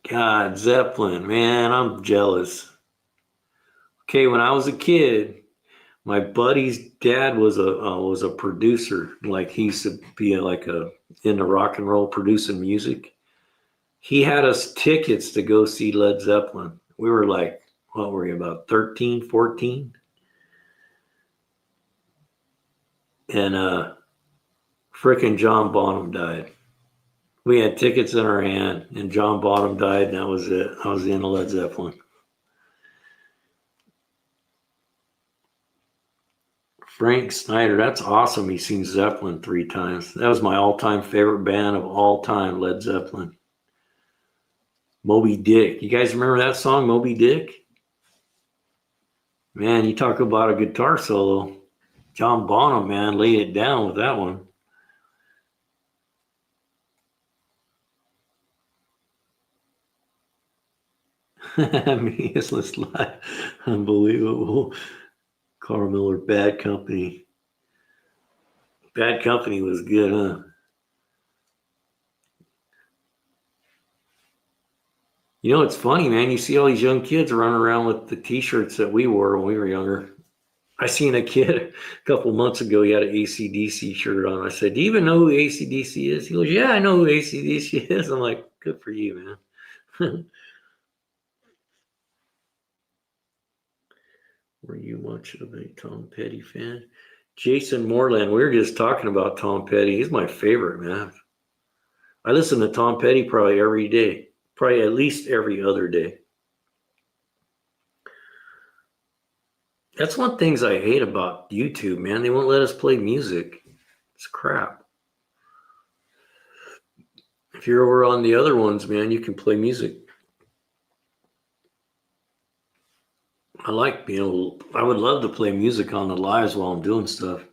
God, Zeppelin, man, I'm jealous. Okay, when I was a kid, my buddy's dad was a producer. Like he used to be into rock and roll, producing music. He had us tickets to go see Led Zeppelin. We were like, what were we, about 13, 14? And frickin' John Bonham died. We had tickets in our hand, and John Bonham died, and that was it. I was into Led Zeppelin. Frank Snyder, that's awesome. He's seen Zeppelin 3 times. That was my all-time favorite band of all time, Led Zeppelin. Moby Dick. You guys remember that song, Moby Dick? Man, you talk about a guitar solo. John Bonham, man, laid it down with that one. Meaningless Life. Unbelievable. Carl Miller, Bad Company. Bad Company was good, huh? It's funny, man. You see all these young kids running around with the t-shirts that we wore when we were younger. I seen a kid a couple months ago. He had an AC/DC shirt on. I said, "Do you even know who AC/DC is?" He goes, "Yeah, I know who AC/DC is." I'm like, "Good for you, man." Were you much of a Tom Petty fan? Jason Moreland. We were just talking about Tom Petty. He's my favorite, man. I listen to Tom Petty probably every day, probably at least every other day. That's one of the things I hate about YouTube, man. They won't let us play music. It's crap. If you're over on the other ones, man, you can play music. I would love to play music on the lives while I'm doing stuff.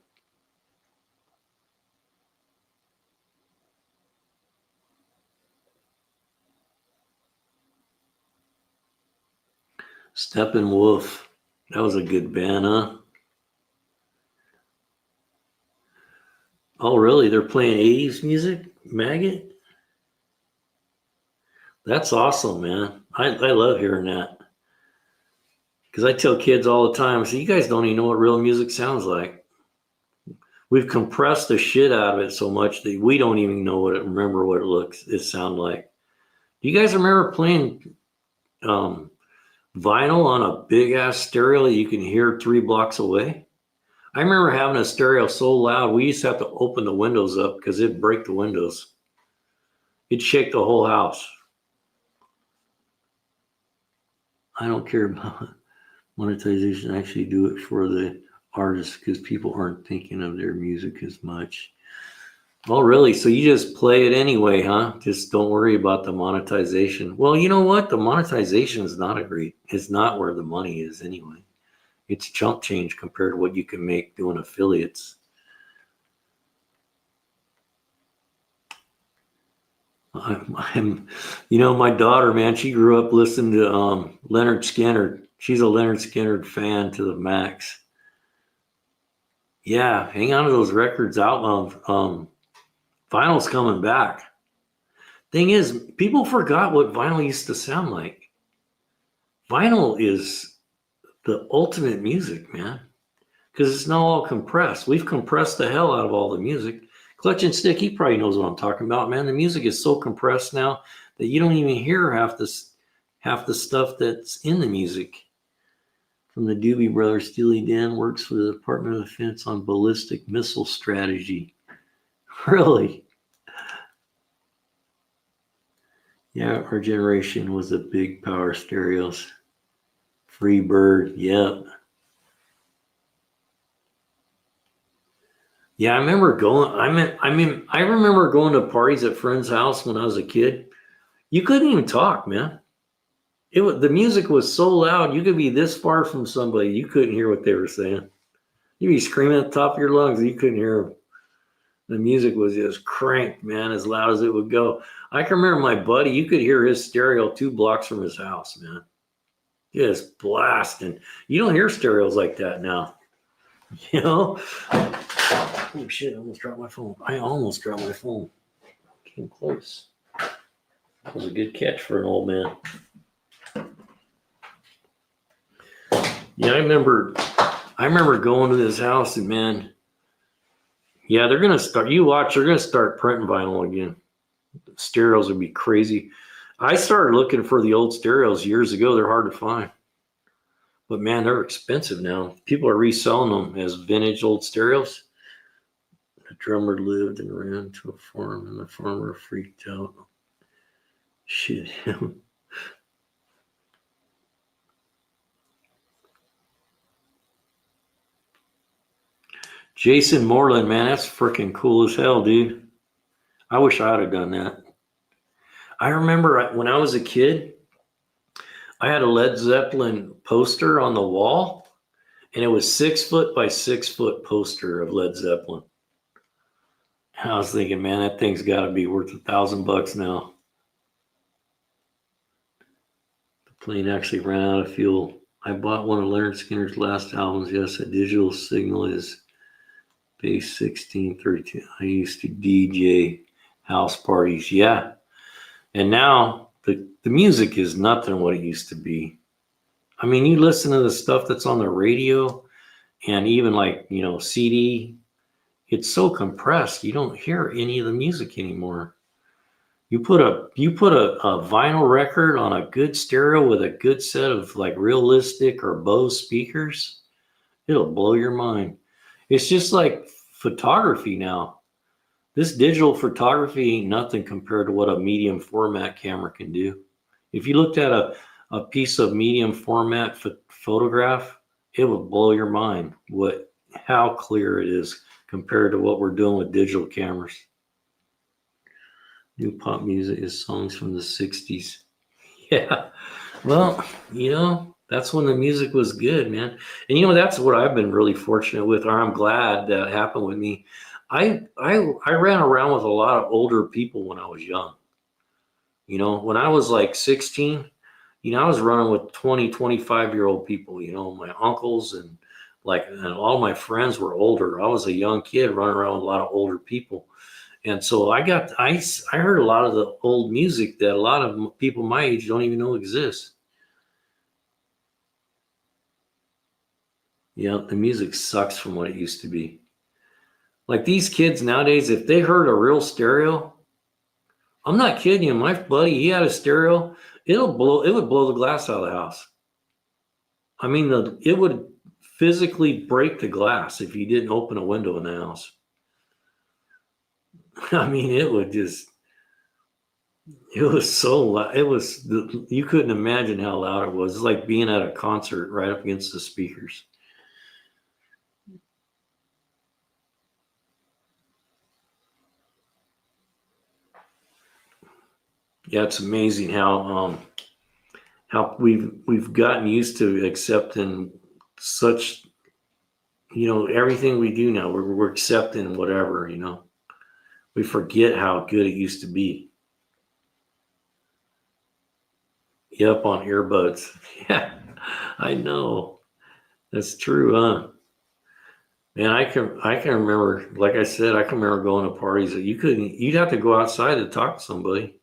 Steppenwolf. That was a good band, huh? Oh, really? They're playing 80s music? Maggot? That's awesome, man. I love hearing that. Because I tell kids all the time, I say, you guys don't even know what real music sounds like. We've compressed the shit out of it so much that we don't even remember what it sounds like. Do you guys remember playing vinyl on a big ass stereo that you can hear 3 blocks away? I remember having a stereo so loud, we used to have to open the windows up because it'd break the windows. It'd shake the whole house. I don't care about monetization. Actually do it for the artists because people aren't thinking of their music as much. Oh, really? So you just play it anyway, huh? Just don't worry about the monetization. Well, you know what? The monetization is not it's not where the money is anyway. It's chump change compared to what you can make doing affiliates. My daughter, man, she grew up listening to Leonard Skinner. She's a Leonard Skinner fan to the max. Yeah, hang on to those records out. Vinyl's coming back. Thing is, people forgot what vinyl used to sound like. Vinyl is the ultimate music, man, because it's not all compressed. We've compressed the hell out of all the music. Clutch and Stick, he probably knows what I'm talking about, man. The music is so compressed now that you don't even hear half the stuff that's in the music. From the Doobie Brothers, Steely Dan works for the Department of Defense on ballistic missile strategy. Really? Yeah, our generation was the big power stereos. Free Bird, yep. Yeah, I remember going. I remember going to parties at friends' house when I was a kid. You couldn't even talk, man. The music was so loud. You could be this far from somebody, you couldn't hear what they were saying. You'd be screaming at the top of your lungs, you couldn't hear them. The music was just cranked, man, as loud as it would go. I can remember my buddy. You could hear his stereo 2 blocks from his house, man. Just blasting. You don't hear stereos like that now. You know? Oh shit, I almost dropped my phone. Came close. That was a good catch for an old man. Yeah, I remember going to this house and man, yeah, they're gonna start printing vinyl again. Stereos would be crazy. I started looking for the old stereos years ago. They're hard to find. But man, they're expensive now. People are reselling them as vintage old stereos. The drummer lived and ran to a farm, and the farmer freaked out. Shit him. Jason Moreland, man, that's freaking cool as hell, dude. I wish I'd have done that. I remember when I was a kid, I had a Led Zeppelin poster on the wall, and it was 6 foot by 6 foot poster of Led Zeppelin. And I was thinking, man, that thing's got to be worth $1,000 now. The plane actually ran out of fuel. I bought one of Leonard Skinner's last albums. Yes, a digital signal is base 1632. I used to DJ house parties. Yeah. And now the music is nothing what it used to be. I mean, you listen to the stuff that's on the radio and even like, CD, it's so compressed. You don't hear any of the music anymore. You put a vinyl record on a good stereo with a good set of like realistic or Bose speakers, it'll blow your mind. It's just like photography now. This digital photography ain't nothing compared to what a medium format camera can do. If you looked at a piece of medium format photograph, it would blow your mind how clear it is compared to what we're doing with digital cameras. New pop music is songs from the 60s. Yeah. Well, that's when the music was good, man. And that's what I've been really fortunate with, or I'm glad that happened with me. I ran around with a lot of older people when I was young. When I was like 16, I was running with 20, 25-year-old people, my uncles and all my friends were older. I was a young kid running around with a lot of older people. And so I heard a lot of the old music that a lot of people my age don't even know exists. Yeah, the music sucks from what it used to be. Like these kids nowadays, if they heard a real stereo, I'm not kidding you. My buddy, he had a stereo. It would blow the glass out of the house. I mean, it would physically break the glass if you didn't open a window in the house. I mean, it was so loud. You couldn't imagine how loud it was. It's like being at a concert right up against the speakers. Yeah, it's amazing how we've gotten used to accepting such, everything we do now. We're accepting whatever, We forget how good it used to be. Yep, on earbuds. Yeah, I know. That's true, huh? Man, I can remember, like I said, I can remember going to parties that you'd have to go outside to talk to somebody.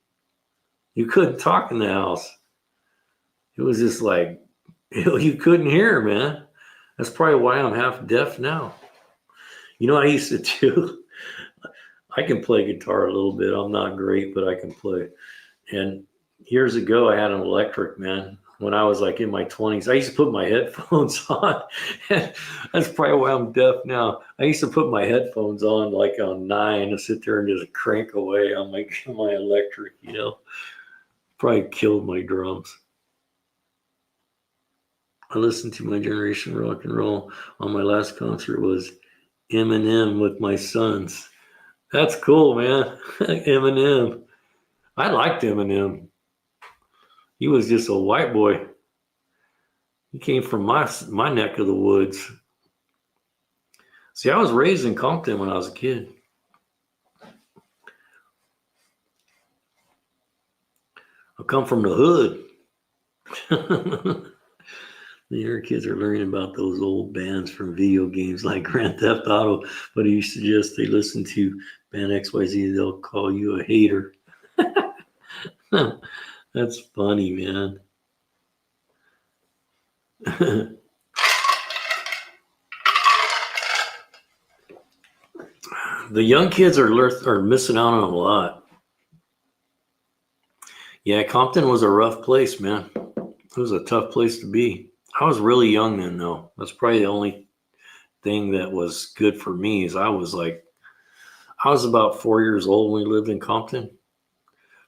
You couldn't talk in the house. It was just like, you couldn't hear, man. That's probably why I'm half deaf now. I used to do, I can play guitar a little bit. I'm not great, but I can play. And years ago, I had an electric, man. When I was like in my 20s, I used to put my headphones on. That's probably why I'm deaf now. I used to put my headphones on like on 9 and sit there and just crank away on my electric, Probably killed my drums. I listened to my generation rock and roll. On my last concert was Eminem with my sons. That's cool, man. Eminem. I liked Eminem. He was just a white boy. He came from my neck of the woods. See, I was raised in Compton when I was a kid. I come from the hood. The younger kids are learning about those old bands from video games like Grand Theft Auto, but you suggest they listen to band XYZ, they'll call you a hater. That's funny, man. The young kids are missing out on a lot. Yeah, Compton was a rough place, man. It was a tough place to be. I was really young then, though. That's probably the only thing that was good for me is I was about 4 years old when we lived in Compton.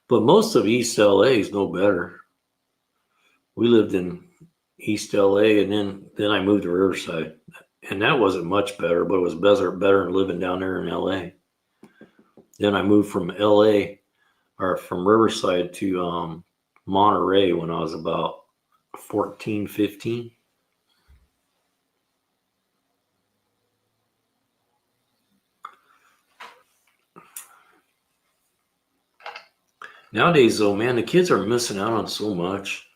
But most of East LA is no better. We lived in East LA, and then I moved to Riverside, and that wasn't much better, but it was better than living down there in LA. Then I moved from LA or from Riverside to Monterey when I was about 14, 15. Nowadays, though, man, the kids are missing out on so much.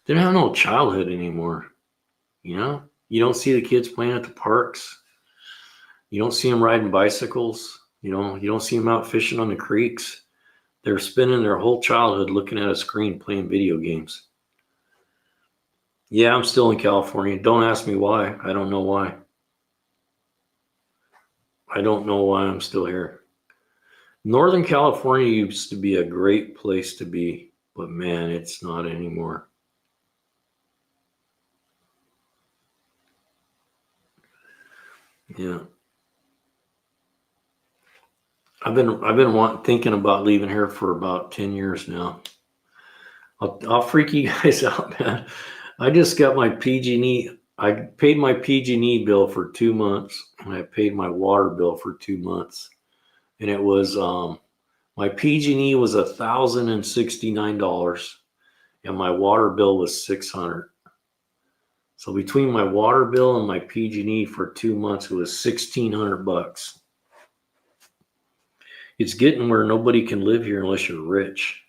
They don't have no childhood anymore. You don't see the kids playing at the parks. You don't see them riding bicycles. You don't see them out fishing on the creeks. They're spending their whole childhood looking at a screen playing video games. Yeah, I'm still in California. Don't ask me why. I don't know why. I don't know why I'm still here. Northern California used to be a great place to be, but man, it's not anymore. Yeah. I've been thinking about leaving here for about 10 years now. I'll freak you guys out, man. I just got my PG&E. I paid my PG&E bill for 2 months, and I paid my water bill for 2 months, and it was my PG&E was $1,069, and my water bill was $600. So between my water bill and my PG&E for 2 months, it was $1,600. It's getting where nobody can live here unless you're rich.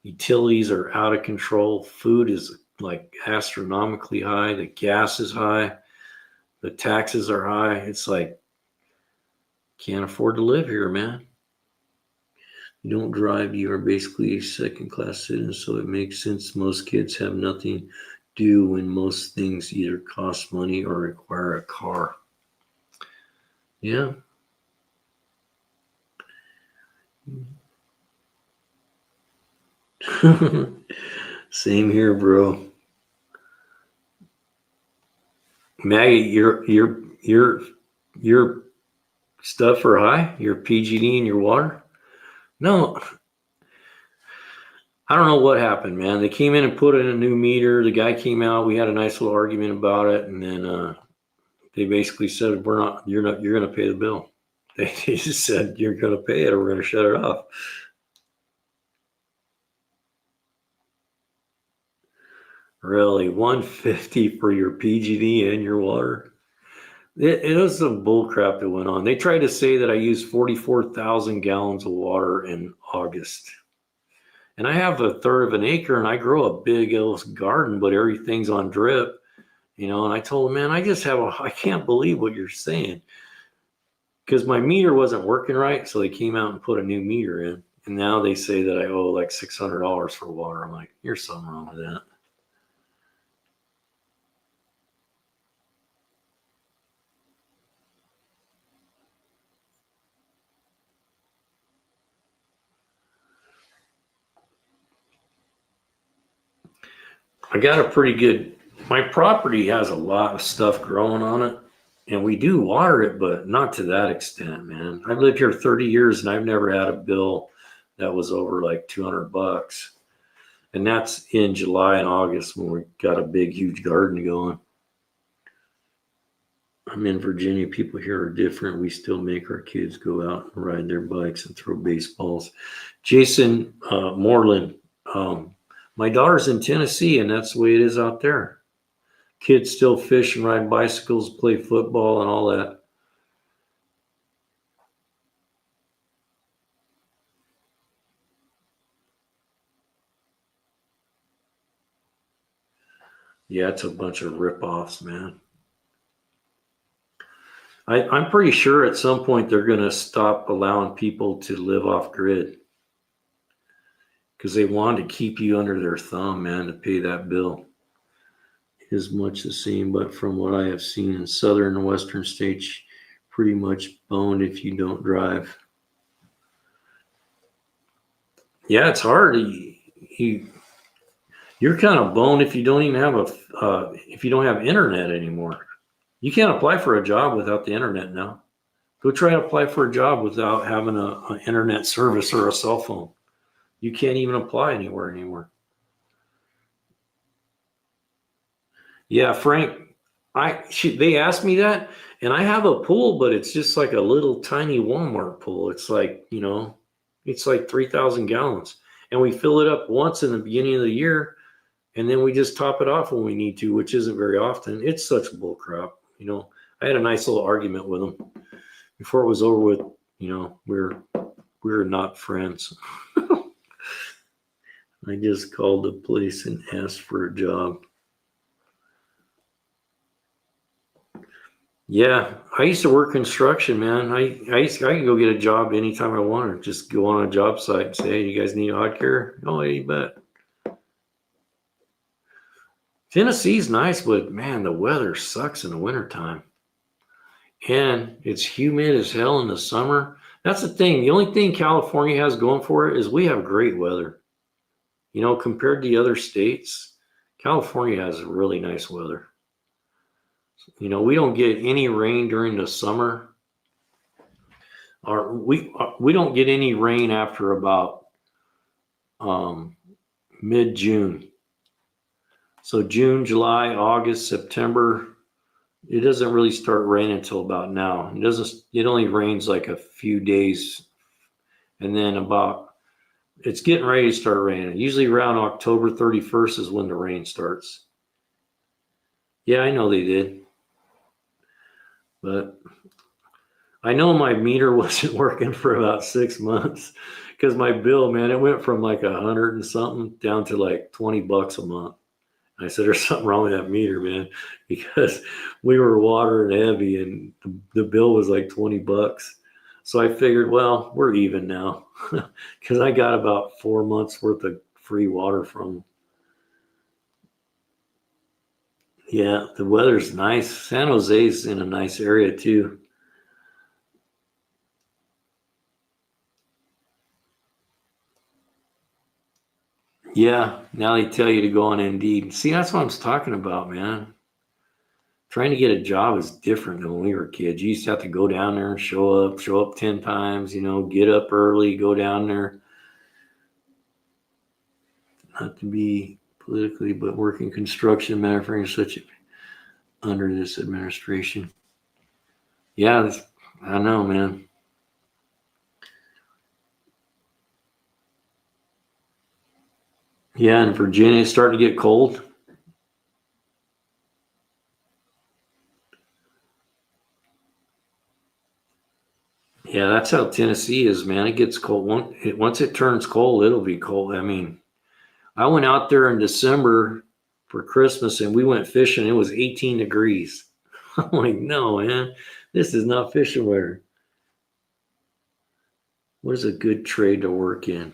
Utilities are out of control. Food is like astronomically high. The gas is high. The taxes are high. It's like, can't afford to live here, man. You don't drive, you are basically a second-class citizen, so it makes sense most kids have nothing to do when most things either cost money or require a car. Yeah. Same here, bro. Maggie, your stuff are high? Your PGD in your water? No, I don't know what happened, man. They came in and put in a new meter. The guy came out. We had a nice little argument about it, and then they basically said, You're going to pay the bill." They just said, "You're going to pay it, or we're going to shut it off." Really, 150 for your PGD and your water? It was some bull crap that went on. They tried to say that I used 44,000 gallons of water in August. And I have a third of an acre and I grow a big garden, but everything's on drip, and I told them, "Man, I can't believe what you're saying." Because my meter wasn't working right. So they came out and put a new meter in. And now they say that I owe like $600 for water. I'm like, "There's something wrong with that." I got a pretty good, my property has a lot of stuff growing on it, and we do water it, but not to that extent, man. I've lived here 30 years and I've never had a bill that was over like $200. And that's in July and August when we got a big, huge garden going. I'm in Virginia. People here are different. We still make our kids go out and ride their bikes and throw baseballs. Jason Moreland, my daughter's in Tennessee, and that's the way it is out there. Kids still fish and ride bicycles, play football, and all that. Yeah, it's a bunch of rip-offs, man. I'm pretty sure at some point they're going to stop allowing people to live off grid because they want to keep you under their thumb, man, to pay that bill. Is much the same, but from what I have seen in southern and western states, pretty much boned if you don't drive. Yeah, it's hard. You're kind of boned if you don't even have if you don't have internet anymore. You can't apply for a job without the internet now. Go try to apply for a job without having an internet service or a cell phone. You can't even apply anywhere anymore. Yeah, Frank, they asked me that, and I have a pool, but it's just like a little tiny Walmart pool. It's like, it's like 3,000 gallons, and we fill it up once in the beginning of the year, and then we just top it off when we need to, which isn't very often. It's such bull crap. I had a nice little argument with them before it was over with. We're not friends. I just called the police and asked for a job. Yeah, I used to work construction, man. I can go get a job anytime I want to. Just go on a job site and say, "Hey, you guys need hot care?" "Oh, yeah, you bet." Tennessee's nice, but man, the weather sucks in the wintertime. And it's humid as hell in the summer. That's the thing. The only thing California has going for it is we have great weather. Compared to the other states, California has really nice weather. We don't get any rain during the summer. Or we don't get any rain after about mid-June. So June, July, August, September, it doesn't really start raining until about now. It only rains like a few days, and then it's getting ready to start raining. Usually around October 31st is when the rain starts. Yeah, I know they did. But I know my meter wasn't working for about 6 months because my bill, man, it went from like 100 and something down to like $20 a month. I said, "There's something wrong with that meter, man," because we were watering heavy and the bill was like $20. So I figured, well, we're even now because I got about 4 months worth of free water from them. Yeah, the weather's nice. San Jose's in a nice area too. Yeah, now they tell you to go on Indeed. See, that's what I'm talking about, man. trying to get a job is different than when we were kids. You used to have to go down there and show up 10 times, get up early, go down there. Not to be politically, but working construction manufacturing such under this administration. Yeah, I know, man. Yeah, in Virginia, it's starting to get cold. Yeah, that's how Tennessee is, man. It gets cold. Once it turns cold, it'll be cold. I mean, I went out there in December for Christmas and we went fishing. It was 18 degrees. I'm like, no, man, this is not fishing weather. What is a good trade to work in?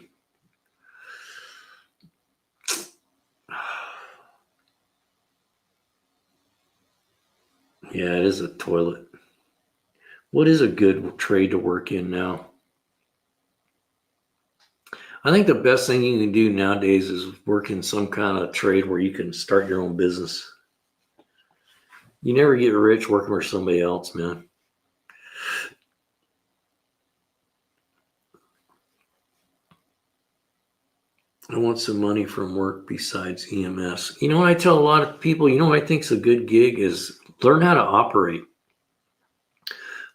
Yeah, it is a toilet. What is a good trade to work in now? I think the best thing you can do nowadays is work in some kind of trade where you can start your own business. You never get rich working for somebody else, man. I want some money from work besides EMS. You know what I tell a lot of people? You know what I think is a good gig is learn how to operate.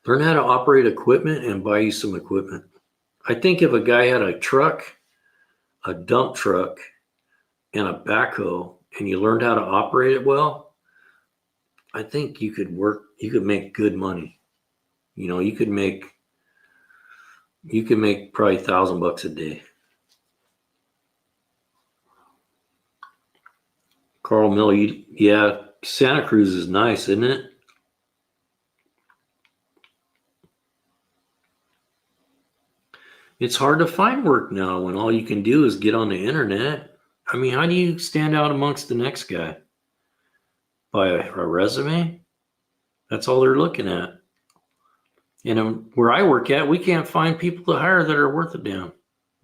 Learn how to operate equipment and buy you some equipment. I think if a guy had a truck, a dump truck, and a backhoe, and you learned how to operate it well, I think you could make good money. You could make probably $1,000 a day. Carl Miller, yeah, Santa Cruz is nice, isn't it? It's hard to find work now when all you can do is get on the internet. I mean, how do you stand out amongst the next guy? By a resume? That's all they're looking at. And where I work at, we can't find people to hire that are worth a damn.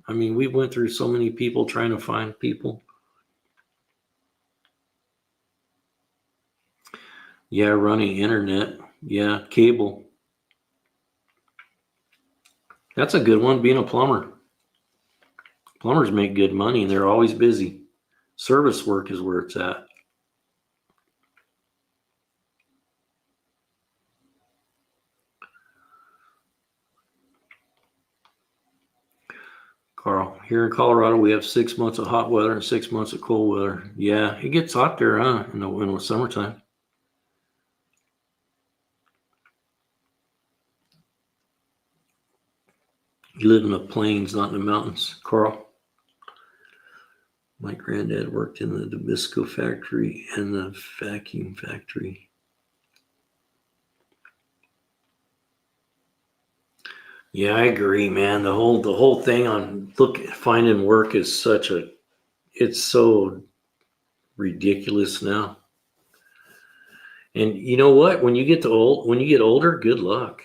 I mean, we went through so many people trying to find people. Yeah, running internet. Yeah, cable. That's a good one, being a plumber. Plumbers make good money and they're always busy. Service work is where it's at. Carl, here in Colorado, we have 6 months of hot weather and 6 months of cold weather. Yeah, it gets hot there, huh, in the summertime. You live in the plains, not in the mountains, Carl. My granddad worked in the Nabisco factory and the vacuum factory. Yeah, I agree, man. The whole thing on finding work is it's so ridiculous now. And you know what? When you get older, good luck.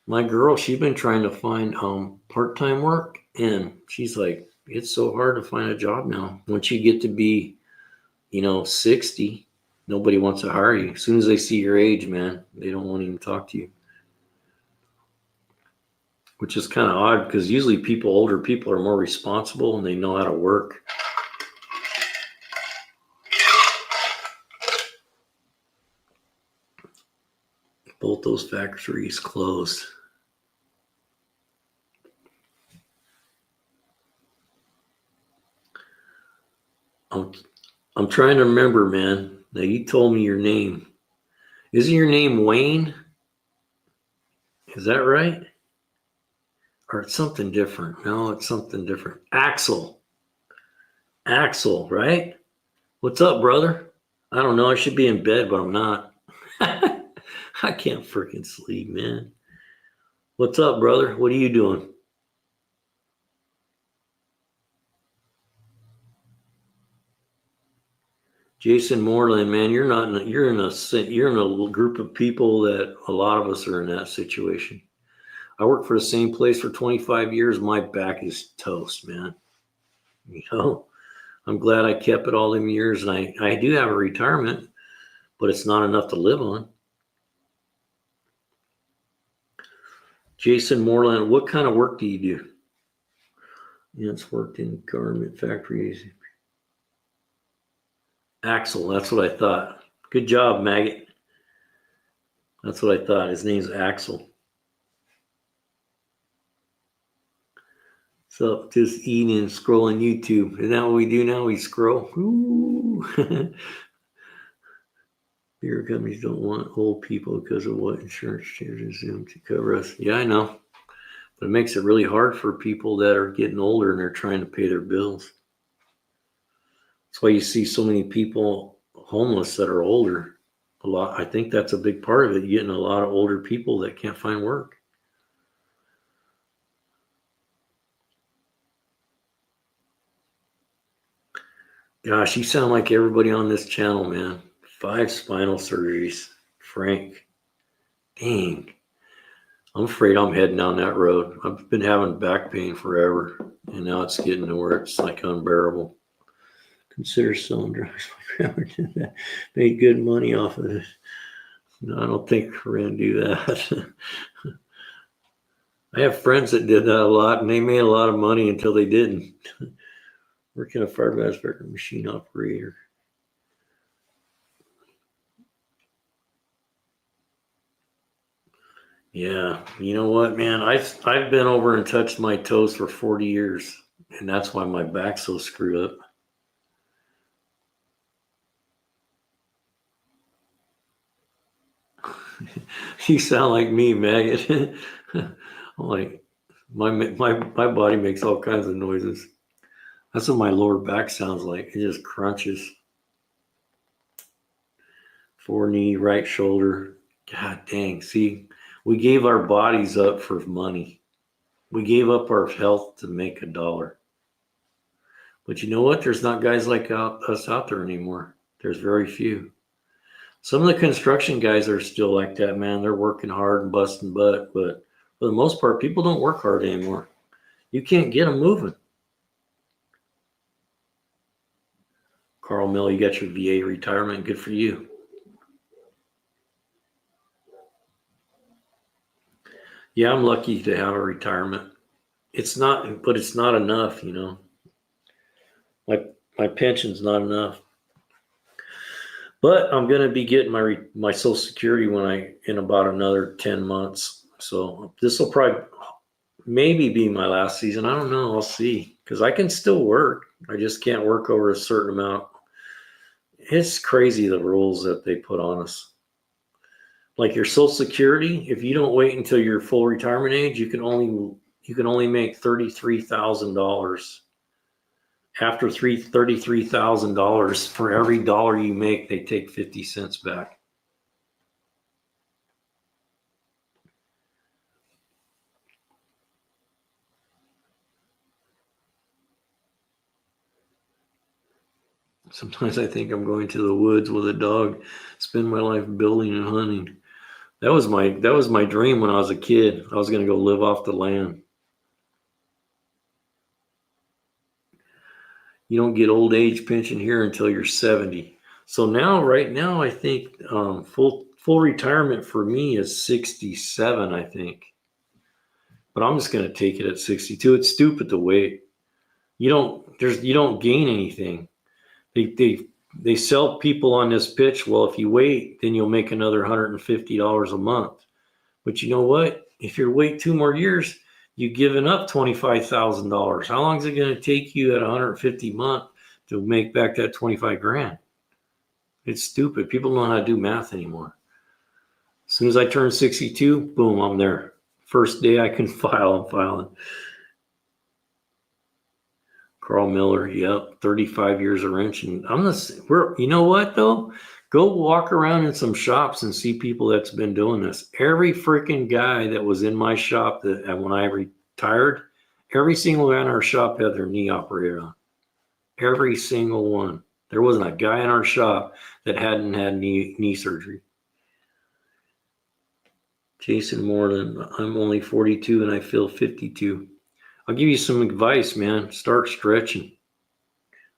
My girl, she's been trying to find part-time work, and she's like, it's so hard to find a job now. Once you get to be, 60, nobody wants to hire you. As soon as they see your age, man, they don't want to even talk to you. Which is kind of odd because usually older people are more responsible and they know how to work. Both those factories closed. I'm trying to remember, man. Now you told me your name. Isn't your name Wayne? Is that right? Or it's something different? No, it's something different. Axel, right? What's up, brother? I don't know. I should be in bed, but I'm not. I can't freaking sleep, man. What's up, brother? What are you doing? Jason Moreland, man, you're in a group of people that a lot of us are in that situation. I worked for the same place for 25 years. My back is toast, man. I'm glad I kept it all them years, and I do have a retirement, but it's not enough to live on. Jason Moreland, what kind of work do you do? Yeah, it's worked in garment factories. Axel, that's what I thought. Good job, Maggot. That's what I thought. His name's Axel. So just eating and scrolling YouTube. Isn't that what we do now? We scroll. Ooh. Beer companies don't want old people because of what insurance changes them to cover us. Yeah, I know. But it makes it really hard for people that are getting older and they're trying to pay their bills. That's why you see so many people homeless that are older. A lot. I think that's a big part of it. You're getting a lot of older people that can't find work. Gosh, you sound like everybody on this channel, man. 5 spinal surgeries. Frank. Dang. I'm afraid I'm heading down that road. I've been having back pain forever, and now it's getting to where it's like unbearable. Consider selling drugs. My grandma did that. Made good money off of it. No, I don't think we're going to do that. I have friends that did that a lot, and they made a lot of money until they didn't. Working a fiber machine operator. Yeah, you know what, man? I've been over and touched my toes for 40 years, and that's why my back's so screwed up. You sound like me, Maggot. I'm like, my body makes all kinds of noises. That's what my lower back sounds like. It just crunches. 4 knee, right shoulder. God dang. See, we gave our bodies up for money. We gave up our health to make $1. But you know what? There's not guys like us out there anymore. There's very few. Some of the construction guys are still like that, man. They're working hard and busting butt. But for the most part, people don't work hard anymore. You can't get them moving. Carl Mill, you got your VA retirement. Good for you. Yeah, I'm lucky to have a retirement. It's not enough, you know. My pension's not enough. But I'm gonna be getting my Social Security in about another 10 months. So this will probably maybe be my last season. I don't know. I'll see. Because I can still work. I just can't work over a certain amount. It's crazy the rules that they put on us. Like your Social Security, if you don't wait until your full retirement age, you can only make $33,000. After $33,000, for every dollar you make, they take 50 cents back. Sometimes I think I'm going to the woods with a dog, spend my life building and hunting. That was my dream when I was a kid. I was going to go live off the land. You don't get old age pension here until you're 70. So right now, I think full retirement for me is 67, I think. But I'm just going to take it at 62. It's stupid to wait. You don't gain anything. They sell people on this pitch. Well, if you wait, then you'll make another $150 a month. But you know what? If you wait 2 more years, you've given up $25,000. How long is it going to take you at 150 a month to make back that 25 grand? It's stupid. People don't know how to do math anymore. As soon as I turn 62, boom, I'm there. First day I can file, I'm filing. Carl Miller, yep, 35 years of wrenching. You know what though? Go walk around in some shops and see people that's been doing this. Every freaking guy that was in my shop when I retired, every single guy in our shop had their knee operated on. Every single one. There wasn't a guy in our shop that hadn't had knee surgery. Jason Moreland, I'm only 42 and I feel 52. I'll give you some advice, man. Start stretching.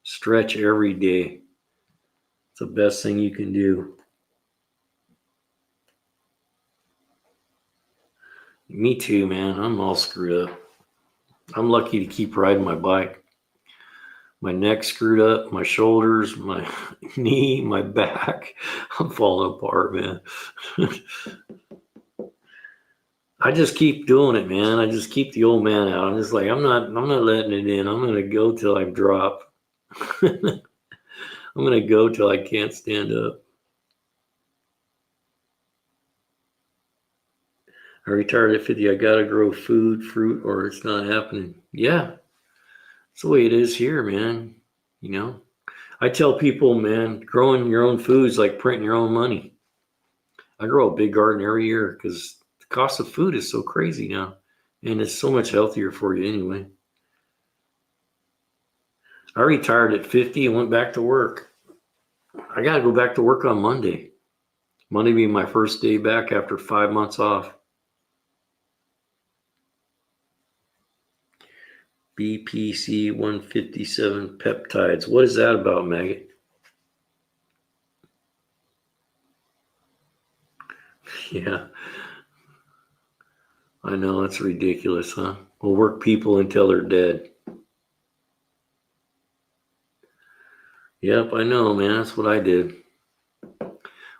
Stretch every day. It's the best thing you can do. Me too, man. I'm all screwed up. I'm lucky to keep riding my bike. My neck screwed up, my shoulders, my knee, my back. I'm falling apart, man. I just keep doing it, man. I just keep the old man out. I'm just like, I'm not letting it in. I'm gonna go till I drop. I'm gonna go till I can't stand up. I retired at 50. I gotta grow food, fruit, or it's not happening. Yeah, it's the way it is here, man. You know, I tell people, man, growing your own food is like printing your own money. I grow a big garden every year because the cost of food is so crazy now, and it's so much healthier for you anyway. I retired at 50 and went back to work. I got to go back to work on Monday. Monday being my first day back after 5 months off. BPC 157 peptides. What is that about, Maggot? Yeah, I know. That's ridiculous, huh? We'll work people until they're dead. Yep, I know, man. That's what I did.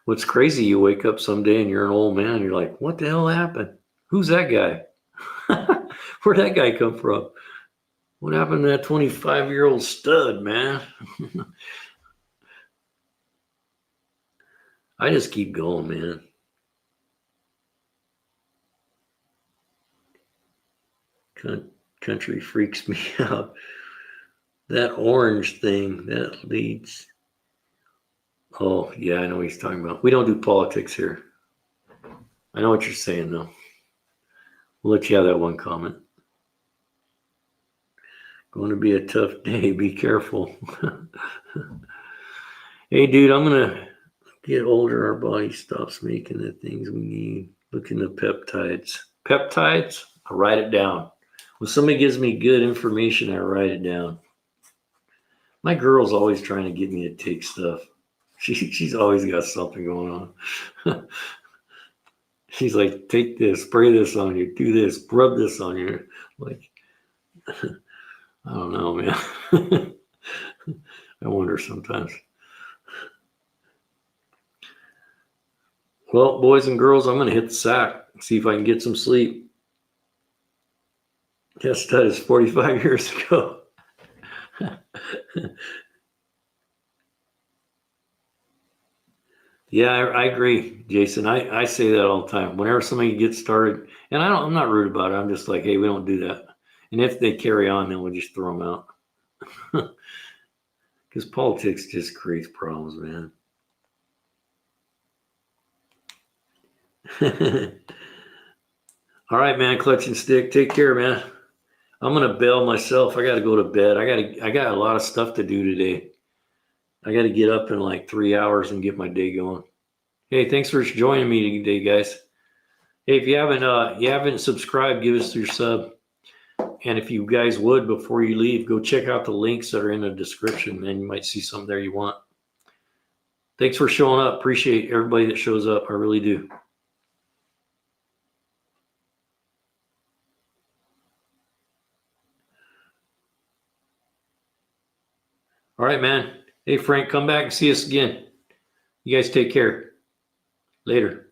What's crazy, you wake up someday and you're an old man. You're like, what the hell happened? Who's that guy? Where'd that guy come from? What happened to that 25-year-old stud, man? I just keep going, man. Country freaks me out. That orange thing, that leads. Oh, yeah, I know what he's talking about. We don't do politics here. I know what you're saying, though. We'll let you have that one comment. Going to be a tough day. Be careful. Hey, dude, I'm going to get older. Our body stops making the things we need. Look into peptides. Peptides? I write it down. When somebody gives me good information, I write it down. My girl's always trying to get me to take stuff. She's always got something going on. She's like, take this, spray this on you, do this, rub this on you. Like, I don't know, man. I wonder sometimes. Well, boys and girls, I'm going to hit the sack, see if I can get some sleep. Yes, that is 45 years ago. Yeah, I agree, Jason. I say that all the time. Whenever somebody gets started, and I'm not rude about it. I'm just like, hey, we don't do that. And if they carry on, then we just throw them out. Because politics just creates problems, man. All right, man, clutch and stick. Take care, man. I'm gonna bail myself. I gotta go to bed. I got a lot of stuff to do today. I gotta get up in like 3 hours and get my day going. Hey, thanks for joining me today, guys. Hey, if you haven't subscribed, give us your sub. And if you guys would, before you leave, go check out the links that are in the description, and you might see something there you want. Thanks for showing up. Appreciate everybody that shows up. I really do. All right, man. Hey, Frank, come back and see us again. You guys take care. Later.